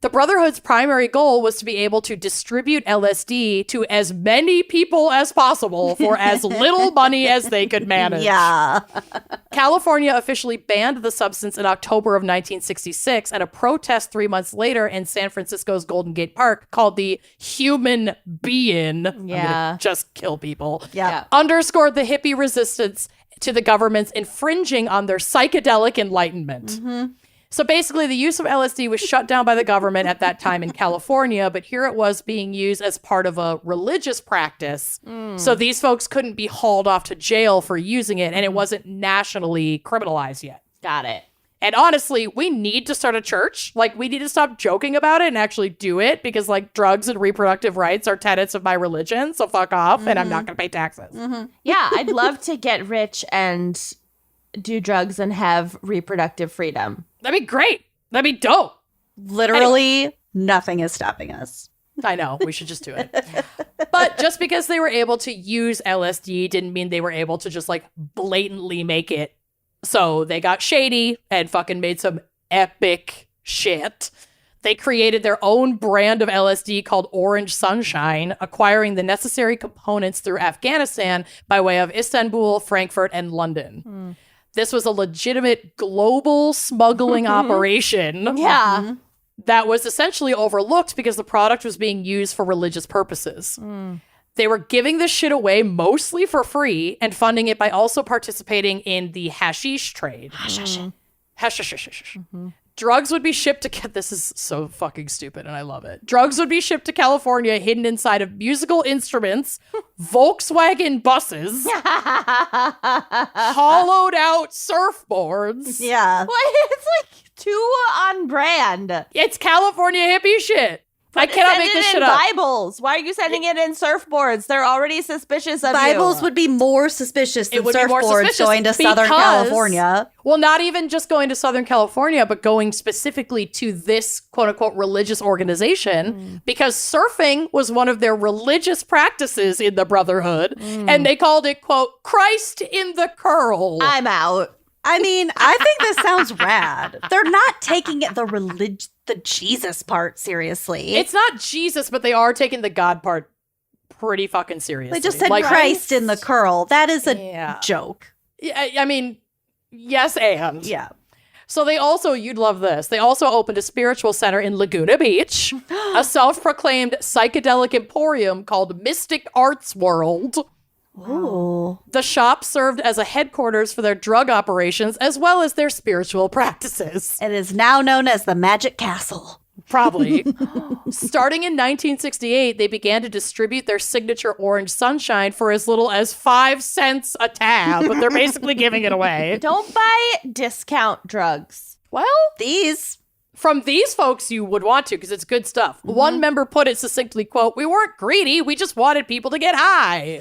The Brotherhood's primary goal was to be able to distribute LSD to as many people as possible for as little money as they could manage. Yeah. California officially banned the substance in October of 1966, and a protest 3 months later in San Francisco's Golden Gate Park called the Human Be-In, I'm gonna just kill people, underscored the hippie resistance to the government's infringing on their psychedelic enlightenment. So basically, the use of LSD was shut down by the government at that time in California, but here it was being used as part of a religious practice. So these folks couldn't be hauled off to jail for using it, and it wasn't nationally criminalized yet. Got it. And honestly, we need to start a church. Like, we need to stop joking about it and actually do it, because, like, drugs and reproductive rights are tenets of my religion, so fuck off, and I'm not going to pay taxes. Yeah, I'd love to get rich and do drugs and have reproductive freedom. That'd be great. That'd be dope. Literally, nothing is stopping us. I know. We should just do it. But just because they were able to use LSD didn't mean they were able to just, like, blatantly make it. So they got shady and fucking made some epic shit. They created their own brand of LSD called Orange Sunshine, acquiring the necessary components through Afghanistan by way of Istanbul, Frankfurt, and London. This was a legitimate global smuggling operation. Yeah. That was essentially overlooked because the product was being used for religious purposes. They were giving this shit away mostly for free and funding it by also participating in the hashish trade. Hashish. Drugs would be shipped to... This is so fucking stupid, and I love it. Drugs would be shipped to California hidden inside of musical instruments, Volkswagen buses, hollowed out surfboards. Yeah. What? It's like too on brand. It's California hippie shit. I cannot make this shit up. Bibles. Why are you sending it in surfboards? They're already suspicious of Bibles you. would be more suspicious than would be more surfboards suspicious going to Southern because- California. Well, not even just going to Southern California, but going specifically to this quote-unquote religious organization, because surfing was one of their religious practices in the Brotherhood, and they called it, quote, Christ in the curl. I'm out. I mean, I think this sounds rad. They're not taking it the Jesus part seriously. It's not Jesus, but they are taking the God part pretty fucking seriously. They just said Like, Christ in the curl. That is a Yeah. joke. I mean, yes, and. Yeah. So they also, you'd love this, they also opened a spiritual center in Laguna Beach, a self-proclaimed psychedelic emporium called Mystic Arts World. Ooh. The shop served as a headquarters for their drug operations as well as their spiritual practices. It is now known as the Magic Castle. Probably. Starting in 1968, they began to distribute their signature Orange Sunshine for as little as 5 cents a tab, but they're basically giving it away. Don't buy discount drugs. Well, These. from these folks, you would want to, because it's good stuff. One member put it succinctly, quote, "We weren't greedy, we just wanted people to get high."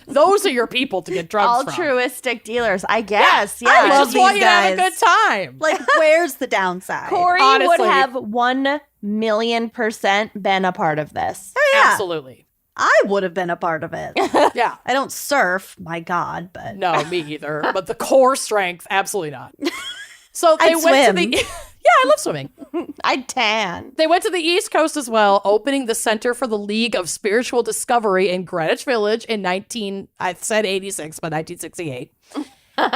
Those are your people to get drugs from. Altruistic dealers, I guess. Yeah. I love just want these you to have a guys. good time. Like, where's the downside? Corey Honestly. would have 1,000,000% been a part of this. Oh, yeah. Absolutely. I would have been a part of it. Yeah. I don't surf, my God, but No, me either. But the core strength, absolutely not. So they I'd went swim. to the... Yeah, I love swimming. I'd tan. They went to the East Coast as well, opening the Center for the League of Spiritual Discovery in Greenwich Village in I said 86, but 1968.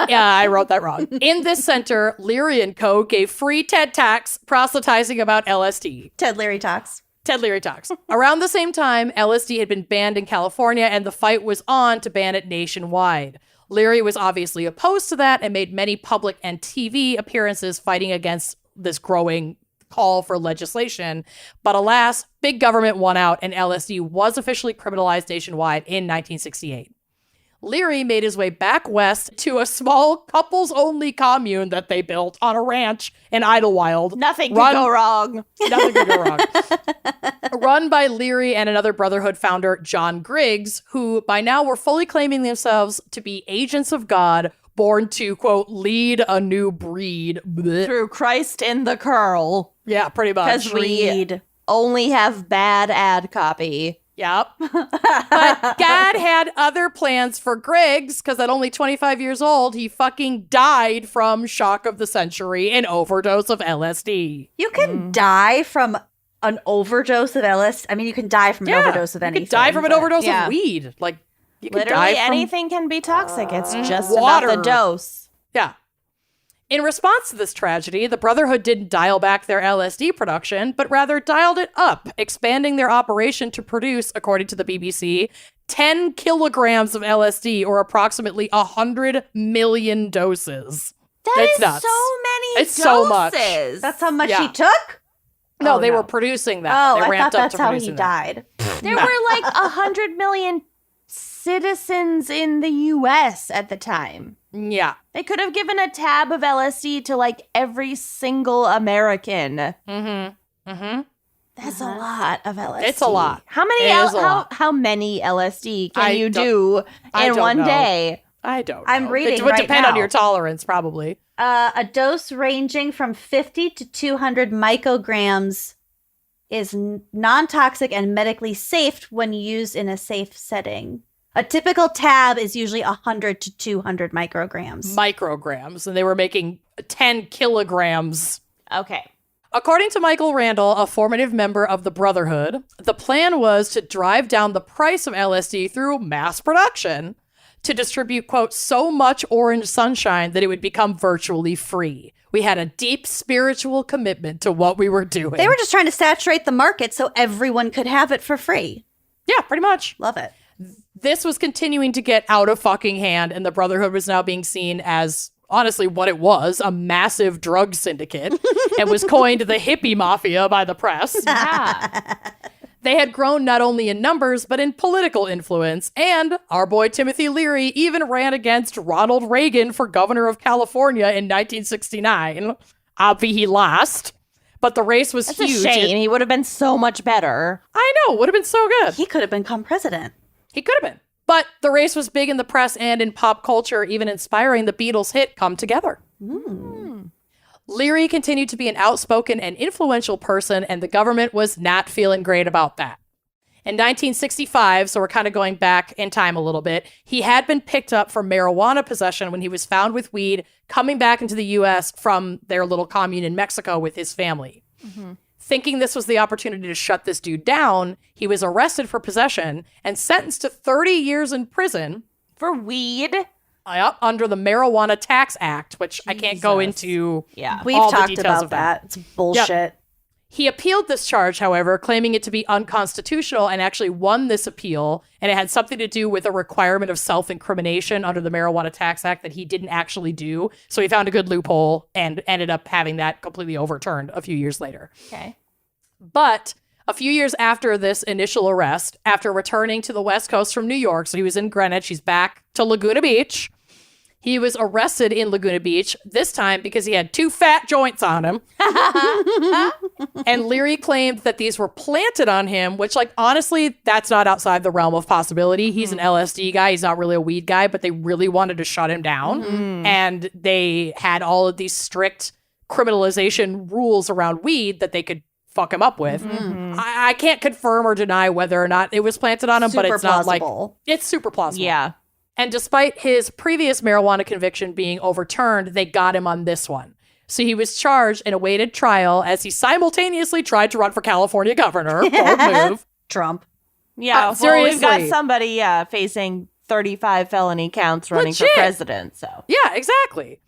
Yeah, I wrote that wrong. In this center, Leary & Co. gave free TED Talks proselytizing about LSD. Ted Leary talks. Ted Leary Talks. Around the same time, LSD had been banned in California, and the fight was on to ban it nationwide. Leary was obviously opposed to that and made many public and TV appearances fighting against this growing call for legislation. But alas, big government won out, and LSD was officially criminalized nationwide in 1968. Leary made his way back west to a small couples-only commune that they built on a ranch in Idlewild. Nothing could go wrong. Nothing could go wrong. Run by Leary and another Brotherhood founder, John Griggs, who by now were fully claiming themselves to be agents of God, born to, quote, lead a new breed. Blech. Through Christ in the curl. Yeah, pretty much. Because we only have bad ad copy. Yep. But God had other plans for Griggs because at only 25 years old, he fucking died from shock of the century, an overdose of LSD. You can die from an overdose of LSD. I mean, you can die from an overdose of anything. You could die from an overdose yeah. of weed. Like, you could Literally die from anything can be toxic. It's just water. about the dose. Yeah. In response to this tragedy, the Brotherhood didn't dial back their LSD production, but rather dialed it up, expanding their operation to produce, according to the BBC, 10 kilograms of LSD, or approximately 100 million doses. That's nuts. so many It's doses. so much. That's how much Yeah. he took? No, they were producing that. Oh, They I thought ramped up that's to how he producing that. died. There were like 100 million citizens in the U.S. at the time. Yeah. They could have given a tab of LSD to like every single American. Mm-hmm. Mm-hmm. That's a lot of LSD. It's a lot. How many? It is a lot. How many LSD can I you don't- do I in don't one know. day? I don't know. I'm reading It would right depend on now. your tolerance, probably. A dose ranging from 50 to 200 micrograms is non-toxic and medically safe when used in a safe setting. A typical tab is usually 100 to 200 micrograms. Micrograms. And they were making 10 kilograms. Okay. According to Michael Randall, a formative member of the Brotherhood, the plan was to drive down the price of LSD through mass production to distribute, quote, so much orange sunshine that it would become virtually free. We had a deep spiritual commitment to what we were doing. They were just trying to saturate the market so everyone could have it for free. Yeah, pretty much. Love it. This was continuing to get out of fucking hand, and the Brotherhood was now being seen as, honestly, what it was, a massive drug syndicate, and was coined the hippie mafia by the press. Yeah. They had grown not only in numbers, but in political influence, and our boy Timothy Leary even ran against Ronald Reagan for governor of California in 1969. Obvi he lost, but the race was That's huge. a shame. He would have been so much better. I know, would have been so good. He could have become president. He could have been. But the race was big in the press and in pop culture, even inspiring the Beatles' hit Come Together. Leary continued to be an outspoken and influential person, and the government was not feeling great about that. In 1965, so we're kind of going back in time a little bit, he had been picked up for marijuana possession when he was found with weed coming back into the U.S. from their little commune in Mexico with his family. Thinking this was the opportunity to shut this dude down, he was arrested for possession and sentenced to 30 years in prison For weed? under the Marijuana Tax Act, which I can't go into. Yeah. We've all the talked details about of that. It's bullshit. He appealed this charge, however, claiming it to be unconstitutional, and actually won this appeal. And it had something to do with a requirement of self-incrimination under the Marijuana Tax Act that he didn't actually do. So he found a good loophole and ended up having that completely overturned a few years later. Okay. But a few years after this initial arrest, after returning to the West Coast from New York, so he was in Greenwich, he's back to Laguna Beach. He was arrested in Laguna Beach, this time because he had 2 fat joints on him. And Leary claimed that these were planted on him, which, like, honestly, that's not outside the realm of possibility. He's an LSD guy. He's not really a weed guy, but they really wanted to shut him down. And they had all of these strict criminalization rules around weed that they could fuck him up with. I can't confirm or deny whether or not it was planted on him, but Super it's not plausible. like, it's super plausible. Yeah. And despite his previous marijuana conviction being overturned, they got him on this one. So he was charged and awaited trial as he simultaneously tried to run for California governor. Bold move. Trump. Yeah. Well, seriously. we've got somebody facing 35 felony counts running Legit. for president. So Yeah, exactly.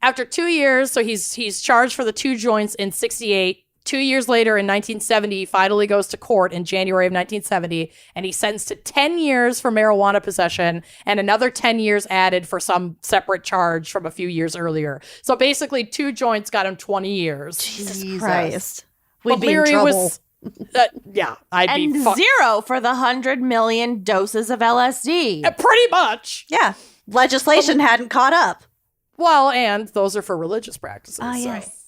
After 2 years, so he's charged for the 2 joints in 1968. 2 years later, in 1970, he finally goes to court in January of 1970, and he's sentenced to 10 years for marijuana possession and another 10 years added for some separate charge from a few years earlier. So basically, 2 joints got him 20 years. Jesus Christ. We'd But be in Leary trouble. was, yeah, I'd and be fucked. 0 for the 100 million doses of LSD. Pretty much. Yeah. Legislation hadn't caught up. Well, and those are for religious practices. Ah, so. yes.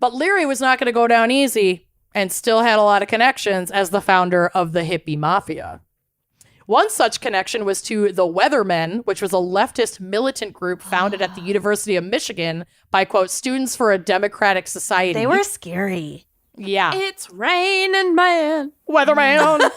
But Leary was not going to go down easy and still had a lot of connections as the founder of the hippie mafia. One such connection was to the Weathermen, which was a leftist militant group founded at the University of Michigan by, quote, Students for a Democratic Society. They were scary. Yeah. It's raining, man. Weatherman.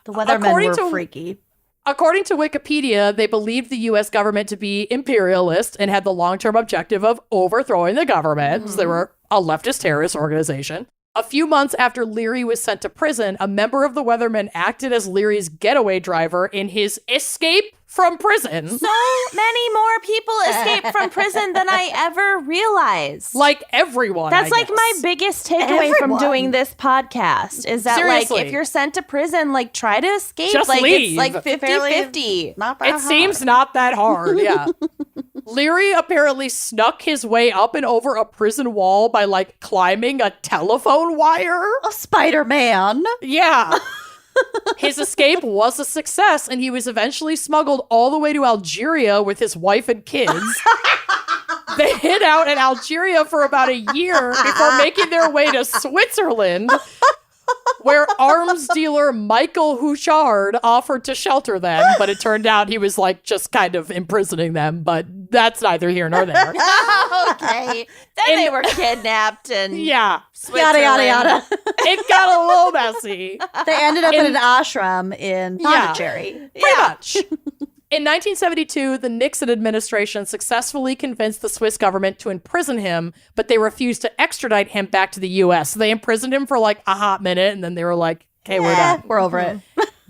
The Weathermen were freaky. According to Wikipedia, they believed the U.S. government to be imperialist and had the long-term objective of overthrowing the government. So they were a leftist terrorist organization. A few months after Leary was sent to prison, a member of the Weathermen acted as Leary's getaway driver in his escape from prison. So many more people escape from prison than I ever realized. Like everyone. That's I like guess. my biggest takeaway from Everyone. doing this podcast is that Seriously. like if you're sent to prison, like try to escape. Just like leave. it's like 50-50. Not that It hard. seems not that hard, yeah. Leary apparently snuck his way up and over a prison wall by like climbing a telephone wire. A Spider-Man. Yeah. His escape was a success, and he was eventually smuggled all the way to Algeria with his wife and kids. They hid out in Algeria for about a year before making their way to Switzerland, where arms dealer Michael Houchard offered to shelter them, but it turned out he was like just kind of imprisoning them, but that's neither here nor there. Okay. Then they were kidnapped and Yeah. Yada, yada, yada. It got a little messy. They ended up in an ashram in Pondicherry. Pretty much. In 1972, the Nixon administration successfully convinced the Swiss government to imprison him, but they refused to extradite him back to the U.S. So they imprisoned him for like a hot minute, and then they were like, okay, we're done. We're over it.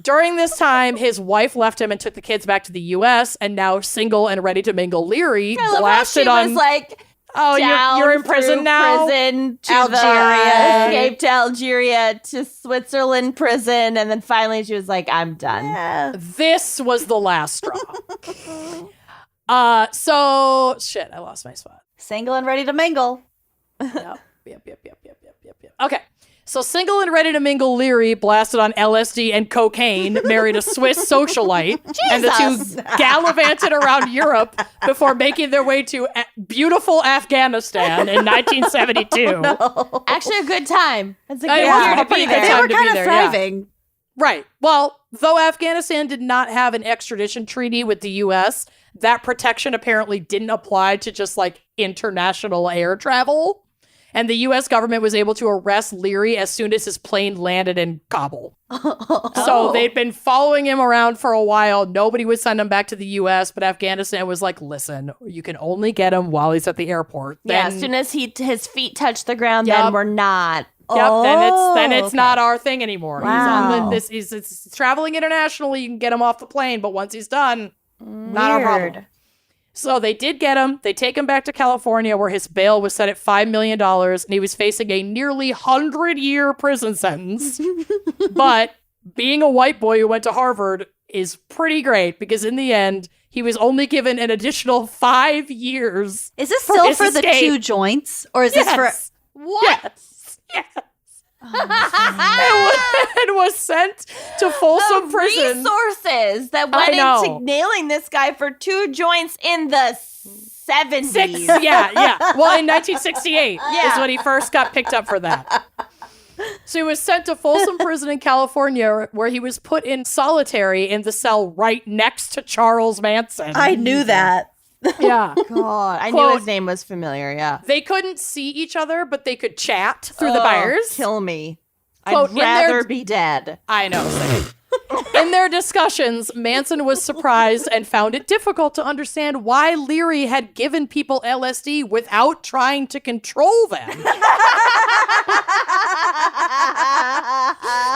During this time, his wife left him and took the kids back to the U.S., and now single and ready to mingle Leary I love how blasted she on... was like, Oh, you're in through prison now? Prison to Algeria. escape to Algeria to Switzerland prison, and then finally she was like, "I'm done." Yeah. This was the last straw. So shit, I lost my spot. Single and ready to mingle. Yep. Okay. So single and ready to mingle Leary blasted on LSD and cocaine, married a Swiss socialite, and the two gallivanted around Europe before making their way to beautiful Afghanistan in 1972. Actually, a good time. It's a good It year was to a pretty be good there. time They were to be kind of there, yeah. thriving. Right. Well, though Afghanistan did not have an extradition treaty with the U.S., that protection apparently didn't apply to just like international air travel. And the U.S. government was able to arrest Leary as soon as his plane landed in Kabul. So they'd been following him around for a while. Nobody would send him back to the U.S., but Afghanistan was like, listen, you can only get him while he's at the airport. Yeah, Then, as soon as his feet touch the ground, Yep. then we're not. Yep, then it's okay. not our thing anymore. Wow. He's traveling internationally. You can get him off the plane, but once he's done, not our problem. Weird. So they did get him. They take him back to California, where his bail was set at $5 million, and he was facing a nearly 100-year prison sentence. But being a white boy who went to Harvard is pretty great, because in the end, he was only given an additional 5 years. Is this still his for the escape. 2 joints? Or is this for... Yes. Yes. And was sent to Folsom Prison. Resources that I went know. into nailing this guy for 2 joints in the 70s. Yeah. Well, in 1968 is when he first got picked up for that. So he was sent to Folsom Prison in California, where he was put in solitary in the cell right next to Charles Manson. I knew that. Yeah. God, I Quote, knew his name was familiar. Yeah. They couldn't see each other, but they could chat through the bars. Kill me. Quote, I'd in their- rather be dead. I know. Same. In their discussions, Manson was surprised and found it difficult to understand why Leary had given people LSD without trying to control them.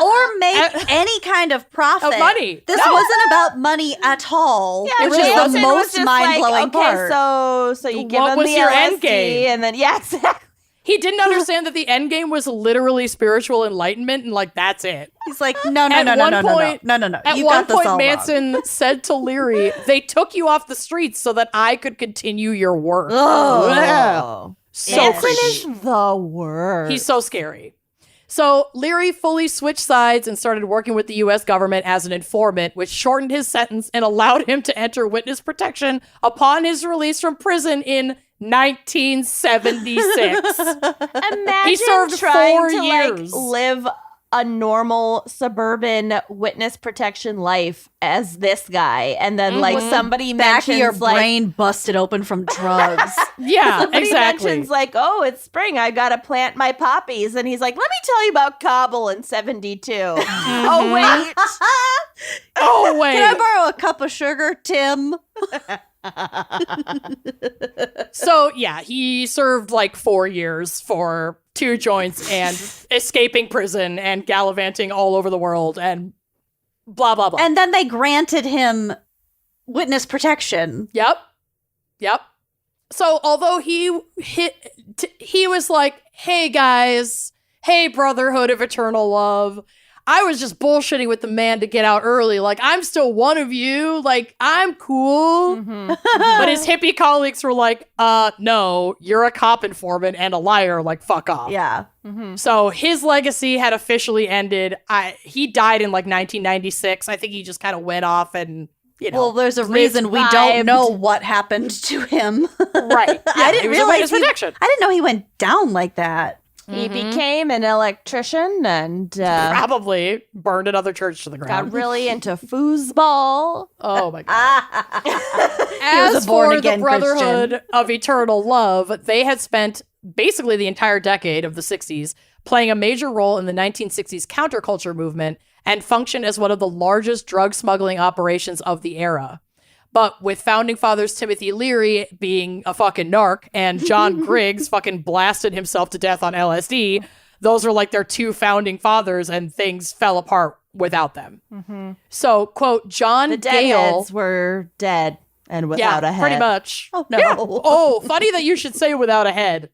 Or make any kind of profit. Of money. This No. wasn't about money at all. Yeah, which is Manson the was most just mind-blowing like, part. Okay, so you give What him was the your LSD, end game? and then exactly. He didn't understand that the end game was literally spiritual enlightenment, and like that's it. He's like, no. At one point, You you got this all wrong. Manson said to Leary, "They took you off the streets so that I could continue your work." Oh. So Manson creepy. is the worst. He's so scary. So Leary fully switched sides and started working with the U.S. government as an informant, which shortened his sentence and allowed him to enter witness protection upon his release from prison in 1976. Imagine He served trying 4 to years. like live a normal suburban witness protection life as this guy, and then like somebody Back of mentions your like brain busted open from drugs. Yeah, somebody exactly. mentions like, oh, it's spring, I gotta plant my poppies, and he's like, let me tell you about Kabul in 72. Oh wait, Oh, wait. Can I borrow a cup of sugar, Tim? So, yeah, he served like 4 years for 2 joints and escaping prison and gallivanting all over the world and blah, blah, blah. And then they granted him witness protection. Yep. So, although he was like, hey, guys, hey, Brotherhood of Eternal Love, I was just bullshitting with the man to get out early. Like, I'm still one of you. Like, I'm cool. But his hippie colleagues were like, no, you're a cop informant and a liar. Like, fuck off. Yeah. So his legacy had officially ended. He died in like 1996. I think he just kind of went off and, you know. Well, there's a reason we don't know what happened to him. Right. Yeah, I didn't realize protection. I didn't know he went down like that. he became an electrician and Probably burned another church to the ground. got really into foosball. Oh my God. was As a born for the again Brotherhood of Eternal Love, they had spent basically the entire decade of the 60s playing a major role in the 1960s counterculture movement and functioned as one of the largest drug smuggling operations of the era. But with founding fathers Timothy Leary being a fucking narc and John Griggs fucking blasted himself to death on LSD, those are like their 2 founding fathers, and things fell apart without them. So, quote, John The Gale... deadheads were dead and without a head. pretty much. Oh, no. Yeah. Oh, funny that you should say without a head.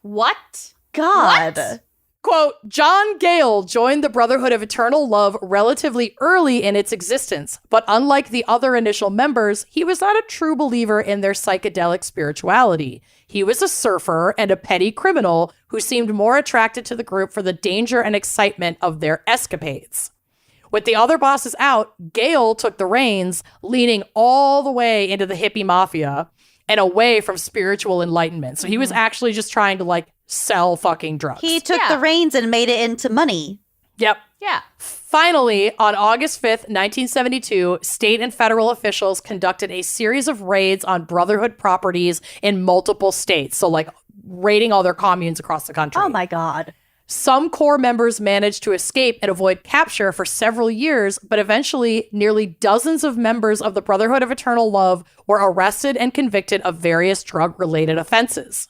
What? God. What? Quote, John Gale joined the Brotherhood of Eternal Love relatively early in its existence, but unlike the other initial members, he was not a true believer in their psychedelic spirituality. He was a surfer and a petty criminal who seemed more attracted to the group for the danger and excitement of their escapades. With the other bosses out, Gale took the reins, leaning all the way into the hippie mafia and away from spiritual enlightenment. So he was actually just trying to like sell fucking drugs. He took Yeah. the reins and made it into money. Yep. Yeah. Finally, on August 5th, 1972, state and federal officials conducted a series of raids on Brotherhood properties in multiple states. So like raiding all their communes across the country. Oh my God. Some core members managed to escape and avoid capture for several years, but eventually nearly dozens of members of the Brotherhood of Eternal Love were arrested and convicted of various drug-related offenses.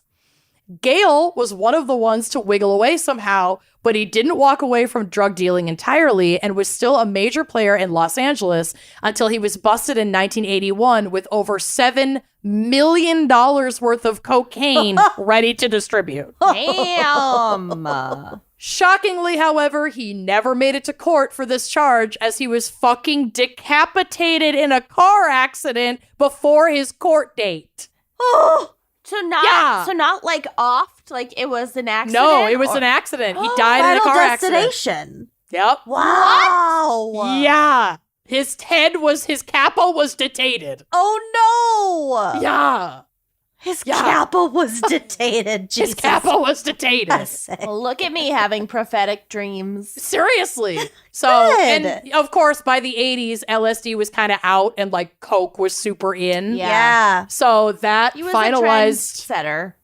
Gale was one of the ones to wiggle away somehow, but he didn't walk away from drug dealing entirely and was still a major player in Los Angeles until he was busted in 1981 with over $7 million worth of cocaine ready to distribute. Damn. Shockingly, however, he never made it to court for this charge as he was fucking decapitated in a car accident before his court date. Oh, So not Yeah. like offed, like it was an accident? No, it was an accident. He died in a Final car accident. Destination. Yep. Wow. Yeah. His capo was detated. Oh no. Yeah. His Yeah. kappa was detated. Jesus. His capo was detated. Well, look at me having prophetic dreams. Seriously. So, Good. and of course, by the 80s, LSD was kind of out and like Coke was super in. Yeah. Yeah. So that He was finalized a trendsetter.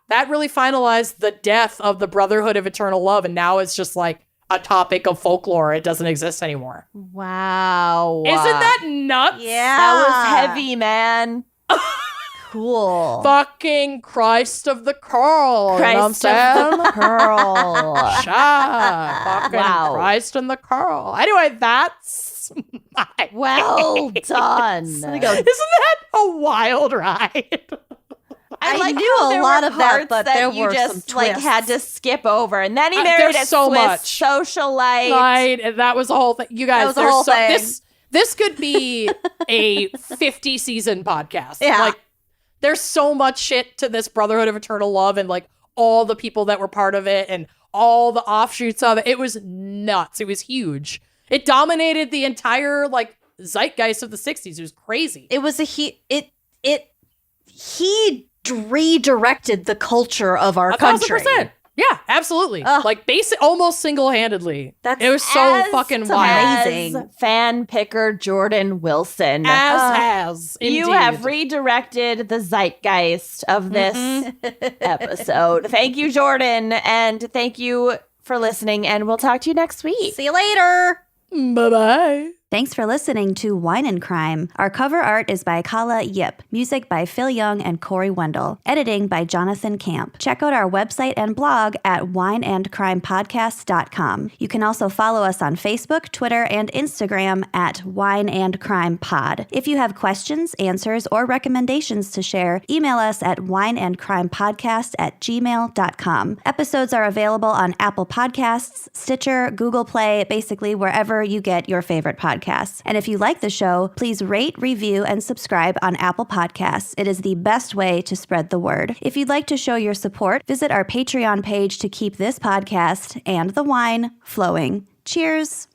that really finalized the death of the Brotherhood of Eternal Love. And now it's just like a topic of folklore. It doesn't exist anymore. Wow. Isn't that nuts? Yeah. That was heavy, man. Cool. Fucking Christ of the Curl. You know what I'm Christ of saying? the Pearl. Shut. Fucking Wow. Christ and the Curl. Anyway, that's my Well done. Isn't that a wild ride? I like knew how a there lot were of that, parts but that there you were just some like twists. had to skip over, and then he married There's a so Swiss much. socialite. Right, and that was the whole thing. You guys, was the there's whole so thing. this could be a 50 season podcast. Yeah. Like there's so much shit to this Brotherhood of Eternal Love and like all the people that were part of it and all the offshoots of it. It was nuts. It was huge. It dominated the entire like zeitgeist of the 60s. It was crazy. It was he redirected the culture of our country. 1,000%. Yeah, absolutely. Ugh. Like almost single-handedly. That's It was so As fucking wild. amazing. Fan picker Jordan Wilson. As You indeed. have redirected the zeitgeist of this episode. Thank you, Jordan. And thank you for listening. And we'll talk to you next week. See you later. Bye-bye. Thanks for listening to Wine and Crime. Our cover art is by Kala Yip, music by Phil Young and Corey Wendell, editing by Jonathan Camp. Check out our website and blog at wineandcrimepodcast.com. You can also follow us on Facebook, Twitter, and Instagram at Wine and Crime Pod. If you have questions, answers, or recommendations to share, email us at wineandcrimepodcast@gmail.com. Episodes are available on Apple Podcasts, Stitcher, Google Play, basically wherever you get your favorite podcasts. And if you like the show, please rate, review, and subscribe on Apple Podcasts. It is the best way to spread the word. If you'd like to show your support, visit our Patreon page to keep this podcast and the wine flowing. Cheers!